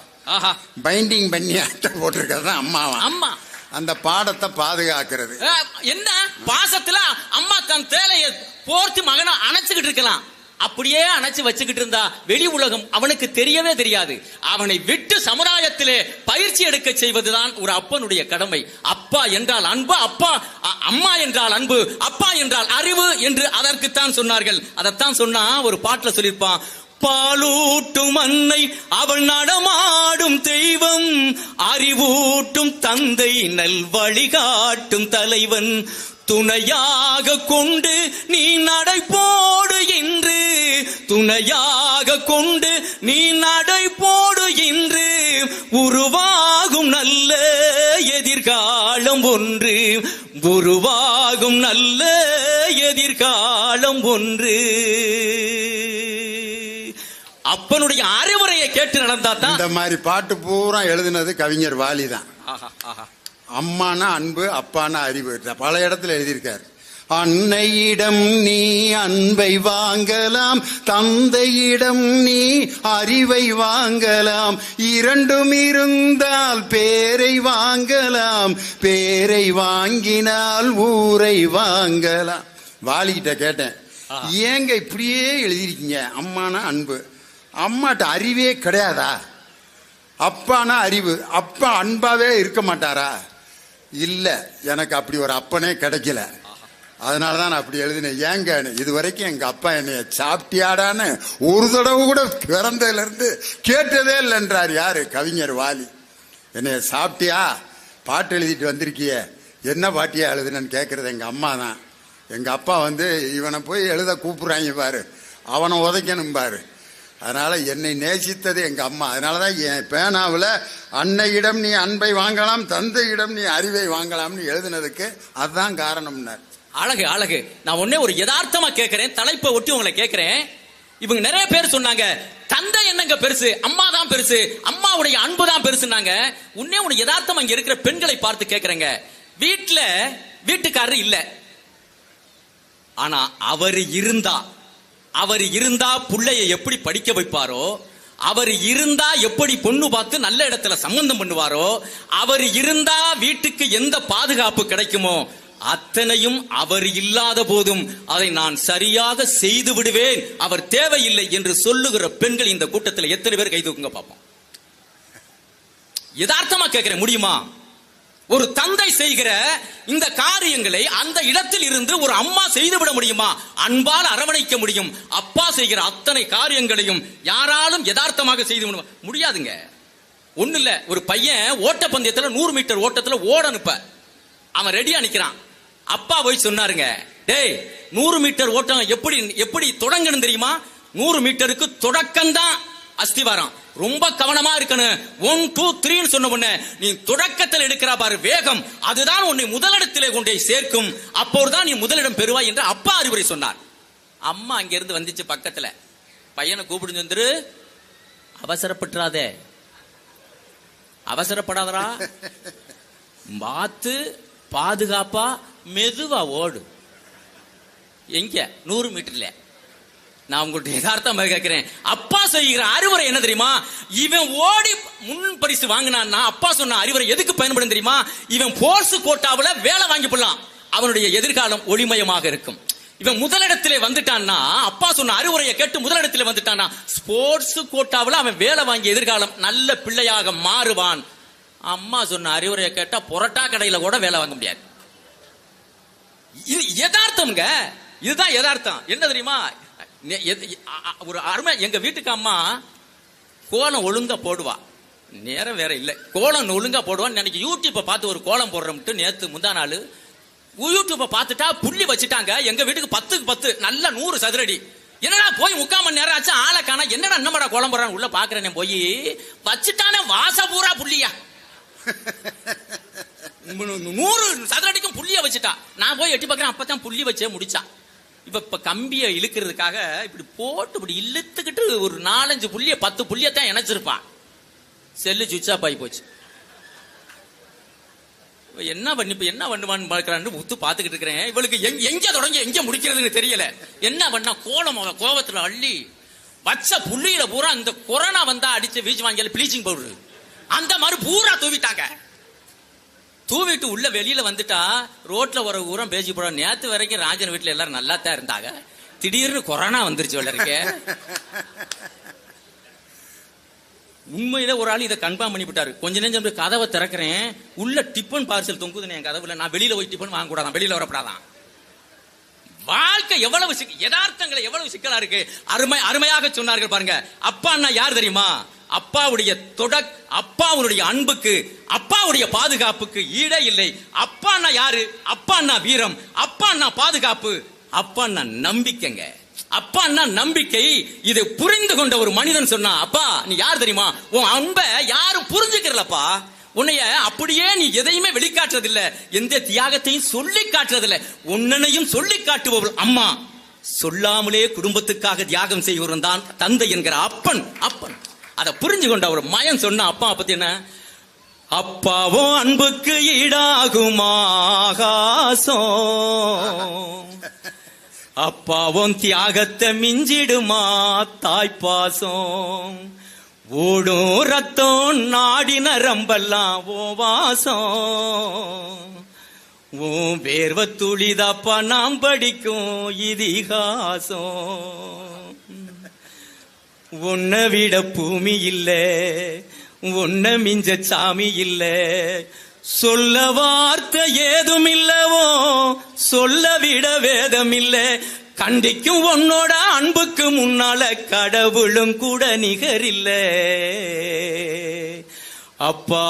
பைண்டிங் பண்ணி அட்டை போட்டிருக்கிறது அம்மாவா. அம்மா அந்த பாடத்தை பாதுகாக்கிறது. என்ன பாசத்துல அம்மா தன் தேலையை போர்த்தி மகனை அணைச்சுக்கிட்டு இருக்கலாம். அப்படியே அணைச்சு வச்சுக்கிட்டு இருந்தா வெளி உலகம் அவனுக்கு தெரியவே தெரியாது. அவனை விட்டு சமுதாயத்திலே பயிற்சி எடுக்க செய்வதுதான் ஒரு அப்பனுடைய கடமை. அப்பா என்றால் அன்பு, அப்பா அம்மா என்றால் அன்பு, அப்பா என்றால் அறிவு என்று அதற்குத்தான் சொன்னார்கள். அதைத்தான் சொன்னா ஒரு பாட்டுல சொல்லியிருப்பான், பாலூட்டும் அன்னை அவள் நடமாடும் தெய்வம், அறிவூட்டும் தந்தை நல் வழிகாட்டும் தலைவன், துணையாக கொண்டு நீ நடை போடு என்று, துணையாக கொண்டு நீ நடை போடு என்று, உருவாகும் நல்ல எதிர்காலம் ஒன்று, உருவாகும் நல்ல எதிர்காலம் ஒன்று. அப்பனுடைய அறிவுரையை கேட்டு நடந்தா தான். இந்த மாதிரி பாட்டு பூரா எழுதினது கவிஞர் வாலி தான். அம்மானா அன்பு, அப்பானா அறிவு. பல இடத்துல எழுதியிருக்காரு. அன்னையிடம் நீ அன்பை வாங்கலாம், தந்தையிடம் நீ அறிவை வாங்கலாம், இரண்டும் இருந்தால் பேரை வாங்கலாம், பேரை வாங்கினால் ஊரை வாங்கலாம். வாலிகிட்ட கேட்டேன், ஏங்க இப்படியே எழுதிருக்கீங்க? அம்மானா அன்பு, அம்மாட்ட அறிவே கிடையாதா? அப்பானா அறிவு, அப்பா அன்பாவே இருக்க மாட்டாரா? இல்ல, எனக்கு அப்படி ஒரு அப்பனே கிடைக்கல. அதனாலதான் நான் அப்படி எழுதினேன். ஏங்க இது வரைக்கும் எங்க அப்பா என்னைய சாப்பிட்டியாடான்னு ஒரு தடவை கூட பிறந்ததுல இருந்து கேட்டதே இல்லைன்றார். யாரு? கவிஞர் வாலி. என்னைய சாப்பிட்டியா, பாட்டு எழுதிட்டு வந்திருக்கிய, என்ன பாட்டியா எழுதுனன்னு கேட்கறது எங்க அம்மா தான். எங்க அப்பா இவனை போய் எழுத கூப்பிடுறாங்க பாரு, அவனை உதைக்கணும் பாரு. அதனால என்னை நேசித்தது எங்க அம்மா. அதனாலதான் என் பேனாவில் அன்னையிடம் நீ அன்பை வாங்கலாம், தந்தையிடம் நீ அறிவை வாங்கலாம்னு எழுதுனதுக்கு அதுதான் காரணம்னார். அழகு அழகு. நான் ஒன்னே ஒரு யதார்த்தமா கேட்கிறேன், தலைப்பை ஒட்டி உங்களை கேட்கிறேன். இவங்க நிறைய பேர் சொன்னாங்க தந்தை என்னங்க பெருசு, அம்மா தான் பெருசு, அம்மாவுடைய அன்பு தான் பெருசுனாங்க. உன்னே ஒரு யதார்த்தமா இங்க இருக்கிற பெண்களை பார்த்து கேட்கிறேங்க. வீட்டுல வீட்டுக்காரர் இல்ல, ஆனா அவர் இருந்தா புள்ளைய எப்படி படிக்க வைப்பாரோ, அவர் இருந்தா எப்படி பொண்ணு பார்த்து நல்ல இடத்துல சம்பந்தம் பண்ணுவாரோ, அவர் இருந்தா வீட்டுக்கு எந்த பாதுகாப்பு கிடைக்குமோ அத்தனையும் அவர் இல்லாத போதும் அதை நான் சரியாக செய்து விடுவேன், அவர் தேவையில்லை என்று சொல்லுகிற பெண்கள் இந்த கூட்டத்தில் எத்தனை பேர் கை தூக்குங்க பாப்போம். யதார்த்தமா கேட்கிறேன், முடியுமா? ஒரு தந்தை செய்கிற இந்த காரியங்களை அந்த இடத்தில் இருந்து ஒரு அம்மா செய்துவிட முடியுமா? அன்பால் அரவணைக்க முடியும். அப்பா செய்கிற அத்தனை காரியங்களையும் யாராலும் யதார்த்தமாக செய்து முடியாதுங்க. ஒண்ணு இல்ல, ஒரு பையன் ஓட்டப்பந்தயத்துல 100 மீட்டர் ஓட்டத்துல ஓட அனுப்ப அவன் ரெடியா நிக்கிறான். அப்பா போய் சொன்னாருங்க, டேய் 100 மீட்டர் ஓட்டம் எப்படி தொடங்கணும் தெரியுமா? 100 மீட்டருக்கு தொடக்கம் தான் அஸ்திவாரம், ரொம்ப கவனமா இருக்கணும். 1 2 3 சொன்ன உடனே நீ தொடக்கத்தில் எடுக்கிறா பாரு வேகம், அதுதான் உன்னை முதலிடத்திலே கொண்டே சேர்க்கும், அப்போதுதான் நீ முதலிடம் பெறுவாய் என்று அப்பா அறிவுரை சொன்னார். அம்மா அங்க இருந்து வந்துச்சு பக்கத்துல, பையனை கூப்பிடு வந்துரு, அவசரப்படாதரா, பார்த்து பாதுகாப்பா மெதுவா ஓடு. எங்க 100 மீட்டர்ல. நான் உங்கள்ட்ட யதார்த்தமா கேட்கிறேன், அப்பா செய்கிற அறிவுரை என்ன தெரியுமா? இவன் ஓடி முன் பரிசு வாங்கினான்னா அப்பா சொன்ன அறிவுரை எதுக்கு பயன்படும் தெரியுமா? இவன் போர்ஸ் கோட்டாவுல வேலை வாங்கி போடலாம், அவனுடைய எதிர்காலம் ஒளிமயமாக இருக்கும். இவன் முதலிடத்திலே வந்துட்டான்னா, அப்பா சொன்ன அறிவுரையை கேட்டு முதலிடத்திலே வந்துட்டான்னா ஸ்போர்ட்ஸ் கோட்டாவுல அவன் வேலை வாங்கி எதிர்காலம் நல்ல பிள்ளையாக மாறுவான். அம்மா சொன்ன அறிவுரையை கேட்டா பொரோட்டா கடையில கூட வேலை வாங்க முடியாது. இது யதார்த்தம்ங்க, இதுதான் யதார்த்தம். என்ன தெரியுமா? ஒரு அருமை, எங்க வீட்டுக்கு அம்மா கோலம் ஒழுங்கா போடுவா, நேரம் வேற இல்ல, கோலம் ஒழுங்கா போடுவான்னு நினைக்க யூடியூப்பை பார்த்து ஒரு கோலம் போடுறோம்ட்டு நேத்து முந்தா நாள் யூடியூப்பை பார்த்துட்டா புள்ளி வச்சுட்டாங்க. எங்க வீட்டுக்கு 10க்கு 10 நல்ல 100 சதுரடி. என்னடா போய் 3/4 மணி நேரம் ஆச்சு, ஆளை காணா, என்னடா என்னமாடா கோலம் போடுறான்னு உள்ள பாக்குறேன், போய் வச்சுட்டானே வாச பூரா புள்ளியா, 100 சதுரடிக்கும் புள்ளிய வச்சுட்டா. நான் போய் எட்டி பார்க்கிறேன், அப்பதான் புள்ளி வச்சே முடிச்சா. இப்ப கம்பியை இழுக்கிறதுக்காக இப்படி போட்டு இப்படி இழுத்துக்கிட்டு ஒரு 4-5 புள்ளிய 10 புள்ளியத்தான் இணைச்சிருப்பான். செல்லு சுவிட்ச் ஆஃப் ஆகி போச்சு. என்ன பண்ணுவான்னு பார்க்கறான்னு உத்து பாத்துக்கிட்டு இருக்கிறேன். இவளுக்கு எங்க தொடங்கி எங்க முடிக்கிறதுன்னு தெரியல. என்ன பண்ணா கோலம் கோவத்துல அள்ளி வச்ச புள்ளியில பூரா இந்த கொரோனா வந்தா அடிச்சு வீச்சு வாங்கல ப்ளீச்சிங் பவுடர் அந்த மாதிரி பூரா தூவிட்டாங்க. தூவிட்டு உள்ள வெளியில வந்துட்டா ரோட்ல ஒரு ஊரம் பேசி போட. நேத்து வரைக்கும் ராஜன் வீட்டுல எல்லாரும் நல்லா தான் இருந்தாங்க, திடீர்னு கொரோனா வந்துருச்சு வளர்க்க. உண்மையில ஒரு ஆள் இதை கன்ஃபார்ம் பண்ணிவிட்டாரு. கொஞ்ச நேரம் கதவை திறக்கிறேன், உள்ள டிஃபன் பார்சல் தொங்குதுன்னு என் கதவுல. நான் வெளியில போய் டிஃபன் வாங்க கூடாதான், வெளியில வரப்படாதான். வாழ்க்கை எவ்வளவு யதார்த்தங்களை எவ்வளவு சிக்கலா இருக்கு. அருமையாக சொன்னார்கள் பாருங்க. அப்பான்னா யார் தெரியுமா? அப்பாவுடைய அப்பாவுடைய அன்புக்கு, அப்பாவுடைய பாதுகாப்புக்கு ஈடே இல்லை. அப்பான்னா யாரு? அப்பான்னா வீரம், அப்பான்னா பாதுகாப்பு, அப்பான்னா நம்பிக்கைங்க. அப்பான்னா நம்பிக்கை. இதை புரிந்து கொண்ட ஒரு மனிதன் சொன்னா, அப்பா நீ யார் தெரியுமா? உன் அன்பை யாரும் புரிஞ்சுக்கிறலப்பா, உன்னைய அப்படியே நீ எதையுமே வெளிக்காட்டுறதில்ல, எந்த தியாகத்தையும் சொல்லி காட்டுறதில்ல, உன்னையும் சொல்லி காட்டுபவள் அம்மா. சொல்லாமலே குடும்பத்துக்காக தியாகம் செய்வன் தான் தந்தை என்கிற அப்பன். அதை புரிஞ்சு கொண்ட ஒரு மயன் சொன்ன அப்பா பத்தி என்ன? அப்பாவோ அன்புக்கு ஈடாகும் ஆகாசம், அப்பாவும் தியாகத்தை மிஞ்சிடுமா தாய்ப்பாசம், ஓடும் ரத்தம் நாடி நரம்பெல்லாம் ஓ வாசம், ஓ வேர்வ துளிதப்பா நாம் படிக்கும் இதிகாசம். உன்னை விட பூமி இல்ல, உன்னை மிஞ்ச சாமி இல்ல, சொல்ல வார்த்தை ஏதும் இல்லவோ சொல்ல விட வேதம் இல்ல. கண்டிக்கும் உன்னோட அன்புக்கு முன்னால கடவுளும் கூட நிகரில்ல. அப்பா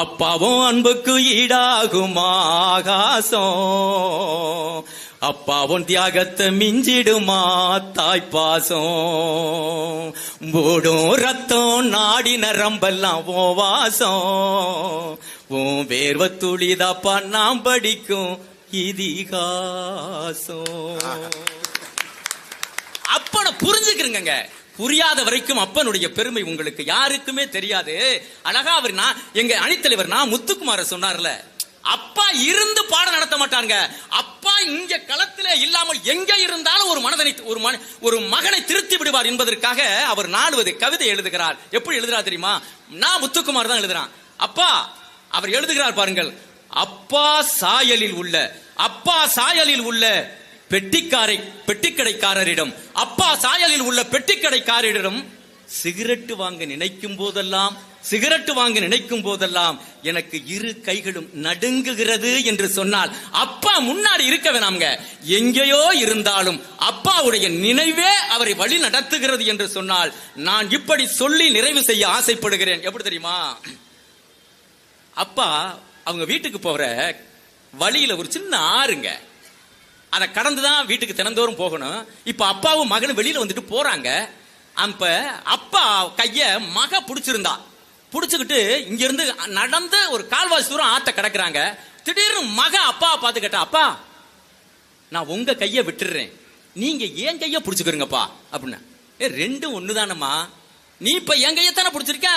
அப்பாவும் அன்புக்கு ஈடாகும் ஆகாசம். அப்பாவும் தியாகத்தை மிஞ்சிடுமா தாய்ப்பாசம். போடும் ரத்தம் நாடி நரம்பெல்லாம் ஓ வாசம். உன் வேர்வ துளிதாப்பா நாம் படிக்கும் இதிகாசம். அப்பனை புரிஞ்சுக்கிறங்க. புரியாத வரைக்கும் அப்பனுடைய பெருமை உங்களுக்கு யாருக்குமே தெரியாது. அழகா அவர் எங்க அணித்தலைவர் முத்துக்குமார சொன்னார்ல, அப்பா இருந்து பாடம் நடத்த மாட்டாங்க. அப்பா இங்க களத்திலே இல்லாமல் எங்க இருந்தாலும் ஒரு மகனை திருத்தி விடுவார் என்பதற்காக அவர் 4 கவிதை எழுதுகிறார். எப்படி எழுதுறார் தெரியுமா? முத்துக்குமார் தான் எழுதுறான். அப்பா அவர் எழுதுகிறார் பாருங்கள். அப்பா சாயலில் உள்ள பெட்டிக்கடைக்காரரிடம், அப்பா சாயலில் உள்ள பெட்டிக்கடைக்காரரிடம் சிகரெட்டு வாங்க நினைக்கும் போதெல்லாம் எனக்கு 2 கைகளும் நடுங்குகிறது என்று சொன்னால், அப்பா முன்னாடி இருக்க வேணாம்ங்க. எங்கேயோ இருந்தாலும் அப்பாவுடைய நினைவே அவரை வழி நடத்துகிறது என்று சொன்னால், நான் இப்படி சொல்லி நிறைவு செய்ய ஆசைப்படுகிறேன். எப்படி தெரியுமா? அப்பா அவங்க வீட்டுக்கு போற வழியில ஒரு சின்ன ஆறுங்க, அதை கடந்துதான் வீட்டுக்கு தினந்தோறும் போகணும். இப்ப அப்பாவும் மகனும் வெளியில வந்துட்டு போறாங்க. அப்ப அப்பா கைய மக புடிச்சுக்கிட்டு இங்க இருந்து நடந்து ஒரு கால்வாசி தூரம் ஆத்த கடக்குறாங்க. திடீர்னு மக அப்பா பார்த்து கேட்டா, அப்பா நான் உங்க கைய விட்டுறேன், நீங்க என் கைய புடிச்சுக்கிறீங்கப்பா அப்படின்னா. ரெண்டும் ஒண்ணுதானம்மா, நீ இப்ப என் கையத்தானே புடிச்சிருக்க,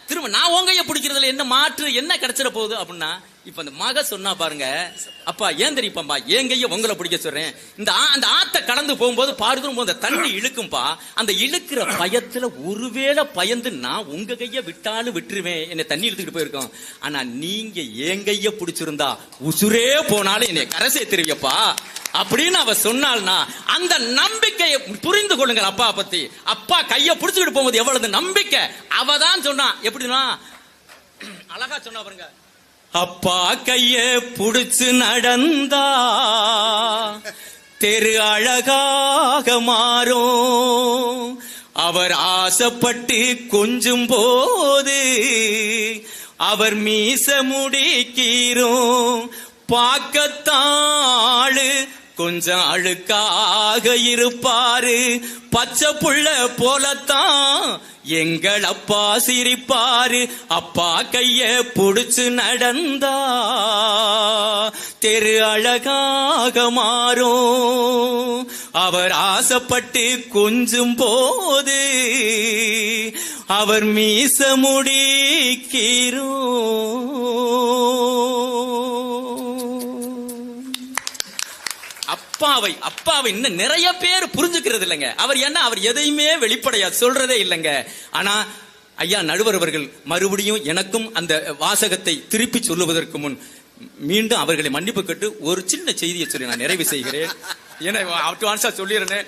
திரும்ப நான் உங்க கைய பிடிக்கிறதுல என்ன மாற்று என்ன கிடைச்சிட போகுது அப்படின்னா. இப்ப அந்த மக சொன்னா பாருங்க, அப்பா ஏன் தெரியுப்பாம்பா என் கைய உங்களை பிடிக்க சொல்றேன், அந்த ஆத்த கடந்து போகும்போது பாருதும் அந்த தண்ணி இழுக்கும்பா, அந்த இழுக்கிற பயத்துல ஒருவேளை பயந்து நான் உங்க கைய விட்டாலும் விட்டுருவேன், என்னை தண்ணி இழுத்துக்கிட்டு போயிருக்கோம். ஆனா நீங்க என் கைய பிடிச்சிருந்தா உசுரே போனாலும் என்னை கரை சேர்த்துருவியப்பா அப்படின்னு அவ சொன்னால்னா, அந்த நம்பிக்கையை புரிந்து கொள்ளுங்கள். அப்பா பத்தி அப்பா கைய புடிச்சுக்கிட்டு போகும்போது எவ்வளவு நம்பிக்கை அவதான் சொன்னா. எப்படின்னா அழகா சொன்னா பாருங்க, அப்பா கைய புடிச்சு நடந்தா தெரு அழகாக மாறும். அவர் ஆசைப்பட்டு கொஞ்சும் போது அவர் மீச முடிக்கீரும். பாக்கத்தாளு கொஞ்சம் அழுக்காக இருப்பாரு, பச்சை புள்ள போலத்தான் எங்கள் அப்பா சிரிப்பாரு. அப்பா கைய புடிச்சு நடந்தா தெரு அழகாக மாறும். அவர் ஆசைப்பட்டு கொஞ்சும் போது அவர் மீச முடிக்கீரும். அப்பாவை இன்னும் நிறைய பேர் புரிஞ்சுக்கிறது இல்லைங்க. அவர் எதையுமே வெளிப்படையா சொல்றதே இல்லைங்க. ஆனா ஐயா நடுவர் அவர்கள் மறுபடியும் எனக்கும் அந்த வாசகத்தை திருப்பி சொல்லுவதற்கு முன் மீண்டும் அவர்களை மன்னிப்பு கேட்டு ஒரு சின்ன செய்தியை சொல்லி நான் நிறைவு செய்கிறேன். சொல்லிடுறேன்.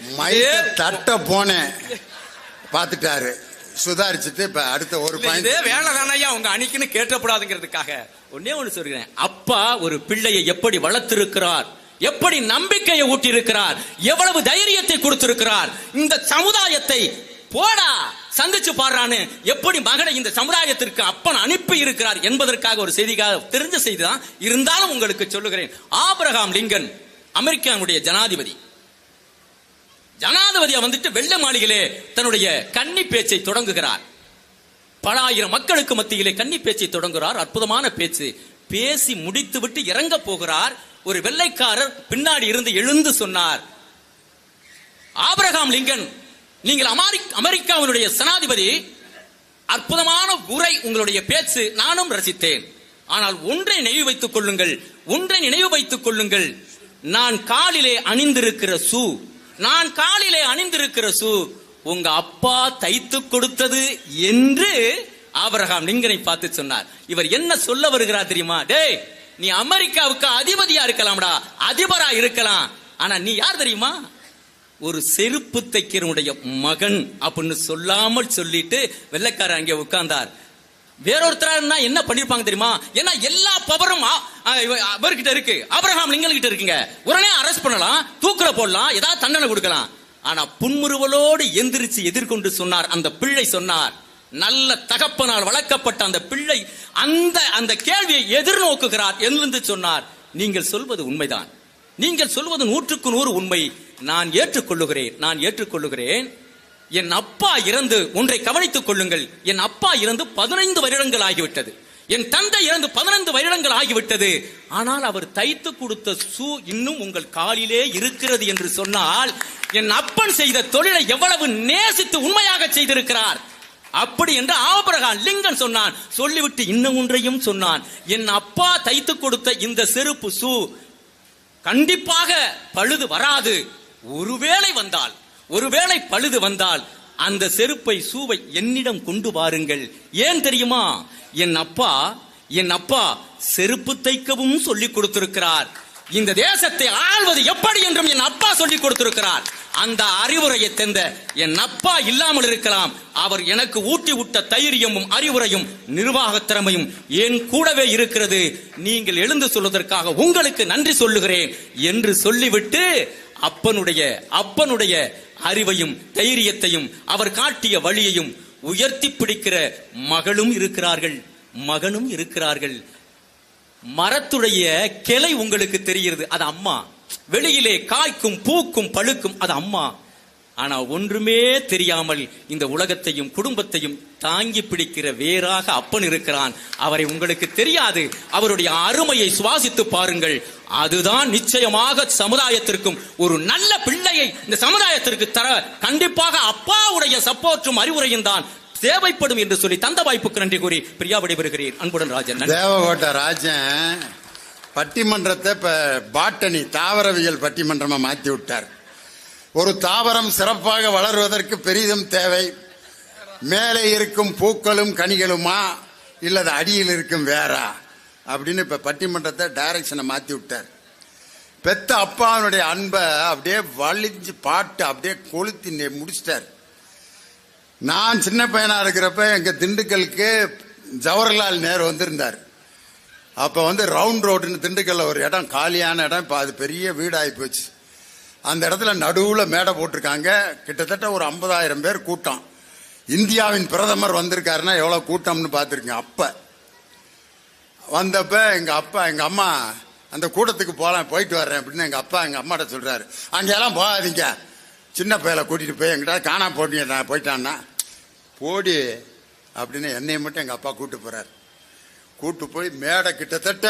தட்ட போனேன் பாத்துட்டாரு, சுதாரிச்சுட்டு இப்ப அடுத்த ஒரு வேலை தானையா உங்க அணிக்குன்னு கேட்டப்படாதுங்கிறதுக்காக ஒன்னே ஒண்ணு சொல்கிறேன். அப்பா ஒரு பிள்ளையை எப்படி வளர்த்திருக்கிறார், எப்படி நம்பிக்கையை ஊட்டியிருக்கிறார், எவ்வளவு தைரியத்தை கொடுத்திருக்கிறார், இந்த சமுதாயத்தை போடா சந்திச்சு பாடுறான்னு எப்படி மகனை இந்த சமுதாயத்திற்கு அப்பன் அனுப்பி இருக்கிறார் என்பதற்காக ஒரு செய்திக்காக தெரிஞ்ச செய்திதான் இருந்தாலும் உங்களுக்கு சொல்லுகிறேன். ஆபிரகாம் லிங்கன் அமெரிக்காவுடைய ஜனாதிபதியா வந்துட்டு வெள்ளை மாளிகையிலே தன்னுடைய கன்னி பேச்சை தொடங்குகிறார். பல ஆயிரம் மக்களுக்கு மத்தியிலே கன்னி பேச்சை தொடங்குகிறார். அற்புதமான பேச்சு. பேசி முடித்து விட்டு இறங்க போகிறார். ஒரு வெள்ளைக்காரர் பின்னாடி இருந்து எழுந்து சொன்னார், ஆபிரகாம் லிங்கன், நீங்கள் அமெரிக்காவினுடைய ஜனாதிபதி, அற்புதமான உரை, உங்களுடைய பேச்சு நானும் ரசித்தேன். ஆனால் ஒன்றை நினைவு வைத்துக் கொள்ளுங்கள், நான் காலிலே அணிந்திருக்கிற ஷூ உங்க அப்பா தைத்து கொடுத்தது என்று ஆபிரகாம் லிங்கனை பார்த்து சொன்னார். இவர் என்ன சொல்ல வருகிறார் தெரியுமா? டேய், நீ அமெரிக்காவுக்கு அதிபதியா இருக்கலாம்டா, அதிபரா இருக்கலாம், ஆனா நீ யார் தெரியுமா? ஒரு செருப்பு தைக்கிறனுடைய மகன் அப்படின்னு சொல்லாமல் சொல்லிட்டு வெள்ளைக்காரர் அங்கே உட்கார்ந்தார். வேறொருத்தரா இருந்தா என்ன பண்ணிருப்பாங்க தெரியுமா? ஏன்னா எல்லா பவரும் அவர்கிட்ட இருக்கு, ஆபிரகாம் லிங்கன் கிட்ட இருக்குங்க. உடனே அரெஸ்ட் பண்ணலாம், தூக்குல போடலாம், ஏதாவது தண்டனை கொடுக்கலாம். ஆனா புன்முறுவலோடு எந்திரிச்சு எதிர்கொண்டு சொன்னார் அந்த பிள்ளை. சொன்னார், நல்ல தகப்பனால் வளர்க்கப்பட்ட அந்த பிள்ளை அந்த கேள்வியை எதிர்நோக்குகிறார். எழுந்து சொன்னார், நீங்கள் சொல்வது உண்மைதான், நீங்கள் சொல்வது 100% உண்மை, நான் ஏற்றுக்கொள்ளுகிறேன். என் அப்பா இறந்து, ஒன்றை கவனித்துக் கொள்ளுங்கள், என் அப்பா இறந்து 15 வருடங்கள் ஆகிவிட்டது, என் தந்தை இறந்து 15 வருடங்கள் ஆகிவிட்டது. ஆனால் அவர் தைத்து கொடுத்த ஷூ இன்னும் உங்கள் காலிலே இருக்கிறது என்று சொன்னால், என் அப்பன் செய்த தொழிலை எவ்வளவு நேசித்து உண்மையாக செய்திருக்கிறார். அப்படி என்று ஆபிரகாம் லிங்கன் சொன்னான். சொல்லிவிட்டு இன்னும் ஒன்றையும் சொன்னான், என் அப்பா தைத்து கொடுத்த இந்த செருப்பு ஷூ கண்டிப்பாக பழுது வராது. ஒருவேளை பழுது வந்தால் அந்த செருப்பை ஷூவை என்னிடம் கொண்டு வாருங்கள். ஏன் தெரியுமா? என் அப்பா செருப்பு தைக்கவும் சொல்லிக் கொடுத்திருக்கிறார். இந்த தேசத்தை ஆள்வது எப்படி என்றும் என் அப்பா சொல்லிக் கொடுத்திருக்கிறார். அந்த அறிவுரையை தந்த என் அப்பா இல்லாமல் இருக்கலாம், அவர் எனக்கு ஊட்டி விட்ட தைரியமும் அறிவுரையும் நிர்வாக திறமையும் என் கூடவே இருக்கிறது. நீங்கள் எழுந்து சொல்வதற்காக உங்களுக்கு நன்றி சொல்லுகிறேன் என்று சொல்லிவிட்டு அப்பனுடைய அறிவையும் தைரியத்தையும் அவர் காட்டிய வழியையும் உயர்த்தி பிடிக்கிற மகளும் இருக்கிறார்கள். மரத்துடைய கிளை உங்களுக்கு தெரிகிறது, அது அம்மா. வெளியிலே காய்க்கும் பூக்கும் பழுக்கும், அது அம்மா. ஆனா ஒன்றுமே தெரியாமல் இந்த உலகத்தையும் குடும்பத்தையும் தாங்கி பிடிக்கிற வேறாக அப்பன் இருக்கிறான். அவரை உங்களுக்கு தெரியாது, அவருடைய அருமையை சுவாசித்து பாருங்கள். அதுதான் நிச்சயமாக சமுதாயத்திற்கும் ஒரு நல்ல பிள்ளையை இந்த சமுதாயத்திற்கு தர கண்டிப்பாக அப்பாவுடைய சப்போர்ட்டும் அறிவுரையும் தான் தேவைப்படும் என்று சொல்லி தந்த வாய்ப்புக்கு நன்றி கூறி பிரியா விடைபெறுகிறேன். அன்புடன் ராஜன். தேவகோட்டை ராஜன் பட்டிமன்றத்தை இப்ப பாட்டனி தாவரவியல் பட்டிமன்றமா மாத்தி விட்டார். ஒரு தாவரம் சிறப்பாக வளர்வதற்கு பெரிதும் தேவை மேலே இருக்கும் பூக்களும் கனிகளுமா இல்லது அடியில் இருக்கும் வேறா அப்படின்னு இப்ப பட்டிமன்றத்தை டைரக்ஷனை மாத்தி விட்டார். பெத்த அப்பாவுடைய அன்பை அப்படியே வலிஞ்சு பாட்டு அப்படியே கொளுத்தி முடிச்சிட்டார். நான் சின்ன பையனா இருக்கிறப்ப எங்க திண்டுக்கலுக்கு ஜவஹர்லால் நேரு வந்திருந்தார். அப்ப ரவுண்ட் ரோடுன்னு திண்டுக்கல்ல ஒரு இடம் காலியான இடம், இப்ப அது பெரிய வீடாகி போச்சு. அந்த இடத்துல நடுவுல மேடை போட்டிருக்காங்க. கிட்டத்தட்ட ஒரு 50,000 பேர் கூட்டம். இந்தியாவின் பிரதமர் வந்திருக்காருன்னா எவ்வளவு கூட்டம்னு பார்த்துருக்கேன். அப்ப வந்தப்ப எங்க அம்மா அந்த கூட்டத்துக்கு போயிட்டு வர்றேன் அப்படின்னு எங்க அம்மாட்ட சொல்றாரு, அங்கெல்லாம் போகாதீங்க, சின்ன பையலை கூட்டிட்டு போய் எங்கிட்ட காணா போயிட்டான்னா போடி அப்படின்னு என்னைய மட்டும் எங்க அப்பா கூட்டு போய் மேடை கிட்டத்தட்ட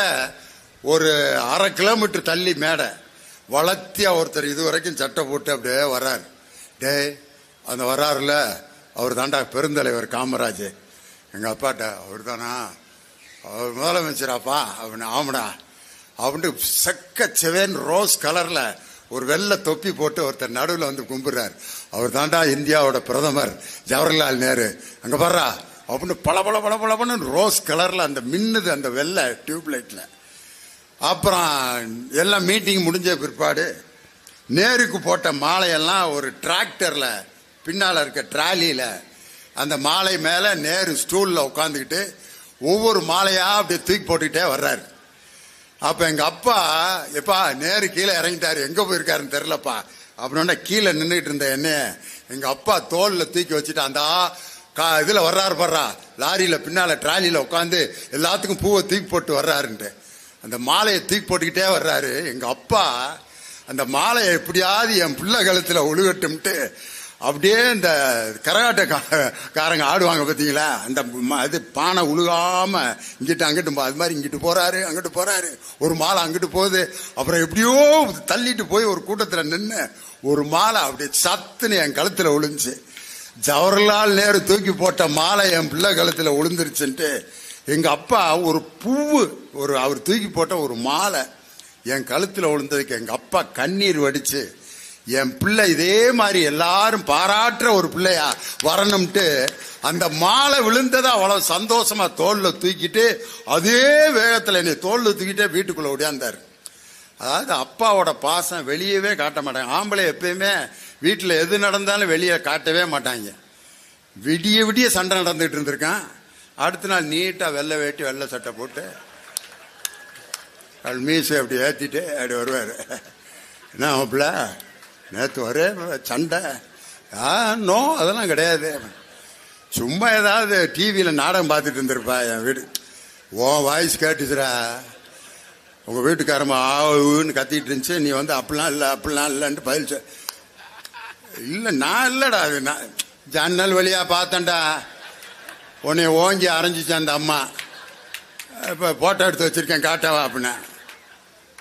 ஒரு 1/2 கிலோமீட்டர் தள்ளி மேடை வளர்த்தியா ஒருத்தர் இது வரைக்கும் சட்டை போட்டு அப்படியே வர்றாரு. அந்த வர்றாருல அவர் தாண்டா பெருந்தலைவர் காமராஜ். எங்க அப்பாட்ட அவர் தானா, அவர் முதலமைச்சராப்பா அப்படின்னு. ஆமாடா அப்படின்னு செக்க செவேன் ரோஸ் கலர்ல ஒரு வெள்ளை தொப்பி போட்டு ஒருத்தர் நடுவில் கும்பிடுறாரு. அவர் தாண்டா இந்தியாவோட பிரதமர் ஜவஹர்லால் நேரு. அங்க பாரு அப்படின்னு பளபளன்னு ரோஸ் கலர்ல அந்த மின்னுது அந்த வெள்ளை டியூப் லைட்ல. அப்புறம் எல்லாம் மீட்டிங் முடிஞ்ச பிற்பாடு நேருக்கு போட்ட மாலையெல்லாம் ஒரு டிராக்டர்ல பின்னால இருக்க டிராலியில அந்த மாலை மேல நேரு ஸ்டூல்ல உட்காந்துக்கிட்டு ஒவ்வொரு மாலையா அப்படியே தூக்கி போட்டுக்கிட்டே வர்றாரு. அப்ப எங்க அப்பா எப்பா நேரு கீழே இறங்கிட்டாரு, எங்க போயிருக்காருன்னு தெரியலப்பா அப்படின்னா கீழே நின்றுட்டு இருந்த என்னைய எங்க அப்பா தோல்ல தூக்கி வச்சுட்டு அந்த இதுல வர்றாரு படுறா லாரியில பின்னால டிராலியில உட்காந்து எல்லாத்துக்கும் பூவை தூக்கி போட்டு வர்றாருன்ட்டு அந்த மாலையை தூக்கி போட்டுக்கிட்டே வர்றாரு. எங்க அப்பா அந்த மாலையை எப்படியாவது என் பிள்ளை கழுத்துல ஒழுகட்டும்ட்டு அப்படியே இந்த கரகாட்டக்காரங்க ஆடுவாங்க பார்த்தீங்களா, அந்த இது பானை உழுகாம இங்கிட்டு அங்கிட்டு அது மாதிரி இங்கிட்டு போறாரு அங்கிட்டு போறாரு, ஒரு மாலை அங்கிட்டு போகுது. அப்புறம் எப்படியோ தள்ளிட்டு போய் ஒரு கூட்டத்தில் நின்று ஒரு மாலை அப்படியே சத்துன்னு என் கழுத்துல விழுந்துச்சு. ஜவஹர்லால் நேரு தூக்கி போட்ட மாலை என் பிள்ளை கழுத்துல விழுந்துருச்சுன்ட்டு எங்க அப்பா ஒரு பூவு அவர் தூக்கி போட்ட ஒரு மாலை என் கழுத்துல விழுந்ததுக்கு எங்க அப்பா கண்ணீர் வடிச்சு என் பிள்ளை இதே மாதிரி எல்லாரும் பாராட்டுற ஒரு பிள்ளையா வரணும்ட்டு அந்த மாலை விழுந்ததை அவ்வளவு சந்தோஷமா தோல்ல தூக்கிட்டு அதே வேகத்துல என்னை தோல்ல தூக்கிட்டே வீட்டுக்குள்ள ஓடியாந்தாரு. அதாவது அப்பாவோட பாசம் வெளியவே காட்ட மாட்டாங்க. ஆம்பளை எப்பயுமே வீட்டுல எது நடந்தாலும் வெளியே காட்டவே மாட்டாங்க. விடிய சண்டை நடந்துட்டு இருந்திருக்கான். அடுத்த நாள் நீட்டாக வெள்ளை வேட்டி வெள்ளை சட்டை போட்டு மீசை அப்படி ஏற்றிட்டு அப்படி வருவார். என்ன மாப்பிள்ள நேற்று ஒரே சண்டை? நோ, அதெல்லாம் கிடையாது. சும்மா ஏதாவது டிவியில் நாடகம் பார்த்துட்டு இருந்திருப்பா. என் வீடு உன் வாய்ஸ் கேட்டுச்சுரா, உங்கள் வீட்டுக்காரமா ஆவுன்னு கத்திட்டு இருந்துச்சு, நீ வந்து அப்படிலாம் இல்லைன்ட்டு பதில் இல்லை. நான் இல்லைடா, அது நான் ஜன்னல் வழியாக பார்த்தேன்டா, உன்னை ஓங்கி அரைஞ்சிச்சு அந்த அம்மா. இப்போ ஃபோட்டோ எடுத்து வச்சுருக்கேன், காட்டவா அப்படின்னா.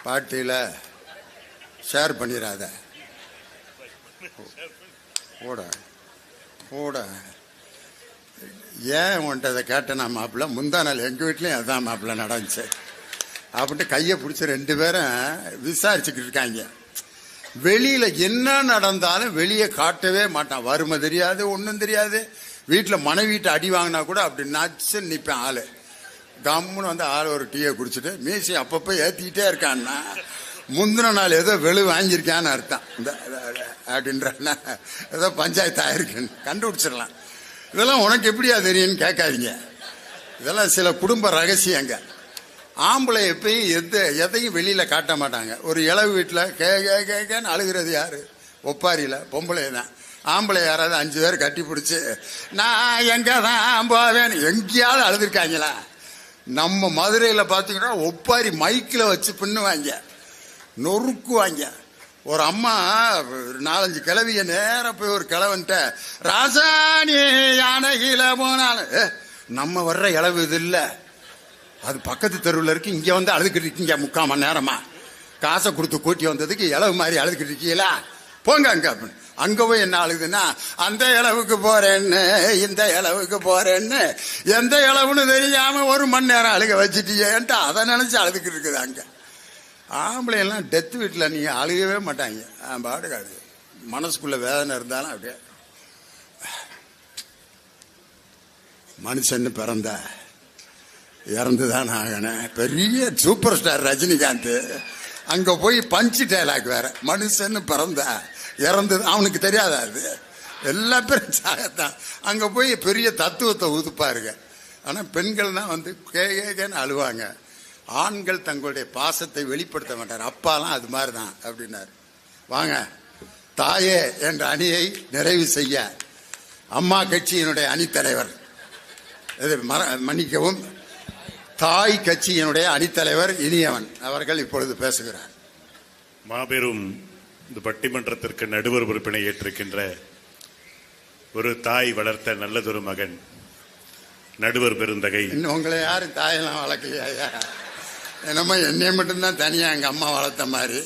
பார்ட்டியில் ஷேர் பண்ணிடாத, போட போட. ஏன் உன்ட்ட அதை கேட்டேன்னா மாப்பிள்ள, முந்தா நாள் எங்கள் வீட்லேயும் அதுதான் மாப்பிள்ள நடந்துச்சு அப்படின்ட்டு கையை பிடிச்சி 2 பேரும் விசாரிச்சுக்கிட்டு இருக்காங்க. வெளியில் என்ன நடந்தாலும் வெளியே காட்டவே மாட்டான். வறுமை தெரியாது, ஒன்றும் தெரியாது. வீட்டில் மனைவிட்ட அடி வாங்கினா கூட அப்படி நச்சுன்னு நிற்பேன். ஆள் கம்முன்னு வந்து ஆள் ஒரு டீயை குடிச்சிட்டு மீசி அப்பப்போ ஏற்றிக்கிட்டே இருக்கான்னா முந்தின நாள் ஏதோ வெளு வாங்கியிருக்கான்னு அர்த்தம். இந்த அப்படின்றா ஏதோ பஞ்சாயத்து ஆயிருக்குன்னு கண்டுபிடிச்சிடலாம். இதெல்லாம் உனக்கு எப்படியா தெரியும்னு கேட்காதீங்க. இதெல்லாம் சில குடும்ப ரகசியங்க. ஆம்பளை எப்பயும் எதையும் வெளியில் காட்ட மாட்டாங்க. ஒரு இளவு வீட்டில் கேன்னு அழுகிறது யாரு? ஒப்பாரியில் பொம்பளை தான். ஆம்பளை யாராவது 5 பேர் கட்டி பிடிச்சி நான் எங்கே தான் போவேன்னு எங்கேயாவது அழுதுருக்காங்களா? நம்ம மதுரையில் பார்த்தீங்கன்னா ஒப்பாரி மைக்கில் வச்சு பின்னுவாங்க, நொறுக்குவாங்க. ஒரு அம்மா 4-5 கிழவிய நேரம் போய் ஒரு கிழவன்ட்ட ராசாணி யானையில போனாலும் நம்ம வர்ற இளவு இது இல்லை, அது பக்கத்து தெருவில் இருக்கு, இங்கே வந்து அழுதுகிட்டு இருக்கீங்க 3/4 மணி நேரமா, காசை கொடுத்து கூட்டி வந்ததுக்கு இளவு மாதிரி அழுதுகிட்டு இருக்கீங்களா, போங்க அங்க அப்படின்னு. அங்க போய் என்ன அழுகுதுன்னா அந்த இளவுக்கு போறேன்னு இந்த இளவுக்கு போறேன்னு எந்த இளவுன்னு தெரியாம 1 மணி நேரம் அழுக வச்சுட்டீன்ட்டு அதை நினைச்சு அழுதுகிட்டு இருக்குது. அங்க ஆம்பளை எல்லாம் டெத் வீட்டில் நீங்க அழுகவே மாட்டாங்க. பாட்டுக்கு அழுது மனசுக்குள்ள வேதனை இருந்தாலும் அப்படியே மனுஷன்னு பிறந்த இறந்துதான் ஆகணும். பெரிய சூப்பர் ஸ்டார் ரஜினிகாந்த் அங்க போய் பஞ்சு டைலாக் வேற, மனுஷன்னு பிறந்த இறந்தது அவனுக்கு தெரியாதா? அது எல்லா பேரும் சாகத்தான். அங்க போய் பெரிய தத்துவத்தை உதுப்பாருங்க. ஆனா பெண்கள் தான் வந்து கேன்னு அழுவாங்க. ஆண்கள் தங்களுடைய பாசத்தை வெளிப்படுத்த மாட்டார். அப்பாலாம் அது மாதிரி தான் அப்படின்னாரு. வாங்க தாயே என்ற அணியை நிறைவு செய்ய அம்மா கட்சியினுடைய அணித்தலைவர், மன்னிக்கவும், தாய் கட்சியினுடைய அணித்தலைவர் இனியவன் அவர்கள் இப்பொழுது பேசுகிறார். மாபெரும் இந்த பட்டிமன்றத்திற்கு நடுவர் உறுப்பினை ஏற்றிருக்கின்ற ஒரு தாய் வளர்த்த நல்லதொரு மகன் நடுவர் பெருந்தகை. இன்னும் உங்களை யாரும் தாயெல்லாம் வளர்க்கலையா? என்னமோ என்னைய மட்டும்தான் தனியா எங்க அம்மா வளர்த்த மாதிரி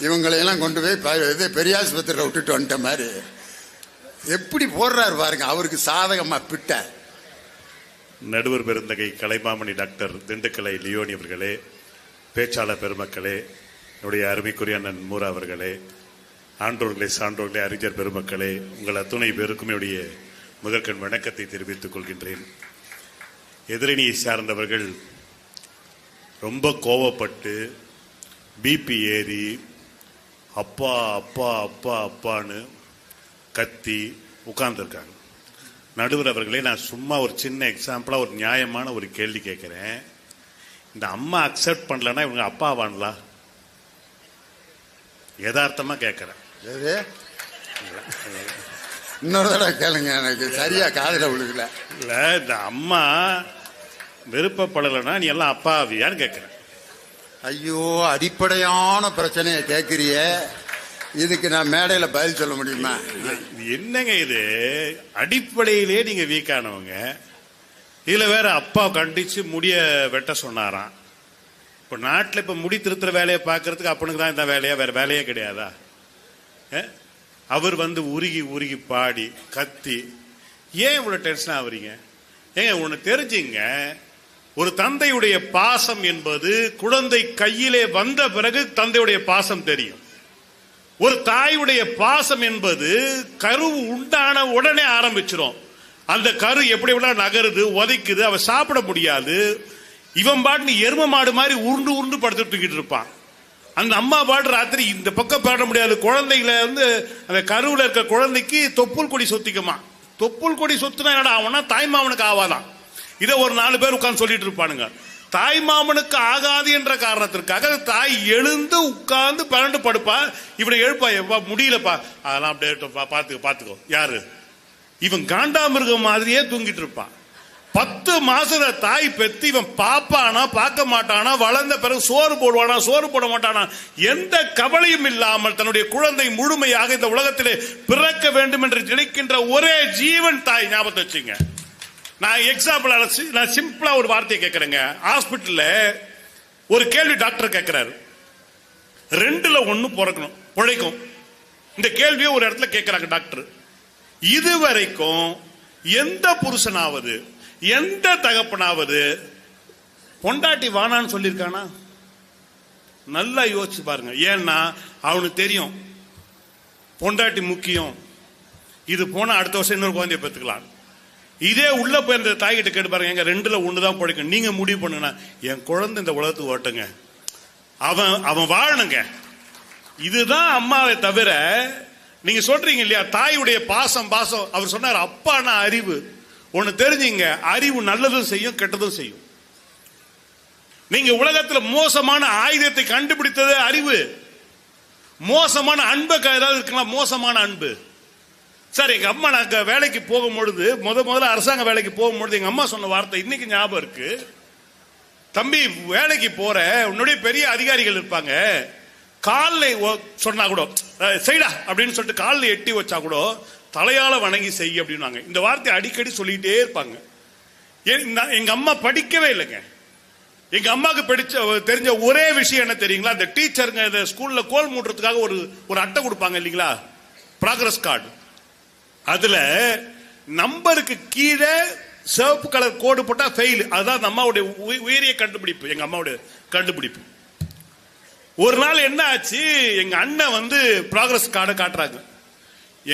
இவங்களையெல்லாம் கொண்டு போய் பெரியாஸ்பத்திரியில் விட்டுட்டு வந்துட்ட மாதிரி எப்படி போடுறாரு பாருங்க. அவருக்கு சாதகமா பிட்ட நடுவர் பெருந்தகை கலைமாமணி டாக்டர் திண்டுக்கலை லியோனி அவர்களே, பேச்சாளர் பெருமக்களே, என்னுடைய அருமைக்குரிய அண்ணன் மூரா அவர்களே, ஆன்றோர்களே, சான்றோர்களே, அறிஞர் பெருமக்களே, உங்கள் அத்துணை பேருக்கும் என்னுடைய முதற்கண் வணக்கத்தை தெரிவித்துக் கொள்கின்றேன். எதிரணியை சார்ந்தவர்கள் ரொம்ப கோவப்பட்டு பிபி ஏறி அப்பா அப்பா அப்பா அப்பான்னு கத்தி உட்கார்ந்துருக்காங்க. நடுவர் அவர்களே, நான் சும்மா ஒரு சின்ன எக்ஸாம்பிளா ஒரு நியாயமான ஒரு கேள்வி கேட்கிறேன். இந்த அம்மா அக்செப்ட் பண்ணலன்னா இவங்க அப்பா வாங்கலா? யதார்த்தமா கேட்கிறேன். இன்னொரு தடவை கேளுங்க, எனக்கு சரியா காதுல விழுகல. இல்ல, இந்த அம்மா விருப்பப்படலைன்னா நீ எல்லாம் அப்பாவியான்னு கேட்கிறேன். ஐயோ, அடிப்படையான பிரச்சனையை கேட்கிறிய, இதுக்கு நான் மேடையில் பதில் சொல்ல முடியுமா? என்னங்க இது? அடிப்படையிலே நீங்க வீக்கானவங்க. இதுல வேற அப்பா கண்டிச்சு முடிய வெட்ட சொன்னாராம். இப்ப நாட்டில் இப்ப முடி திருத்துற வேலையை பார்க்கறதுக்கு அப்பனுக்கு தான் இந்த வேலையா, வேற வேலையே கிடையாதா? அவர் வந்து உருகி உருகி பாடி கத்தி ஏன் இவ்வளவு டென்ஷன் ஆகுறீங்க? ஏங்க ஒண்ணு தெரிஞ்சுங்க, ஒரு தந்தையுடைய பாசம் என்பது குழந்தை கையிலே வந்த பிறகு தந்தையுடைய பாசம் தெரியும். ஒரு தாயுடைய பாசம் என்பது கரு உண்டான உடனே ஆரம்பிச்சிடும். அந்த கரு எப்படி நகருது, உதைக்குது, அவ சாப்பிட முடியாது. இவன் பாட்டு எரும மாடு மாதிரி உருண்டு உருண்டு படுத்துட்டு தூக்கிட்டு இருப்பான். அந்த அம்மா பாட்டு ராத்திரி இந்த பக்கம் பாட முடியாது. குழந்தைகளை வந்து அந்த கருவுல இருக்க குழந்தைக்கு தொப்புள் கொடி சொத்திக்குமா. தொப்புள் கொடி சொத்துனா என்னடா ஆகும்னா தாய்மாவனுக்கு ஆவாதான். இதை ஒரு 4 பேர் உட்கார்ந்து சொல்லிட்டு இருப்பானுங்க. தாய் மாமனுக்கு ஆகாது என்ற காரணத்திற்காக தாய் எழுந்து உட்கார்ந்து பரண்டு படுப்பா. இவனை எழுப்பா, முடியலப்பா, அதெல்லாம் அப்படியே பாத்துக்கோ. யாரு இவன்? காண்டாமிருகம் மாதிரியே தூங்கிட்டு இருப்பான். 10 மாசத்துல தாய் பெத்து இவன் பாப்பானா பார்க்க மாட்டானா, வளர்ந்த பிறகு சோறு போடுவானா சோறு போட மாட்டானா, எந்த கவலையும் இல்லாமல் தன்னுடைய குழந்தை முழுமையாக இந்த உலகத்திலே பிறக்க வேண்டும் என்று நினைக்கின்ற ஒரே ஜீவன் தாய். ஞாபகத்தை வச்சுங்க. நான் எக்ஸாம்பிள், நான் சிம்பிளா ஒரு வார்த்தையை கேட்கிறேங்க. ஹாஸ்பிட்டல்ல ஒரு கேள்வி டாக்டர் கேட்கிறாரு, 2ல் 1 பிழைக்கும். இந்த கேள்வியை ஒரு இடத்துல கேட்கிறாங்க டாக்டர். இதுவரைக்கும் எந்த புருஷனாவது எந்த தகப்பனாவது பொண்டாட்டி வானான்னு சொல்லியிருக்கானா? நல்லா யோசிச்சு பாருங்க. ஏன்னா அவனுக்கு தெரியும் பொண்டாட்டி முக்கியம், இது போனா அடுத்த வருஷம் இன்னொரு குழந்தைய பெற்றுக்கலாம். இதே உள்ள போய் அந்த தாய்கிட்ட கேட்டு பாருங்க, எங்க 2ல் 1 தான் பிழைக்கும், நீங்க முடிவு பண்ணுங்க. என் குழந்தை இந்த உலகத்துக்கு ஓட்டுங்க, அவன் வாழணுங்க. இதுதான் அம்மாவை தவிர. நீங்க சொல்றீங்க இல்லையா, தாயுடைய பாசம். அவர் சொன்னார், அப்பானா அறிவு. ஒண்ணு தெரிஞ்சுங்க, அறிவு நல்லதும் செய்யும் கெட்டதும் செய்யும். நீங்க உலகத்துல மோசமான ஆயுதத்தை கண்டுபிடித்தது அறிவு. மோசமான அன்பு ஏதாவது இருக்கலாம், மோசமான அன்பு. சார், எங்க அம்மா நாங்க வேலைக்கு போகும்பொழுது முதல்ல அரசாங்க வேலைக்கு போகும்பொழுது எங்க அம்மா சொன்ன வார்த்தை இன்னைக்கு ஞாபகம் இருக்கு. தம்பி, வேலைக்கு போற உன்னுடைய பெரிய அதிகாரிகள் இருப்பாங்க, காலில் சொன்னா கூட செய்டா அப்படின்னு சொல்லிட்டு காலில் எட்டி வச்சா கூட தலையால வணங்கி செய் அப்படின்னாங்க. இந்த வார்த்தை அடிக்கடி சொல்லிட்டே இருப்பாங்க. எங்க அம்மா படிக்கவே இல்லைங்க. எங்க அம்மாவுக்கு தெரிஞ்ச ஒரே விஷயம் என்ன தெரியுங்களா? இந்த டீச்சருங்க இந்த ஸ்கூல்ல கோல் மூட்டுறதுக்காக ஒரு அட்டை கொடுப்பாங்க இல்லைங்களா, ப்ராக்ரஸ் கார்டு. அதுல நம்பருக்கு கீழே சிவப்பு கலர் கோடு போட்டா ஃபெயில். அதுதான் அம்மாவுடைய உயரிய கண்டுபிடிப்பு, எங்க அம்மாவுடைய கண்டுபிடிப்பு. ஒரு நாள் என்ன ஆச்சு, எங்க அண்ணன் ப்ராக்ரஸ் கார்டை காட்டுறாங்க.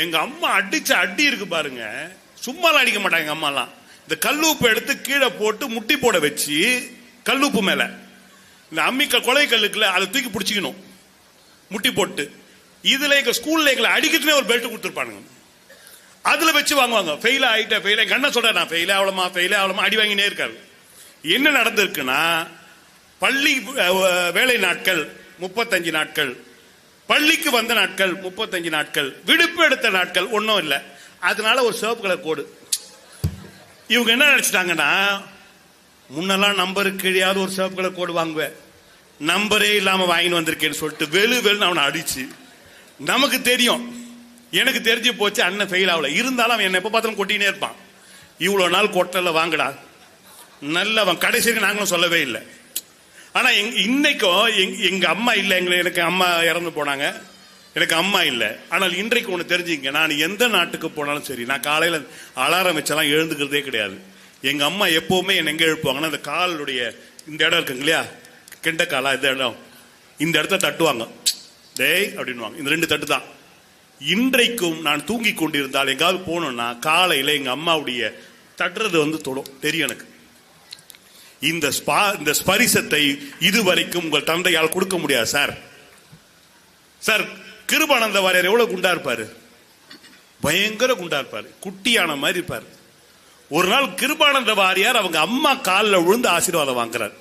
எங்க அம்மா அடிச்ச அடி இருக்கு பாருங்க, சும்மாலாம் அடிக்க மாட்டாங்க எங்க அம்மாலாம். இந்த கல்லுப்பு எடுத்து கீழே போட்டு முட்டி போட வச்சு, கல்லுப்பு மேல இந்த அம்மிக்கல் கொலை கல்லுக்குள்ள அதை தூக்கி பிடிச்சிக்கணும் முட்டி போட்டு. இதுல எங்க ஸ்கூல்ல எங்களை அடிக்கிறதுனே ஒரு பெல்ட் கொடுத்துருப்பானுங்க, அதுல வச்சு வாங்குவாங்க. ஃபெயில் ஆயிட்ட ஃபெயில். எங்க அண்ணன் சொல்ற, நான் ஃபெயில் ஆகலமா அடி வாங்கினே இருக்காரு. என்ன நடந்திருக்குன்னா, பள்ளி வேலை நாட்கள் 35 நாட்கள், பள்ளிக்கு வந்த நாட்கள் 35 நாட்கள், விடுப்பு எடுத்த நாட்கள் ஒன்றும் இல்லை. அதனால ஒரு சிவப்பு கலர் கோடு. இவங்க என்ன நினைச்சிட்டாங்கன்னா, முன்னெல்லாம் நம்பருக்கு கிடையாது ஒரு சிவப்பு கலர் கோடு வாங்குவேன், நம்பரே இல்லாம வாங்கிட்டு வந்திருக்கேன்னு சொல்லிட்டு வெளுன்னு அவனை அடிச்சு, நமக்கு தெரியும், எனக்கு தெரிஞ்சு போச்சு அண்ணன் ஃபெயில் ஆகல. இருந்தாலும் அவன் என்ன எப்ப பார்த்தாலும் கொட்டினே இருப்பான். இவ்வளவு நாள் கொட்டல வாங்கடா நல்லவன். கடைசிக்கு நாங்களும் சொல்லவே இல்லை. ஆனா இன்னைக்கும் எங்க அம்மா இல்லை, எனக்கு அம்மா இறந்து போனாங்க, எனக்கு அம்மா இல்லை. ஆனால் இன்றைக்கு ஒன்று தெரிஞ்சுங்க, நான் எந்த நாட்டுக்கு போனாலும் சரி, நான் காலையில் அலாரம் வச்செல்லாம் எழுந்துக்கிறதே கிடையாது. எங்க அம்மா எப்பவுமே என்ன எங்க எழுப்புவாங்கன்னா, இந்த காலுடைய இந்த இடம் இருக்குங்க இல்லையா, கெண்டக்காலா, இந்த இடம், இந்த இடத்த தட்டுவாங்க, டேய் அப்படின்வாங்க. இந்த 2 தட்டு தான். இன்றைக்கும் நான் தூங்கி கொண்டிருந்தால் எங்காவது போனோம்னா காலையில் எங்க அம்மாவுடைய தட்டுறது தொடும், தெரியும் எனக்கு. இந்த ஸ்பரிசத்தை இதுவரைக்கும் உங்கள் தந்தையால் கொடுக்க முடியாது சார். சார், கிருபானந்த வாரியார் எவ்வளவு குண்டா இருப்பாரு, பயங்கர குண்டா இருப்பாரு, குட்டியான மாதிரி இருப்பாரு. ஒரு நாள் கிருபானந்த வாரியார் அவங்க அம்மா காலில் விழுந்து ஆசீர்வாதம் வாங்குறாரு.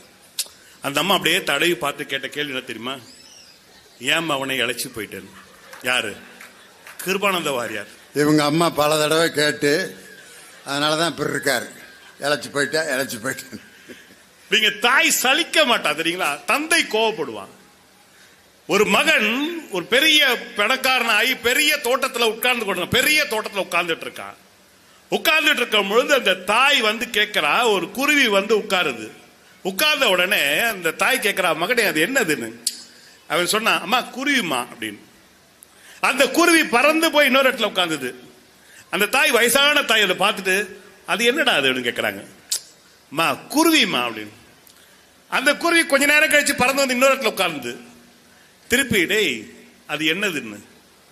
அந்த அம்மா அப்படியே தடவி பார்த்து கேட்ட கேள்வி என்ன தெரியுமா? ஏன் அவனை இழைச்சி போயிட்டேன். யாரு? கிருபானந்த வாரியார். இவங்க அம்மா பல தடவை கேட்டு அதனாலதான் இப்படி இருக்காரு, இழைச்சி போயிட்டேன். நீங்க தாய் சலிக்க மாட்டா தெரியுங்களா, தந்தை கோவப்படுவான். ஒரு மகன் ஒரு பெரிய பணக்காரனாகி பெரிய தோட்டத்தில் உட்கார்ந்துட்டு இருக்கான். உட்கார்ந்துட்டு இருக்கும் பொழுது அந்த தாய் கேட்கிறா, ஒரு குருவி உட்காருது. உட்கார்ந்த உடனே அந்த தாய் கேட்கிறா, மகனே அது என்னதுன்னு. அவன் சொன்னா, அம்மா குருவிமா அப்படின்னு. அந்த குருவி பறந்து போய் இன்னொரு இடத்துல உட்கார்ந்தது. அந்த தாய், வயசான தாய் அதை பார்த்துட்டு, அது என்னடா அது கேட்கிறாங்க. மா குருவிமா அப்படின்னு. அந்த குருவி கொஞ்ச நேரம் கழிச்சு பறந்து இன்னொரு இடத்துல உட்கார்ந்து திருப்பி, டேய் அது என்னதுன்னு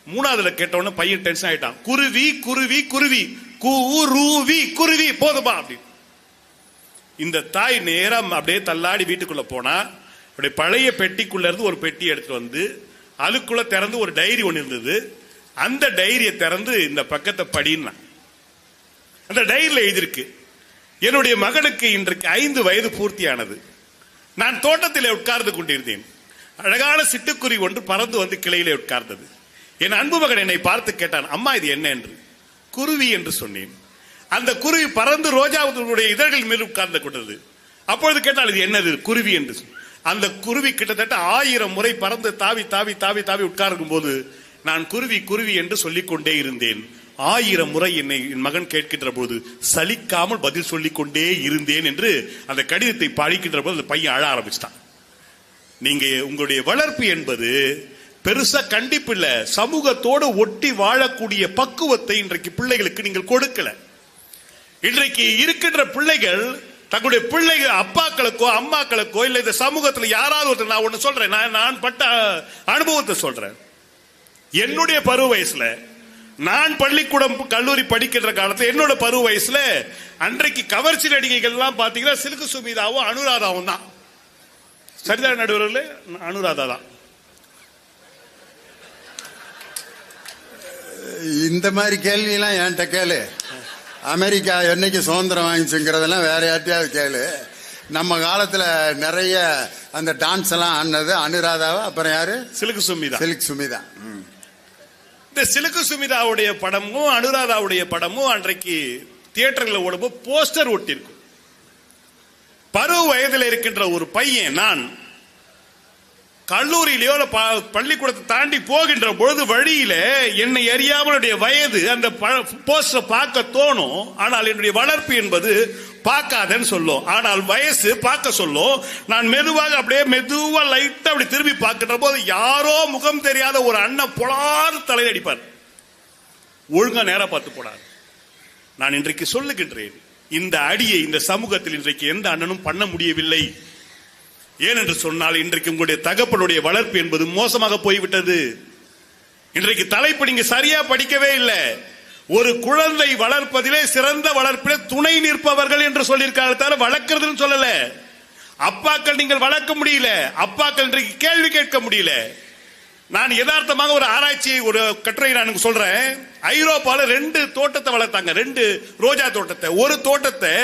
3வதுல கேட்டவொன்னு பையன் டென்ஷன் ஆயிட்டான். குருவி குருவி குருவி குருவி குருவி போதுமா அப்படின்னு. இந்த தாய் நேரம் அப்படியே தள்ளாடி வீட்டுக்குள்ள போனா, அப்படியே பழைய பெட்டிக்குள்ள இருந்து ஒரு பெட்டி எடுத்து அதுக்குள்ள திறந்து ஒரு டைரி ஒன்று இருந்தது. அந்த டைரியை திறந்து இந்த பக்கத்தை படின்னா, அந்த டைரியில எழுதிருக்கு, என்னுடைய மகனுக்கு இன்றைக்கு 5 வயது பூர்த்தியானது. நான் தோட்டத்திலே உட்கார்ந்து கொண்டிருந்தேன். அழகான சிட்டுக்குருவி ஒன்று பறந்து வந்து கிளையிலே உட்கார்ந்தது. என் அன்பு மகன் என்னை பார்த்து கேட்டான், அம்மா இது என்ன என்று. குருவி என்று சொன்னேன். அந்த குருவி பறந்து ரோஜாவுடைய இதழ்கள் மேல் உட்கார்ந்து கொண்டது. அப்பொழுது கேட்டால் இது என்னது? குருவி என்று. அந்த குருவி கிட்டத்தட்ட 1000 முறை பறந்து தாவி தாவி தாவி தாவி உட்கார்க்கும் போது நான் குருவி குருவி என்று சொல்லிக் கொண்டே இருந்தேன். 1000 முறை என்னை என் மகன் கேட்கின்ற போது சலிக்காமல் பதில் சொல்லிக் கொண்டே இருந்தேன் என்று அந்த கடிதத்தை படிக்கின்ற போது அந்த பையன் அழ ஆரம்பிச்சிட்டான். நீங்க உங்களுடைய வளர்ப்பு என்பது பெருசா கண்டிப்பு இல்ல, சமூகத்தோடு ஒட்டி வாழக்கூடிய பக்குவத்தை இன்றைக்கு பிள்ளைகளுக்கு நீங்கள் கொடுக்கல. இன்றைக்கு இருக்கின்ற பிள்ளைகள் தங்களுடைய பிள்ளைகள் அப்பாக்களுக்கோ அம்மாக்களுக்கோ இல்ல இந்த சமூகத்தில் யாராவது ஒருத்தர், நான் ஒண்ணு சொல்றேன், நான் பட்ட அனுபவத்தை சொல்றேன். என்னுடைய பருவ வயசுல நான் பள்ளிக்கூடம் கல்லூரி படிக்கின்ற காலத்துல என்னோட பருவ வயசுல அன்றைக்கு கவர்ச்சி நடிகைகள் எல்லாம் பாத்தீங்கன்னா சிலுக்கு சுமிதாவும் அனுராதாவும் தான். சரிதான் நடுவர்களே, அனுராதா தான். இந்த மாதிரி கேள்வி எல்லாம் என்கிட்ட கேளு. அமெரிக்கா என்னைக்கு சுதந்திரம் வாங்கிச்சுங்கிறதெல்லாம் வேற யார்ட்டையாவது கேளு. நம்ம காலத்துல நிறைய அந்த டான்ஸ் எல்லாம் ஆனது அனுராதாவா, அப்புறம் யாரு? சிலுக்கு சுமிதா. சிலுக்கு சுமிதா. இந்த சிலுக்கு சுமிதாவுடைய படமும் அனுராதாவுடைய படமும் அன்றைக்கு தியேட்டர்ல ஓடும்போது போஸ்டர் ஒட்டிருக்கும். பருவ வயதில் இருக்கின்ற ஒரு பையன் நான் கல்லூரியிலேயோ பள்ளிக்கூடத்தை தாண்டி போகின்ற பொழுது வழியில என்னை அறியாமலுடைய வயது அந்த போஸ்டரை பார்க்க தோணும். ஆனால் என்னுடைய வளர்ப்பு என்பது பார்க்காதன்னு சொல்லும். ஆனால் வயசு பார்க்க சொல்லும். நான் மெதுவாக அப்படியே மெதுவா லைட்டா அப்படி திரும்பி பார்க்கின்ற போது யாரோ முகம் தெரியாத ஒரு அண்ணன் பொலாறு தலையில் அடிப்பார். ஒழுங்கா நேரம் பார்த்து போனார். நான் இன்றைக்கு சொல்லுகின்றேன், இந்த அடியை இந்த சமூகத்தில் இன்றைக்கு எந்த அண்ணனும் பண்ண முடியவில்லை. ஏனென்று சொன்னால் இன்றைக்கு உங்களுடைய தகப்பனுடைய வளர்ப்பு என்பது மோசமாக போய்விட்டது. இன்றைக்கு தலைப்பு நீங்க சரியா படிக்கவே இல்லை. ஒரு குழந்தை வளர்ப்பதிலே சிறந்த வளர்ப்பிலே துணை நிற்பவர்கள் என்று சொல்லியிருக்காங்க, தவிர வளர்க்கிறதுன்னு சொல்லல. அப்பாக்கள் நீங்கள் வளர்க்க முடியல, அப்பாக்கள் இன்றைக்கு கேள்வி கேட்க முடியல. நான் யதார்த்தமாக ஒரு ஆராய்ச்சி, ஒரு கட்டுரை நான் சொல்றேன். ஐரோப்பால 2 தோட்டத்தை வளர்த்தாங்க, 2 ரோஜா தோட்டத்தை. ஒரு தோட்டத்தை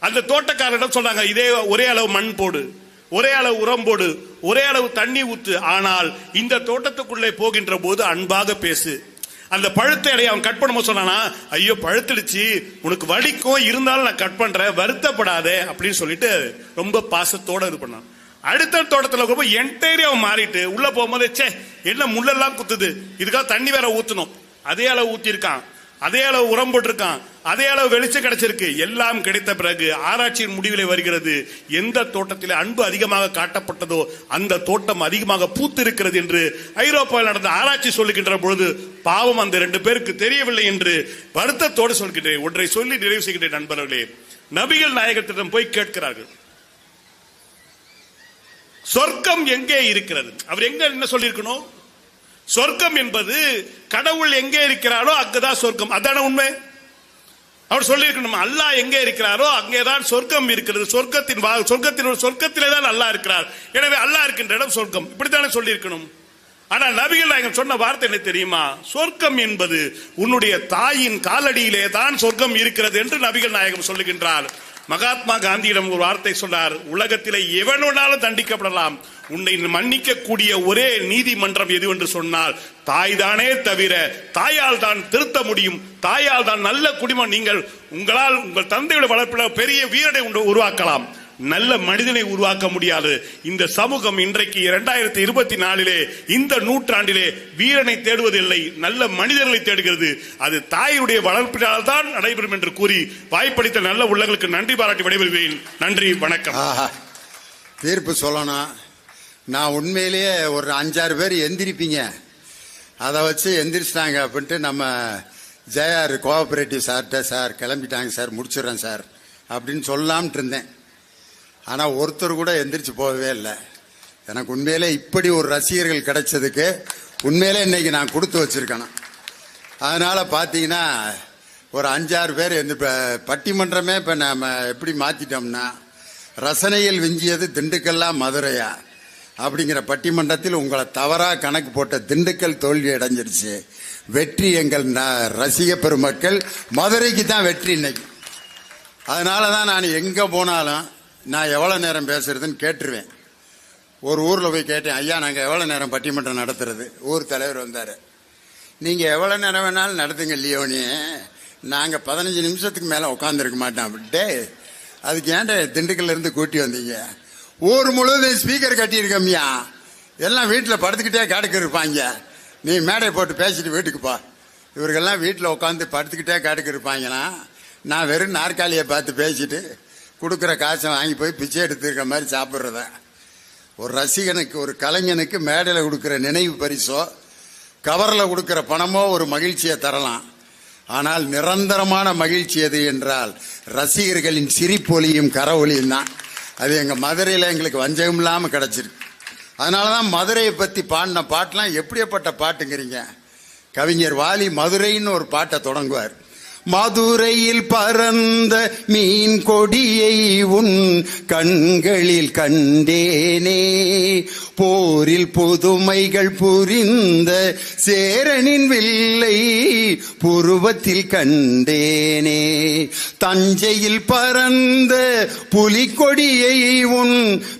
அந்த தோட்டக்காரரிடம் சொன்னாங்க, இதே ஒரே அளவு மண் போடு, ஒரே அளவு உரம் போடு, ஒரே அளவு தண்ணி ஊத்து, ஆனால் இந்த தோட்டத்துக்குள்ளே போகின்ற போது அன்பாக பேசு. அந்த பழுத்த இலையை அவன் கட் பண்ணும்போது சொன்னானா, ஐயோ பழுத்துடுச்சு, உனக்கு வலிக்கும், இருந்தாலும் நான் கட் பண்றேன், வருத்தப்படாதே அப்படின்னு சொல்லிட்டு ரொம்ப பாசத்தோட இது பண்ணான். அடுத்த தோட்டத்தில் என்டையரே அவன் மாறிட்டு உள்ள போகும்போது, சே என்ன முள்ளெல்லாம் குத்துது, இதுக்காக தண்ணி வேற ஊத்தணும், அதே அளவு ஊத்திருக்கான், அதே அளவு உரம் போட்டிருக்கான், அதே அளவு வெளிச்சம் கிடைச்சிருக்கு. எல்லாம் கிடைத்த பிறகு ஆராய்ச்சியின் முடிவிலே வருகிறது, எந்த தோட்டத்தில் அன்பு அதிகமாக காட்டப்பட்டதோ அந்த தோட்டம் அதிகமாக பூத்து இருக்கிறது என்று ஐரோப்பாவில் நடந்த ஆராய்ச்சி சொல்லுகின்ற பொழுது பாவம் அந்த 2 பேருக்கு தெரியவில்லை என்று வருத்தத்தோடு சொல்கின்றேன். ஒன்றை சொல்லி நிறைவு செய்கின்றேன் நண்பர்களே. நபிகள் நாயகத்திடம் போய் கேட்கிறார்கள், சொர்க்கம் எங்கே இருக்கிறது? அவர் எங்க என்ன சொல்லியிருக்கணும்? சொர்க்கம் என்பது கடவுள் எங்கே இருக்கிறாரோ அங்கதான் சொர்க்கம், அதான உண்மை. அவர் சொல்லியிருக்கணும், அல்லாஹ் எங்கே இருக்கிறாரோ அங்கேதான் சொர்க்கம் இருக்கிறது, சொர்க்கத்திலே தான் அல்லாஹ் இருக்கிறார், எனவே அல்லாஹ் இருக்கின்ற இடம் சொர்க்கம், இப்படித்தானே சொல்லியிருக்கணும். ஆனால் நபிகள் நாயகம் சொன்ன வார்த்தை என்ன தெரியுமா? சொர்க்கம் என்பது உன்னுடைய தாயின் காலடியிலே தான் சொர்க்கம் இருக்கிறது என்று நபிகள் நாயகம் சொல்லுகின்றார். மகாத்மா காந்தியிடம் ஒரு வார்த்தை சொன்னார், உலகத்திலே எவனாலும் தண்டிக்கப்படலாம், உன்னை மன்னிக்க கூடிய ஒரே நீதிமன்றம் எது என்று சொன்னால் தாய் தானே தவிர, தாயால் தான் திருத்த முடியும், தாயால் தான் நல்ல குடிமகன். நீங்கள் உங்களால் உங்கள் தந்தையோட வளர்ப்பில் பெரிய வீரனை உருவாக்கலாம், நல்ல மனிதனை உருவாக்க முடியாது. இந்த சமூகம் இன்றைக்கு 2024 இந்த நூற்றாண்டிலே வீரனை தேடுவதில்லை, நல்ல மனிதர்களை தேடுகிறது. அது தாயுடைய வளர்ப்பினால் தான் நடைபெறும் என்று கூறி வாய்ப்பளித்த நல்ல உள்ளங்களுக்கு நன்றி பாராட்டி விடைபெறுகிறேன். நன்றி, வணக்கம். தீர்ப்பு சொல்லணும். நான் உண்மையிலேயே ஒரு 5-6 பேர் எந்திரிப்பீங்க, அதை வச்சு எந்திரிச்சிட்டாங்க அப்படின்ட்டு நம்ம ஜேஆர் கோஆபரேட்டிவ் சார்கிட்ட, சார் கிளம்பிட்டாங்க சார், முடிச்சிடுறேன் சார் அப்படின்னு சொல்லாம்ட்டு இருந்தேன். ஆனால் ஒருத்தர் கூட எந்திரிச்சு போகவே இல்லை. எனக்கு உண்மையிலே இப்படி ஒரு ரசிகர்கள் கிடைச்சதுக்கு உண்மையிலே இன்னைக்கு நான் கொடுத்து வச்சிருக்கணும். அதனால பார்த்தீங்கன்னா ஒரு 5-6 பேர் பட்டிமன்றமே இப்போ நம்ம எப்படி மாற்றிட்டோம்னா, ரசனையில் விஞ்சியது திண்டுக்கல்லா மதுரையா அப்படிங்கிற பட்டிமன்றத்தில் உங்களை தவறாக கணக்கு போட்ட திண்டுக்கல் தோல்வி அடைஞ்சிருச்சு. வெற்றி எங்கள் ரசிக பெருமக்கள், மதுரைக்கு தான் வெற்றி இன்னைக்கு. அதனால தான் நான் எங்க போனாலும் நான் எவ்வளவு நேரம் பேசுறதுன்னு கேட்டுருவேன். ஒரு ஊர்ல போய் கேட்டேன், ஐயா நாங்க எவ்வளவு நேரம் பட்டிமன்றம் நடத்துறது? ஊர் தலைவர் வந்தாரு, நீங்க எவ்வளவு நேரம் வேணாலும் நடத்துங்க லியோனி, நாங்க 15 நிமிஷத்துக்கு மேல உட்காந்துருக்க மாட்டோம். அப்படின்ட்டு அதுக்கு ஏன்டா திண்டுக்கல்ல இருந்து கூட்டி வந்தீங்க? ஊர் முழுவதும் ஸ்பீக்கர் கட்டியிருக்கோம்யா, எல்லாம் வீட்டில் படுத்துக்கிட்டே காடுக்கு இருப்பாங்க, நீ மேடை போட்டு பேசிட்டு வீட்டுக்கு போ. இவர்கள்லாம் வீட்டில் உட்காந்து படுத்துக்கிட்டே காடுக்கு இருப்பாங்கன்னா நான் வெறும் நாற்காலியை பார்த்து பேசிட்டு கொடுக்குற காசை வாங்கி போய் பிச்சை எடுத்துருக்க மாதிரி சாப்பிட்றத. ஒரு ரசிகனுக்கு, ஒரு கலைஞனுக்கு மேடையில் கொடுக்குற நினைவு பரிசோ கவரில் கொடுக்குற பணமோ ஒரு மகிழ்ச்சியை தரலாம். ஆனால் நிரந்தரமான மகிழ்ச்சி எது என்றால் ரசிகர்களின் சிரிப்பொலியும் கரவொலியும் தான். அது எங்கள் மதுரையில் எங்களுக்கு வஞ்சகம் இல்லாமல் கிடச்சிருக்கு. அதனால தான் மதுரையை பற்றி பாடின பாட்டெலாம் எப்படியப்பட்ட பாட்டுங்கிறீங்க? கவிஞர் வாலி மதுரைன்னு ஒரு பாட்டை தொடங்குவார். மதுரையில் பறந்த மீன் கொடியை உன் கண்களில் கண்டேனே, போரில் புதுமைகள் புரிந்த சேரனின் வில்லை புருவத்தில் கண்டேனே, தஞ்சையில் பறந்த புலிக்கொடியை உன்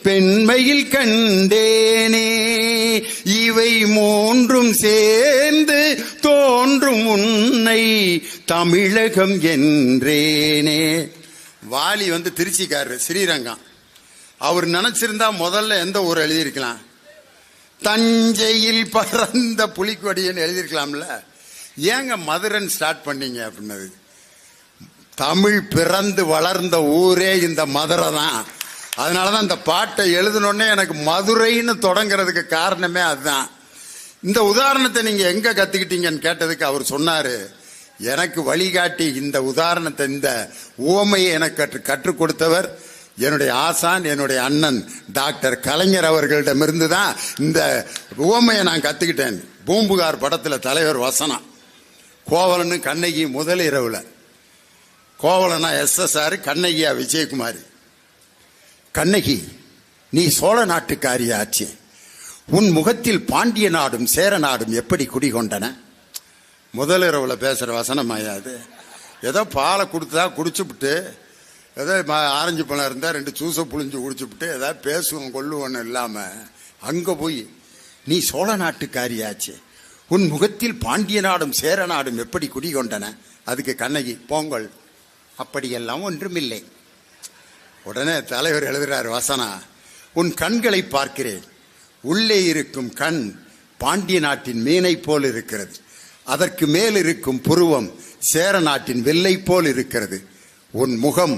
பெண்மையில் கண்டேனே, இவை மூன்றும் சேர்ந்து தோன்றும் உன்னை தமிழகம் என்றேனே. வாலி திருச்சிக்காரர், ஸ்ரீரங்கம். அவர் நினைச்சிருந்தா முதல்ல எந்த ஊர் எழுதியிருக்கலாம்? தஞ்சையில் பறந்த புலிக்கொடின்னு எழுதியிருக்கலாம்ல. ஏங்க மதுரைன்னு ஸ்டார்ட் பண்ணீங்க அப்படின்னது? தமிழ் பிறந்து வளர்ந்த ஊரே இந்த மதுரை தான். அதனாலதான் இந்த பாட்டை எழுதினோடனே எனக்கு மதுரைன்னு தொடங்குறதுக்கு காரணமே அதுதான். இந்த உதாரணத்தை நீங்க எங்க கத்துக்கிட்டீங்கன்னு கேட்டதுக்கு அவர் சொன்னாரு, எனக்கு வழிகாட்டி இந்த உதாரணத்தை, இந்த உவமையை எனக்கு கற்றுக் கொடுத்தவர் என்னுடைய ஆசான், என்னுடைய அண்ணன் டாக்டர் கலைஞர் அவர்களிடமிருந்து தான் இந்த உவமையை நான் கத்துக்கிட்டேன். பூம்புகார் படத்துல தலைவர் வசனம், கோவலன்னு கண்ணகி முதல் இரவுல, கோவலனா SSR, கண்ணகியா விஜயகுமாரி. கண்ணகி, நீ சோழ நாட்டுக்காரியாச்சு, உன் முகத்தில் பாண்டிய நாடும் சேர நாடும் எப்படி குடிகொண்டன? முதல் இரவுல பேசுற வசனம் ஆயாது. ஏதோ பாலை கொடுத்தா குடிச்சுப்புட்டு, ஏதோ ஆரஞ்சு பழம் இருந்தா 2 ஜூஸை புழிஞ்சு குடிச்சுப்புட்டு ஏதாவது பேசுவோம் கொள்ளுவோன்னு இல்லாம அங்க போய் நீ சோழ நாட்டுக்காரியாச்சு, உன் முகத்தில் பாண்டிய நாடும் சேர நாடும் எப்படி குடிகொண்டன? அதுக்கு கண்ணகி, போங்கள், அப்படியெல்லாம் ஒன்றுமில்லை. உடனே தலைவர் எழுதுறாரு வசனம், உன் கண்களை பார்க்கிறேன், உள்ளே இருக்கும் கண் பாண்டிய நாட்டின் மீனை போல் இருக்கிறது, அதற்கு மேல் இருக்கும் புருவம் சேர நாட்டின் வெள்ளை போல் இருக்கிறது, உன் முகம்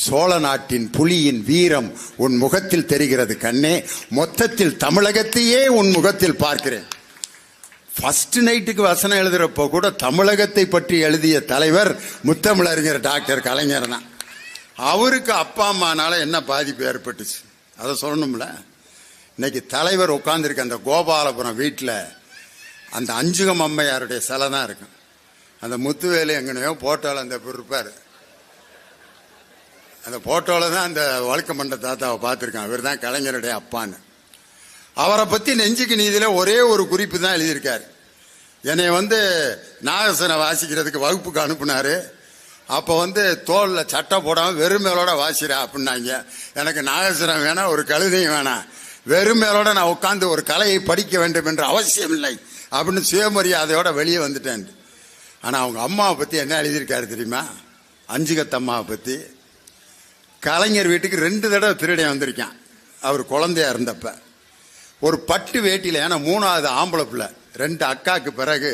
சோழ நாட்டின் புலியின் வீரம் உன் முகத்தில் தெரிகிறது கண்ணே, மொத்தத்தில் தமிழகத்தையே உன் முகத்தில் பார்க்கிறேன். ஃபர்ஸ்ட் நைட்டுக்கு வசனம் எழுதுறப்போ கூட தமிழகத்தை பற்றி எழுதிய தலைவர் முத்தமிழறிஞர் டாக்டர் கலைஞர் தான். அவருக்கு அப்பா அம்மானால என்ன பாதிப்பு ஏற்பட்டுச்சு அதை சொல்லணும்ல. இன்னைக்கு தலைவர் உட்கார்ந்துருக்க அந்த கோபாலபுரம் வீட்டில் அந்த அஞ்சுகம் அம்மையாருடைய சிலை தான் இருக்கும். அந்த முத்துவேலு எங்கனையோ போட்டோவில் அந்த இருப்பார், அந்த போட்டோவில் தான் அந்த வழுக்க மண்ட தாத்தாவை பார்த்துருக்கான். இவர் தான் கலைஞருடைய அப்பான்னு. அவரை பற்றி நெஞ்சுக்கு நீதியில ஒரே ஒரு குறிப்பு தான் எழுதியிருக்காரு. என்னை நாகசனை வாசிக்கிறதுக்கு வகுப்புக்கு அனுப்புனாரு. அப்போ தோல்ல சட்டை போடாமல் வெறும் மேலோட வாசிறா அப்படின்னாங்க. எனக்கு நாகசனம் வேணாம், ஒரு கழுதையும் வேணாம், வெறும் மேலோட நான் உட்காந்து ஒரு கலையை படிக்க வேண்டும் என்ற அவசியம் இல்லை அப்படின்னு சுயமரியாதையோட வெளியே வந்துட்டேன். ஆனா அவங்க அம்மாவை பத்தி என்ன எழுதியிருக்காரு தெரியுமா? அஞ்சுகத்தம்மாவை பத்தி. கலைஞர் வீட்டுக்கு 2 தடவை திருடன் வந்திருக்கான் அவர் குழந்தையா இருந்தப்ப. ஒரு பட்டு வேட்டியில, ஏன்னா 3வது ஆம்பளை பிள்ளை, 2 அக்காக்கு பிறகு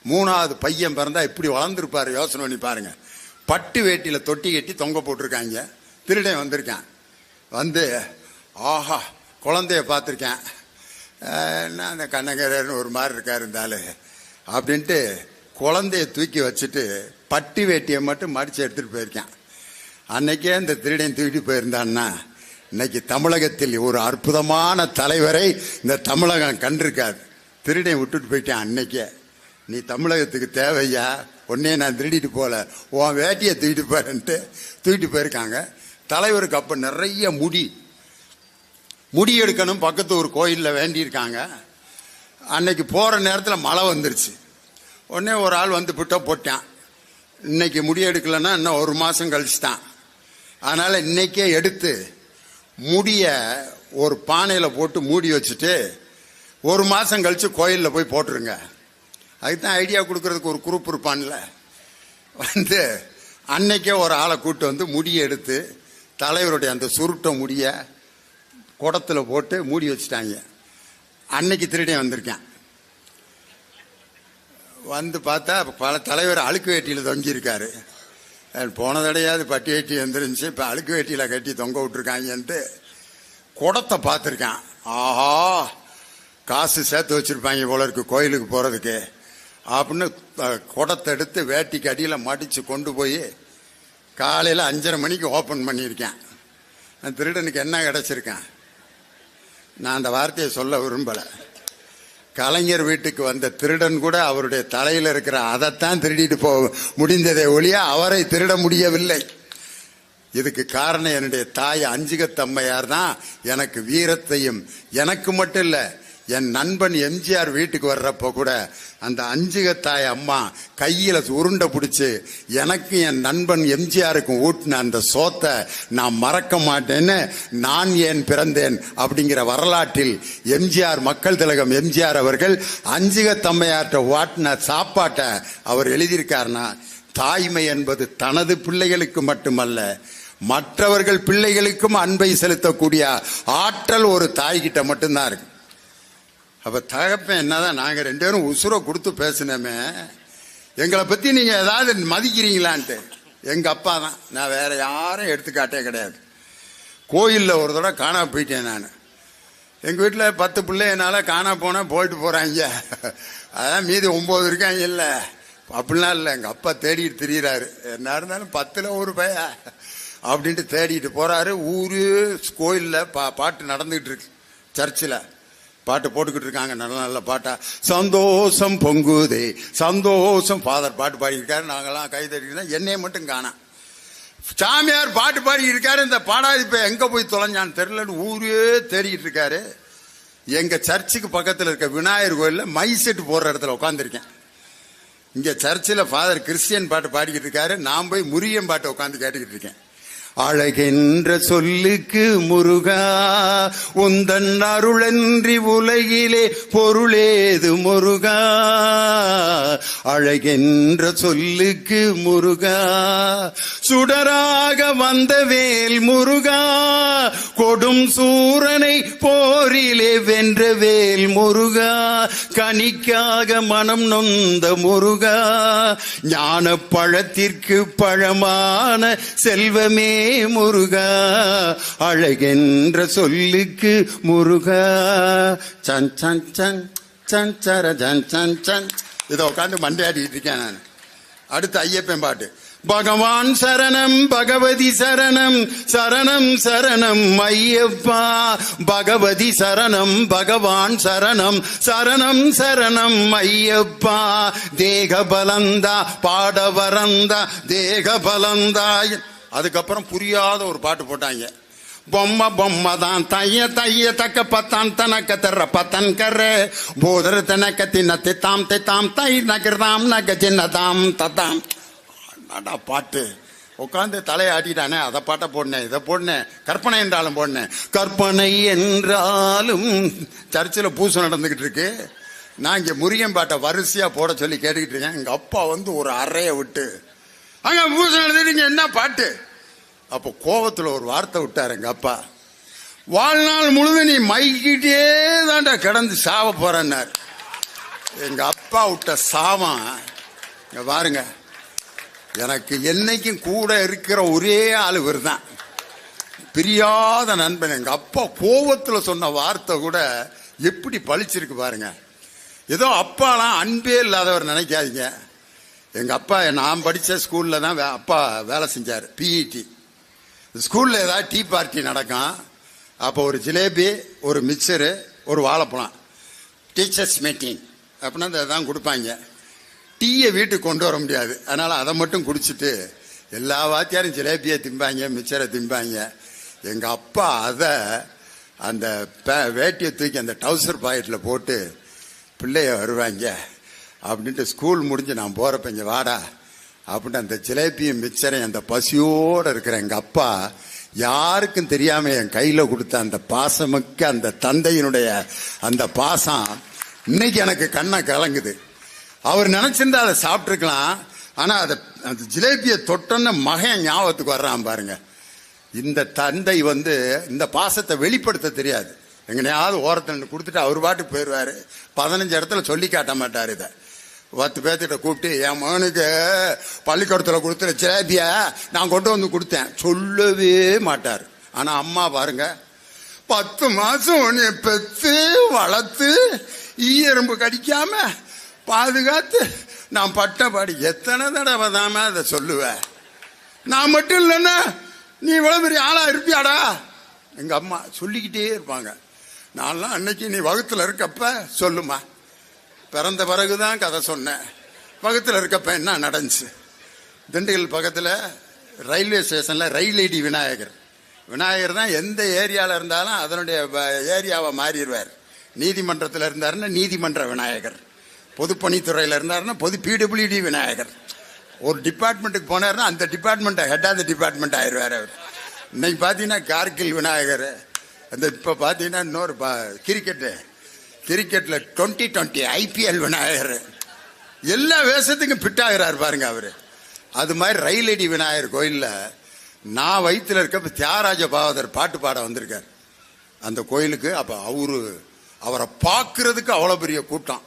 3வது பையன் பிறந்தா இப்படி வளர்ந்துருப்பாரு, யோசனை பண்ணி பாருங்க. பட்டு வேட்டியில தொட்டி கட்டி தொங்க போட்டிருக்காங்க. திருடன் வந்திருக்கான். ஆஹா குழந்தைய பார்த்துருக்கேன், நான் அந்த கண்ணகரன்னு ஒரு மாதிரி இருக்காரு இருந்தாலும் அப்படின்ட்டு குழந்தைய தூக்கி வச்சுட்டு பட்டு வேட்டியை மட்டும் மடிச்சு எடுத்துட்டு போயிருக்கேன். அன்னைக்கே இந்த திருடன் தூக்கிட்டு போயிருந்தான்னா இன்னைக்கு தமிழகத்தில் ஒரு அற்புதமான தலைவரை இந்த தமிழகம் கண்டிருக்காது. திருடன் விட்டுட்டு போயிட்டேன் அன்னைக்கே. நீ தமிழகத்துக்கு தேவையா, உடனே நான் திருடிட்டு போல, உன் வேட்டியை தூக்கிட்டு போறேன்ட்டு தூக்கிட்டு போயிருக்காங்க. தலைவருக்கு அப்ப நிறைய முடி எடுக்கணும், பக்கத்து ஒரு கோயிலில் வேண்டியிருக்காங்க. அன்னைக்கு போற நேரத்தில் மழை வந்துருச்சு. உடனே ஒரு ஆள் பிட்ட போட்டான், இன்னைக்கு முடி எடுக்கலன்னா இன்னும் 1 மாசம் கழிச்சுட்டான். அதனால இன்னைக்கே எடுத்து முடிய ஒரு பானையில போட்டு மூடி வச்சுட்டு 1 மாசம் கழிச்சு கோயிலில் போய் போட்டுருங்க. அதுக்குதான் ஐடியா கொடுக்கறதுக்கு ஒரு குரூப் இருப்பான்ல, வந்து அன்னைக்கே ஒரு ஆளை கூட்டு வந்து முடியை எடுத்து தலைவருடைய அந்த சுருட்ட முடிய குடத்துல போட்டு மூடி வச்சுட்டாங்க. அன்னைக்கு திருடியன் வந்திருக்கேன். வந்து பார்த்தா பல தலைவர் அழுக்கு வேட்டியில் தொங்கியிருக்காரு. போன தடையாவது பட்டி வேட்டி வந்துருந்துச்சு, இப்போ அழுக்கு வேட்டியில் கட்டி தொங்க விட்டுருக்காங்கன்ட்டு குடத்தை பார்த்துருக்கான். ஆஹா, காசு சேர்த்து வச்சிருப்பாங்க போல இருக்கு கோயிலுக்கு போறதுக்கு அப்படின்னு குடத்தை எடுத்து வேட்டிக்கு அடியில் மடிச்சு கொண்டு போய் காலையில் 5:30 மணிக்கு ஓப்பன் பண்ணியிருக்கேன். நான் திருடனுக்கு என்ன கிடைச்சிருக்கேன்? நான் அந்த வார்த்தையை சொல்ல விரும்பலை. கலைஞர் வீட்டுக்கு வந்த திருடன் கூட அவருடைய தலையில் இருக்கிற அதைத்தான் திருடிட்டு போக முடிந்ததே ஒழிய அவரை திருட முடியவில்லை. இதுக்கு காரணம் என்னுடைய தாய் அஞ்சுகத்தம்மையார் தான் எனக்கு வீரத்தையும், எனக்கு மட்டும் இல்லை, என் நண்பன் எம்ஜிஆர் வீட்டுக்கு வர்றப்ப கூட அந்த அஞ்சுகத்தாய் அம்மா கையில உருண்டை பிடிச்சு எனக்கு என் நண்பன் எம்ஜிஆருக்கும் ஊட்டின அந்த சோத்தை நான் மறக்க மாட்டேன்னு நான் ஏன் பிறந்தேன் அப்படிங்கிற வரலாற்றில் எம்ஜிஆர், மக்கள் திலகம் எம்ஜிஆர் அவர்கள் அஞ்சுகத்தம்மையார்ட்ட வாட்டின சாப்பாட்டை அவர் எழுதியிருக்காருன்னா, தாய்மை என்பது தனது பிள்ளைகளுக்கு மட்டுமல்ல மற்றவர்கள் பிள்ளைகளுக்கும் அன்பை செலுத்தக்கூடிய ஆற்றல் ஒரு தாய்கிட்ட மட்டும்தான் இருக்கு. அப்ப தகப்பன் என்னதான் நாங்க 2 பேரும் உசுரை கொடுத்து பேசினோமே, எங்களை பத்தி நீங்க ஏதாவது மதிக்கிறீங்களான்ட்டு. எங்க அப்பா தான், நான் வேற யாரும் எடுத்துக்காட்டே கிடையாது. கோயில்ல ஒரு தடவை காணா போயிட்டேன் நான். எங்க வீட்டுல 10 பிள்ளை என்னால காணா போனா போயிட்டு போறாங்க. அதான் மீதி 9 இருக்காங்க. இல்ல அப்படிலாம் இல்லை, எங்க அப்பா தேடிட்டு திரியிறாரு. என்ன இருந்தாலும் 10ல் ஒரு பைய அப்படின்ட்டு தேடிட்டு போறாரு. ஊரு கோயில்ல பாட்டு நடந்துகிட்டு இருக்கு, சர்ச்சில் பாட்டு போட்டுக்கிட்டு இருக்காங்க, நல்ல நல்ல பாட்டா. சந்தோஷம் பொங்குதே சந்தோஷம், ஃபாதர் பாட்டு பாடியிருக்காரு. நாங்கெல்லாம் கை தட்டிட்டு, என்னைய மட்டும் காணா. சாமியார் பாட்டு பாடி இருக்காரு. இந்த பாடாதி இப்ப எங்க போய் தொலைஞ்சான்னு தெரியலன்னு ஊரே தேடிக்கிட்டு இருக்காரு. எங்க சர்ச்சுக்கு பக்கத்தில் இருக்க விநாயகர் கோயில்ல மை செட்டு போடுற இடத்துல உட்காந்துருக்கேன். இங்க சர்ச்சில் ஃபாதர் கிறிஸ்டியன் பாட்டு பாடிக்கிட்டு இருக்காரு. நான் போய் முருகன் பாட்டை உட்காந்து கேட்டுக்கிட்டு இருக்கேன். அழகென்ற சொல்லுக்கு முருகா உந்தன் அருளன்றி உலகிலே பொருளேது முருகா. அழகென்ற சொல்லுக்கு முருகா சுடராக வந்த வேல் முருகா, கொடும் சூரனை போரிலே வென்ற வேல் முருகா, கனிக்காக மனம் நொந்த முருகா, ஞான பழத்திற்கு பழமான செல்வமே முருகா, அழகென்ற சொல்லுக்கு முருகா. சன் சன் சன் சன் சர சன் சன் சன். இதை உட்காந்து மண்டையாடிட்டு இருக்கேன் நான். அடுத்து ஐயப்பன் பாட்டு. பகவான் சரணம் பகவதி சரணம் சரணம் சரணம் ஐயப்பா, பகவதி சரணம் பகவான் சரணம் சரணம் சரணம் ஐயப்பா, தேக பலந்தா பாட வரந்தா தேக பலந்தா. அதுக்கப்புறம் புரியாத ஒரு பாட்டு போட்டாங்க. பொம்மை பொம்மை தான் தைய தைய தக்க பத்தான் தனக்க தர்ற பத்தன் கர்ற போதர தனக்க தின்னத்தை தாம் தாம் தை நகர்தாம் நக சின்னதாம் தத்தாம். பாட்டு உட்காந்து தலையாட்டிட்டானே, அதை பாட்டை போடனேன், இதை போடனேன், கற்பனை என்றாலும் போடனேன். கற்பனை என்றாலும் சர்ச்சில் பூசை நடந்துகிட்டு இருக்கு. நான் இங்க முருகன் பாட்டை வரிசையா போட சொல்லி கேட்டுக்கிட்டு இருக்கேன். எங்க அப்பா வந்து ஒரு அறைய விட்டு அங்க பூசை நடந்துட்டு என்ன பாட்டு. அப்போ கோபத்துல ஒரு வார்த்தை விட்டாரு எங்க அப்பா. வாழ்நாள் முழுது நீ மைக்கிட்டே தாண்டா கிடந்து சாவ போறன்னார். எங்க அப்பா விட்ட சாவம் இங்க பாருங்க. எனக்கு என்னைக்கும் கூட இருக்கிற ஒரே ஆளு இவர் தான், பிரியாத நண்பன். எங்க அப்பா கோபத்துல சொன்ன வார்த்தை கூட எப்படி பழிச்சிருக்கு பாருங்க. ஏதோ அப்பாலாம் அன்பே இல்லாதவர் நினைக்காதீங்க. எங்க அப்பா நான் படிச்ச ஸ்கூல்ல தான் அப்பா வேலை செஞ்சார், பிஇடி. ஸ்கூல்ல ஏதாவது டீ பார்ட்டி நடக்கும், அப்போ ஒரு ஜிலேபி, ஒரு மிக்சரு, ஒரு வாழைப்பழம், டீச்சர்ஸ் மீட்டிங் அப்படின்னா அதான் கொடுப்பாங்க. டீயை வீட்டுக்கு கொண்டு வர முடியாது, அதனால அதை மட்டும் குடிச்சிட்டு எல்லா வாத்தியாரும் ஜிலேபியை திம்பாங்க, மிக்சரை திம்பாங்க. எங்க அப்பா அதை அந்த வேட்டியை தூக்கி அந்த டவுசர் பாக்கெட்டில் போட்டு பிள்ளைய வருவாங்க அப்படின்ட்டு ஸ்கூல் முடிஞ்சு நான் போறப்ப இங்க வாடா அப்படின்னு அந்த ஜிலேபியும் மிச்சரையும் அந்த பசியோடு இருக்கிற எங்க அப்பா யாருக்கும் தெரியாம என் கையில கொடுத்த அந்த பாசமிக்க அந்த தந்தையினுடைய அந்த பாசம் இன்னைக்கு எனக்கு கண்ணை கலங்குது. அவர் நினைச்சிருந்தா அதை சாப்பிட்டுருக்கலாம். ஆனா அந்த ஜிலேபியை தொட்டோன்னு மகன் ஞாபகத்துக்கு வர்றான் பாருங்க. இந்த தந்தை இந்த பாசத்தை வெளிப்படுத்த தெரியாது. எங்கனையாவது ஓரத்தில் கொடுத்துட்டு அவர் பாட்டுக்கு போயிடுவாரு. 15 இடத்துல சொல்லி காட்ட மாட்டார். இதை 10 பேர்த்திட்ட கூப்பிட்டு என் மகனுக்கு பள்ளிக்கூடத்தில் கொடுத்துற ஜிலேபிய நான் கொண்டு வந்து கொடுத்தேன் சொல்லவே மாட்டார். ஆனா அம்மா பாருங்க, 10 மாசம் உன்னை பெத்து வளர்த்து ஈயரும்பு கடிக்காம பாதுகாத்து நான் பட்ட பாடி எத்தனை தடவை தாம அதை சொல்லுவேன். நான் மட்டும் இல்லைன்னா நீ இவ்வளவு பெரிய ஆளா இருப்பியாடா. எங்க அம்மா சொல்லிக்கிட்டே இருப்பாங்க. நான்லாம் அன்னைக்கு நீ வகுத்துல இருக்கப்ப சொல்லுமா, பிறந்த பிறகுதான் கதை சொன்னேன். வகுத்துல இருக்கப்ப என்ன நடந்துச்சு. திண்டுக்கல் பக்கத்துல ரயில்வே ஸ்டேஷன்ல ரயில் ஐடி விநாயகர் தான் எந்த ஏரியால இருந்தாலும் அதனுடைய ஏரியாவை மாறிடுவார். நீதிமன்றத்தில் இருந்தாருன்னா நீதிமன்ற விநாயகர், பொதுப்பணித்துறையில இருந்தாருன்னா பொது பிடபிள்யூடி விநாயகர், ஒரு டிபார்ட்மெண்ட்டுக்கு போனாருன்னா அந்த department head of the department ஆயிடுவார் அவர். இன்னைக்கு பாத்தீங்கன்னா கார்கில் விநாயகர், அந்த இப்ப பாத்தீங்கன்னா இன்னொரு கிரிக்கெட்ல 2020 IPL விநாயகர், எல்லா வேஷத்துக்கும் ஃபிட் ஆகிறார் பாருங்க அவரு. அது மாதிரி ரயில் அடி விநாயகர் கோயில்ல நான் வயிற்றுல இருக்க தியாகராஜ பாகவதர் பாட்டு பாட வந்திருக்கார் அந்த கோயிலுக்கு. அப்ப அவரை பார்க்கறதுக்கு அவ்வளவு பெரிய கூட்டம்,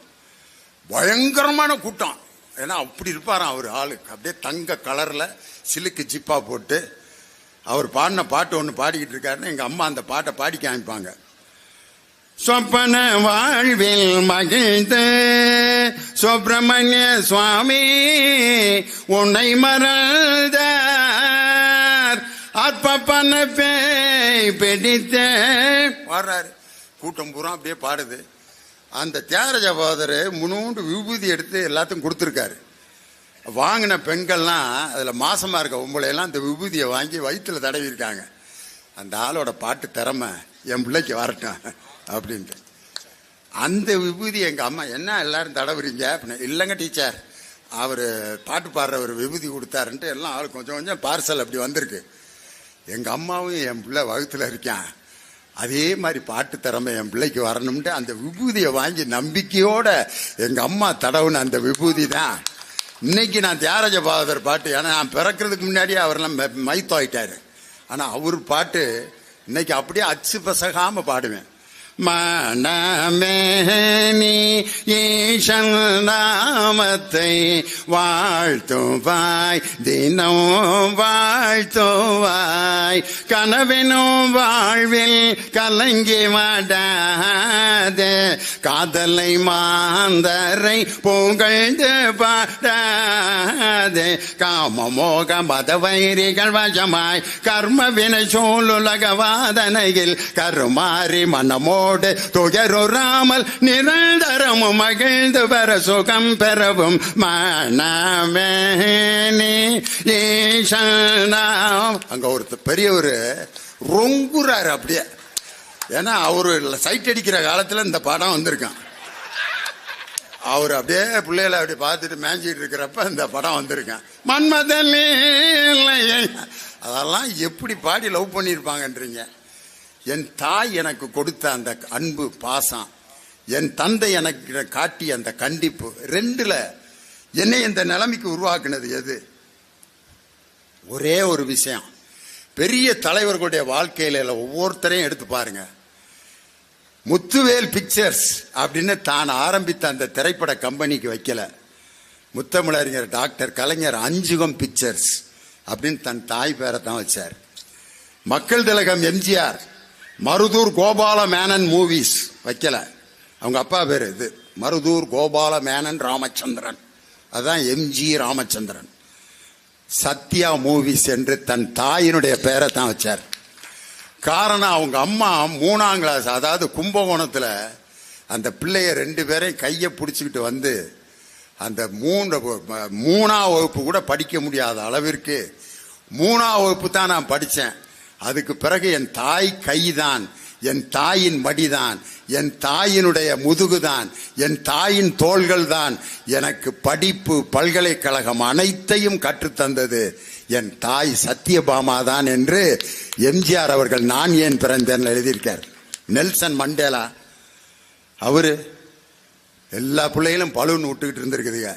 பயங்கரமான கூட்டம். ஏன்னா அப்படி இருப்பாராம் அவர் ஆளுக்கு. அப்படியே தங்க கலர்ல சிலுக்கு ஜிப்பா போட்டு அவர் பாடின பாட்டு ஒன்று பாடிக்கிட்டு இருக்காருன்னு எங்க அம்மா அந்த பாட்டை பாடி காமிப்பாங்க. சொப்பன வாழ்வில் மகிழ்ந்த சுப்பிரமணிய சுவாமி உன்னை மறந்தார் அற்பப்பன பேய் பிடித்த பாடுறாரு. கூட்டம் பூரா அப்படியே பாடுது. அந்த தியாகராஜ பாகவதர் முன்னூண்டு விபூதி எடுத்து எல்லாத்தையும் கொடுத்துருக்காரு. வாங்கின பெண்கள்லாம் அதுல மாசமா இருக்க பொம்பளையெல்லாம் அந்த விபூதியை வாங்கி வயிற்றுல தடவி இருக்காங்க. அந்த ஆளோட பாட்டு திறமை என் பிள்ளைக்கு வரட்டும் அப்படின்ட்டு. அந்த விபூதி எங்க அம்மா என்ன எல்லாரும் தடவுறீங்க அப்படின்னு. இல்லைங்க டீச்சர், அவரு பாட்டு பாடுறவர் விபூதி கொடுத்தாருன்ட்டு எல்லாம் ஆளு கொஞ்சம் கொஞ்சம் பார்சல் அப்படி வந்திருக்கு. எங்க அம்மாவும் என் பிள்ளை வகுத்துல இருக்கான், அதே மாதிரி பாட்டு திறமை என் பிள்ளைக்கு வரணும்ட்டு அந்த விபூதியை வாங்கி நம்பிக்கையோட எங்க அம்மா தடவுன அந்த விபூதி தான் இன்னைக்கு நான் தியாகராஜ பாகவதர் பாட்டு. ஏன்னா நான் பிறக்கிறதுக்கு முன்னாடியே அவரெல்லாம் மைத்தாயிட்டாரு. ஆனா அவர் பாட்டு இன்னைக்கு அப்படியே அச்சு பசகாம பாடுவேன். மனமேனி ஈசன் நாமத்தை வாழ்த்துவாய், தினம் வாழ்த்துவாய், கனவெனும் வாழ்வில் கலங்கி வாடாதே, காதலை மாந்தரை புகழ்ந்து பாடாதே, காமமோக மதவைரிகள் வசமாய் கர்ம வினை சூழுலக வாதனையில் கருமாறி மனமோ துயருறாமல் நிரந்தரமும் மகிழ்ந்து பெற சுகம் பெறவும் மனமேனி ஈசனா. அங்க ஒரு பெரியவர் ரொங்குறாரு அப்படியே. ஏன்னா அவரு சைட் அடிக்கிற காலத்துல இந்த படம் வந்திருக்கான். அவர் அப்படியே பிள்ளைகளை அப்படி பார்த்துட்டு மேய்ஞ்சிட்டு இருக்கிறப்ப இந்த படம் வந்திருக்கான். மன்மதன் அதெல்லாம் எப்படி பாடி லவ் பண்ணிருப்பாங்கன்றீங்க. என் தாய் எனக்கு கொடுத்த அந்த அன்பு பாசம், என் தந்தை எனக்கு காட்டிய அந்த கண்டிப்பு, ரெண்டுல என்னை இந்த நிலைமைக்கு உருவாக்குனது எது? ஒரே ஒரு விஷயம். பெரிய தலைவர்களுடைய வாழ்க்கையில ஒவ்வொருத்தரையும் எடுத்து பாருங்க. முத்துவேல் பிக்சர்ஸ் அப்படின்னு தான் ஆரம்பித்த அந்த திரைப்பட கம்பெனிக்கு வைக்கல. முத்தமிழறிஞர் டாக்டர் கலைஞர் அஞ்சுகம் பிக்சர்ஸ் அப்படின்னு தன் தாய் பேரை தான் வச்சார். மக்கள் திலகம் எம்ஜிஆர் மருதூர் கோபால மேனன் மூவிஸ் வைக்கல, அவங்க அப்பா பேரு இது மருதூர் கோபால மேனன் ராமச்சந்திரன், அதுதான் எம்ஜி ராமச்சந்திரன். சத்யா மூவிஸ் என்று தன் தாயினுடைய பேரை தான் வச்சார். காரணம் அவங்க அம்மா 3ஆம் கிளாஸ், அதாவது கும்பகோணத்துல அந்த பிள்ளைய 2 பேரையும் கையை பிடிச்சிக்கிட்டு வந்து அந்த 3ஆம் வகுப்பு கூட படிக்க முடியாத அளவிற்கு 3ஆம் வகுப்பு தான் நான் படித்தேன். அதுக்கு பிறகு என் தாய் கைதான் என் தாயின் மடிதான், என் தாயினுடைய முதுகுதான், என் தாயின் தோள்கள் தான் எனக்கு படிப்பு, பல்கலைக்கழகம் அனைத்தையும் கற்றுத்தந்தது என் தாய் சத்யபாமா தான் என்று எம்ஜிஆர் அவர்கள் நான் ஏன் பிறந்தேன் எழுதியிருக்கார். நெல்சன் மண்டேலா அவரு எல்லா பிள்ளைகளும் பலூன் விட்டுக்கிட்டு இருந்திருக்குதுங்க.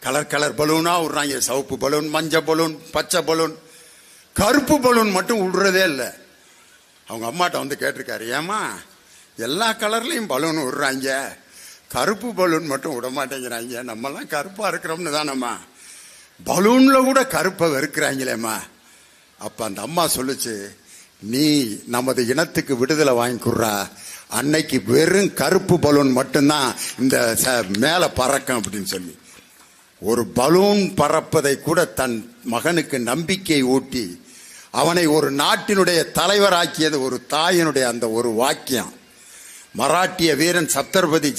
கலர் கலர் பலூனா விடுறாங்க. சிவப்பு பலூன், மஞ்சள் பலூன், பச்சை பலூன், கருப்பு பலூன் மட்டும் விடுறதே இல்லை. அவங்க அம்மாட்ட வந்து கேட்டிருக்காரு, ஏமா எல்லா கலர்லையும் பலூன் விடுறாங்க, கருப்பு பலூன் மட்டும் விட மாட்டேங்கிறாங்க, நம்மெல்லாம் கருப்பா இருக்கிறோம்னு தானம்மா, பலூன்ல கூட கருப்பை வெறுக்கிறாங்களேம்மா. அப்ப அந்த அம்மா சொல்லுச்சு, நீ நமது இனத்துக்கு விடுதலை வாங்கி கொடுறா, அன்னைக்கு வெறும் கருப்பு பலூன் மட்டும்தான் இந்த மேல பறக்கும் அப்படின்னு சொல்லி ஒரு பலூன் பறப்பதை கூட தன் மகனுக்கு நம்பிக்கை ஊட்டி அவனை ஒரு நாட்டினுடைய தலைவராக்கியது ஒரு தாயினுடைய அந்த ஒரு வாக்கியம். மராட்டிய வீரன் சத்ரபதி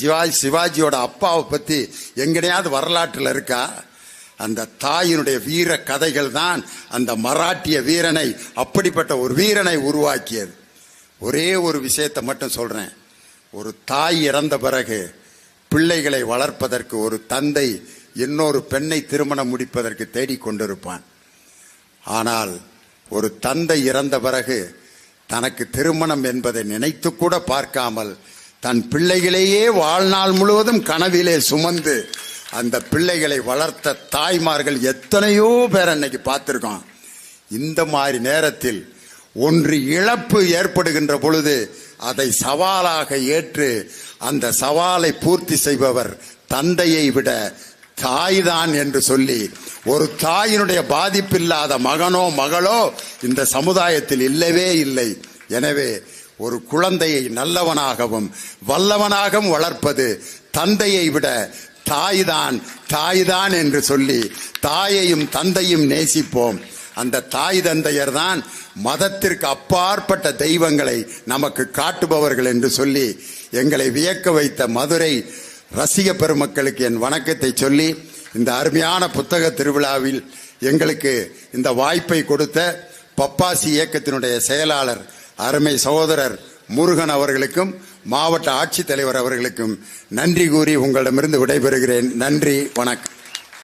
சிவாஜியோட அப்பாவை பத்தி எங்கனையாவது வரலாற்றில் இருக்கா? அந்த தாயினுடைய வீர கதைகள் தான் அந்த மராட்டிய வீரனை, அப்படிப்பட்ட ஒரு வீரனை உருவாக்கியது. ஒரே ஒரு விஷயத்தை மட்டும் சொல்றேன். ஒரு தாய் இறந்த பிறகு பிள்ளைகளை வளர்ப்பதற்கு ஒரு தந்தை இன்னொரு பெண்ணை திருமணம் முடிப்பதற்கு தேடிக்கொண்டிருப்பான். ஆனால் ஒரு தந்தை இறந்த பிறகு தனக்கு திருமணம் என்பதை நினைத்து கூட பார்க்காமல் தன் பிள்ளைகளையே வாழ்நாள் முழுவதும் கனவிலே சுமந்து அந்த பிள்ளைகளை வளர்த்த தாய்மார்கள் எத்தனையோ பேர் அன்னைக்கு பார்த்திருக்கோம். இந்த மாதிரி நேரத்தில் ஒன்று இழப்பு ஏற்படுகின்ற பொழுது அதை சவாலாக ஏற்று அந்த சவாலை பூர்த்தி செய்பவர் தந்தையை விட தாய்தான் என்று சொல்லி ஒரு தாயினுடைய பாதிப்பில்லாத மகனோ மகளோ இந்த சமுதாயத்தில் இல்லவே இல்லை. எனவே ஒரு குழந்தையை நல்லவனாகவும் வல்லவனாகவும் வளர்ப்பது தந்தையை விட தாய்தான் என்று சொல்லி தாயையும் தந்தையும் நேசிப்போம். அந்த தாய் தந்தையர் தான் மதத்திற்கு அப்பாற்பட்ட தெய்வங்களை நமக்கு காட்டுபவர்கள் என்று சொல்லி எங்களை வியக்க வைத்த மதுரை ரசிக பெருமக்களுக்கு என் வணக்கத்தை சொல்லி இந்த அருமையான புத்தக திருவிழாவில் எங்களுக்கு இந்த வாய்ப்பை கொடுத்த பப்பாசி இயக்கத்தினுடைய செயலாளர் அருமை சகோதரர் முருகன் அவர்களுக்கும் மாவட்ட ஆட்சித்தலைவர் அவர்களுக்கும் நன்றி கூறி உங்களிடமிருந்து விடைபெறுகிறேன். நன்றி, வணக்கம்.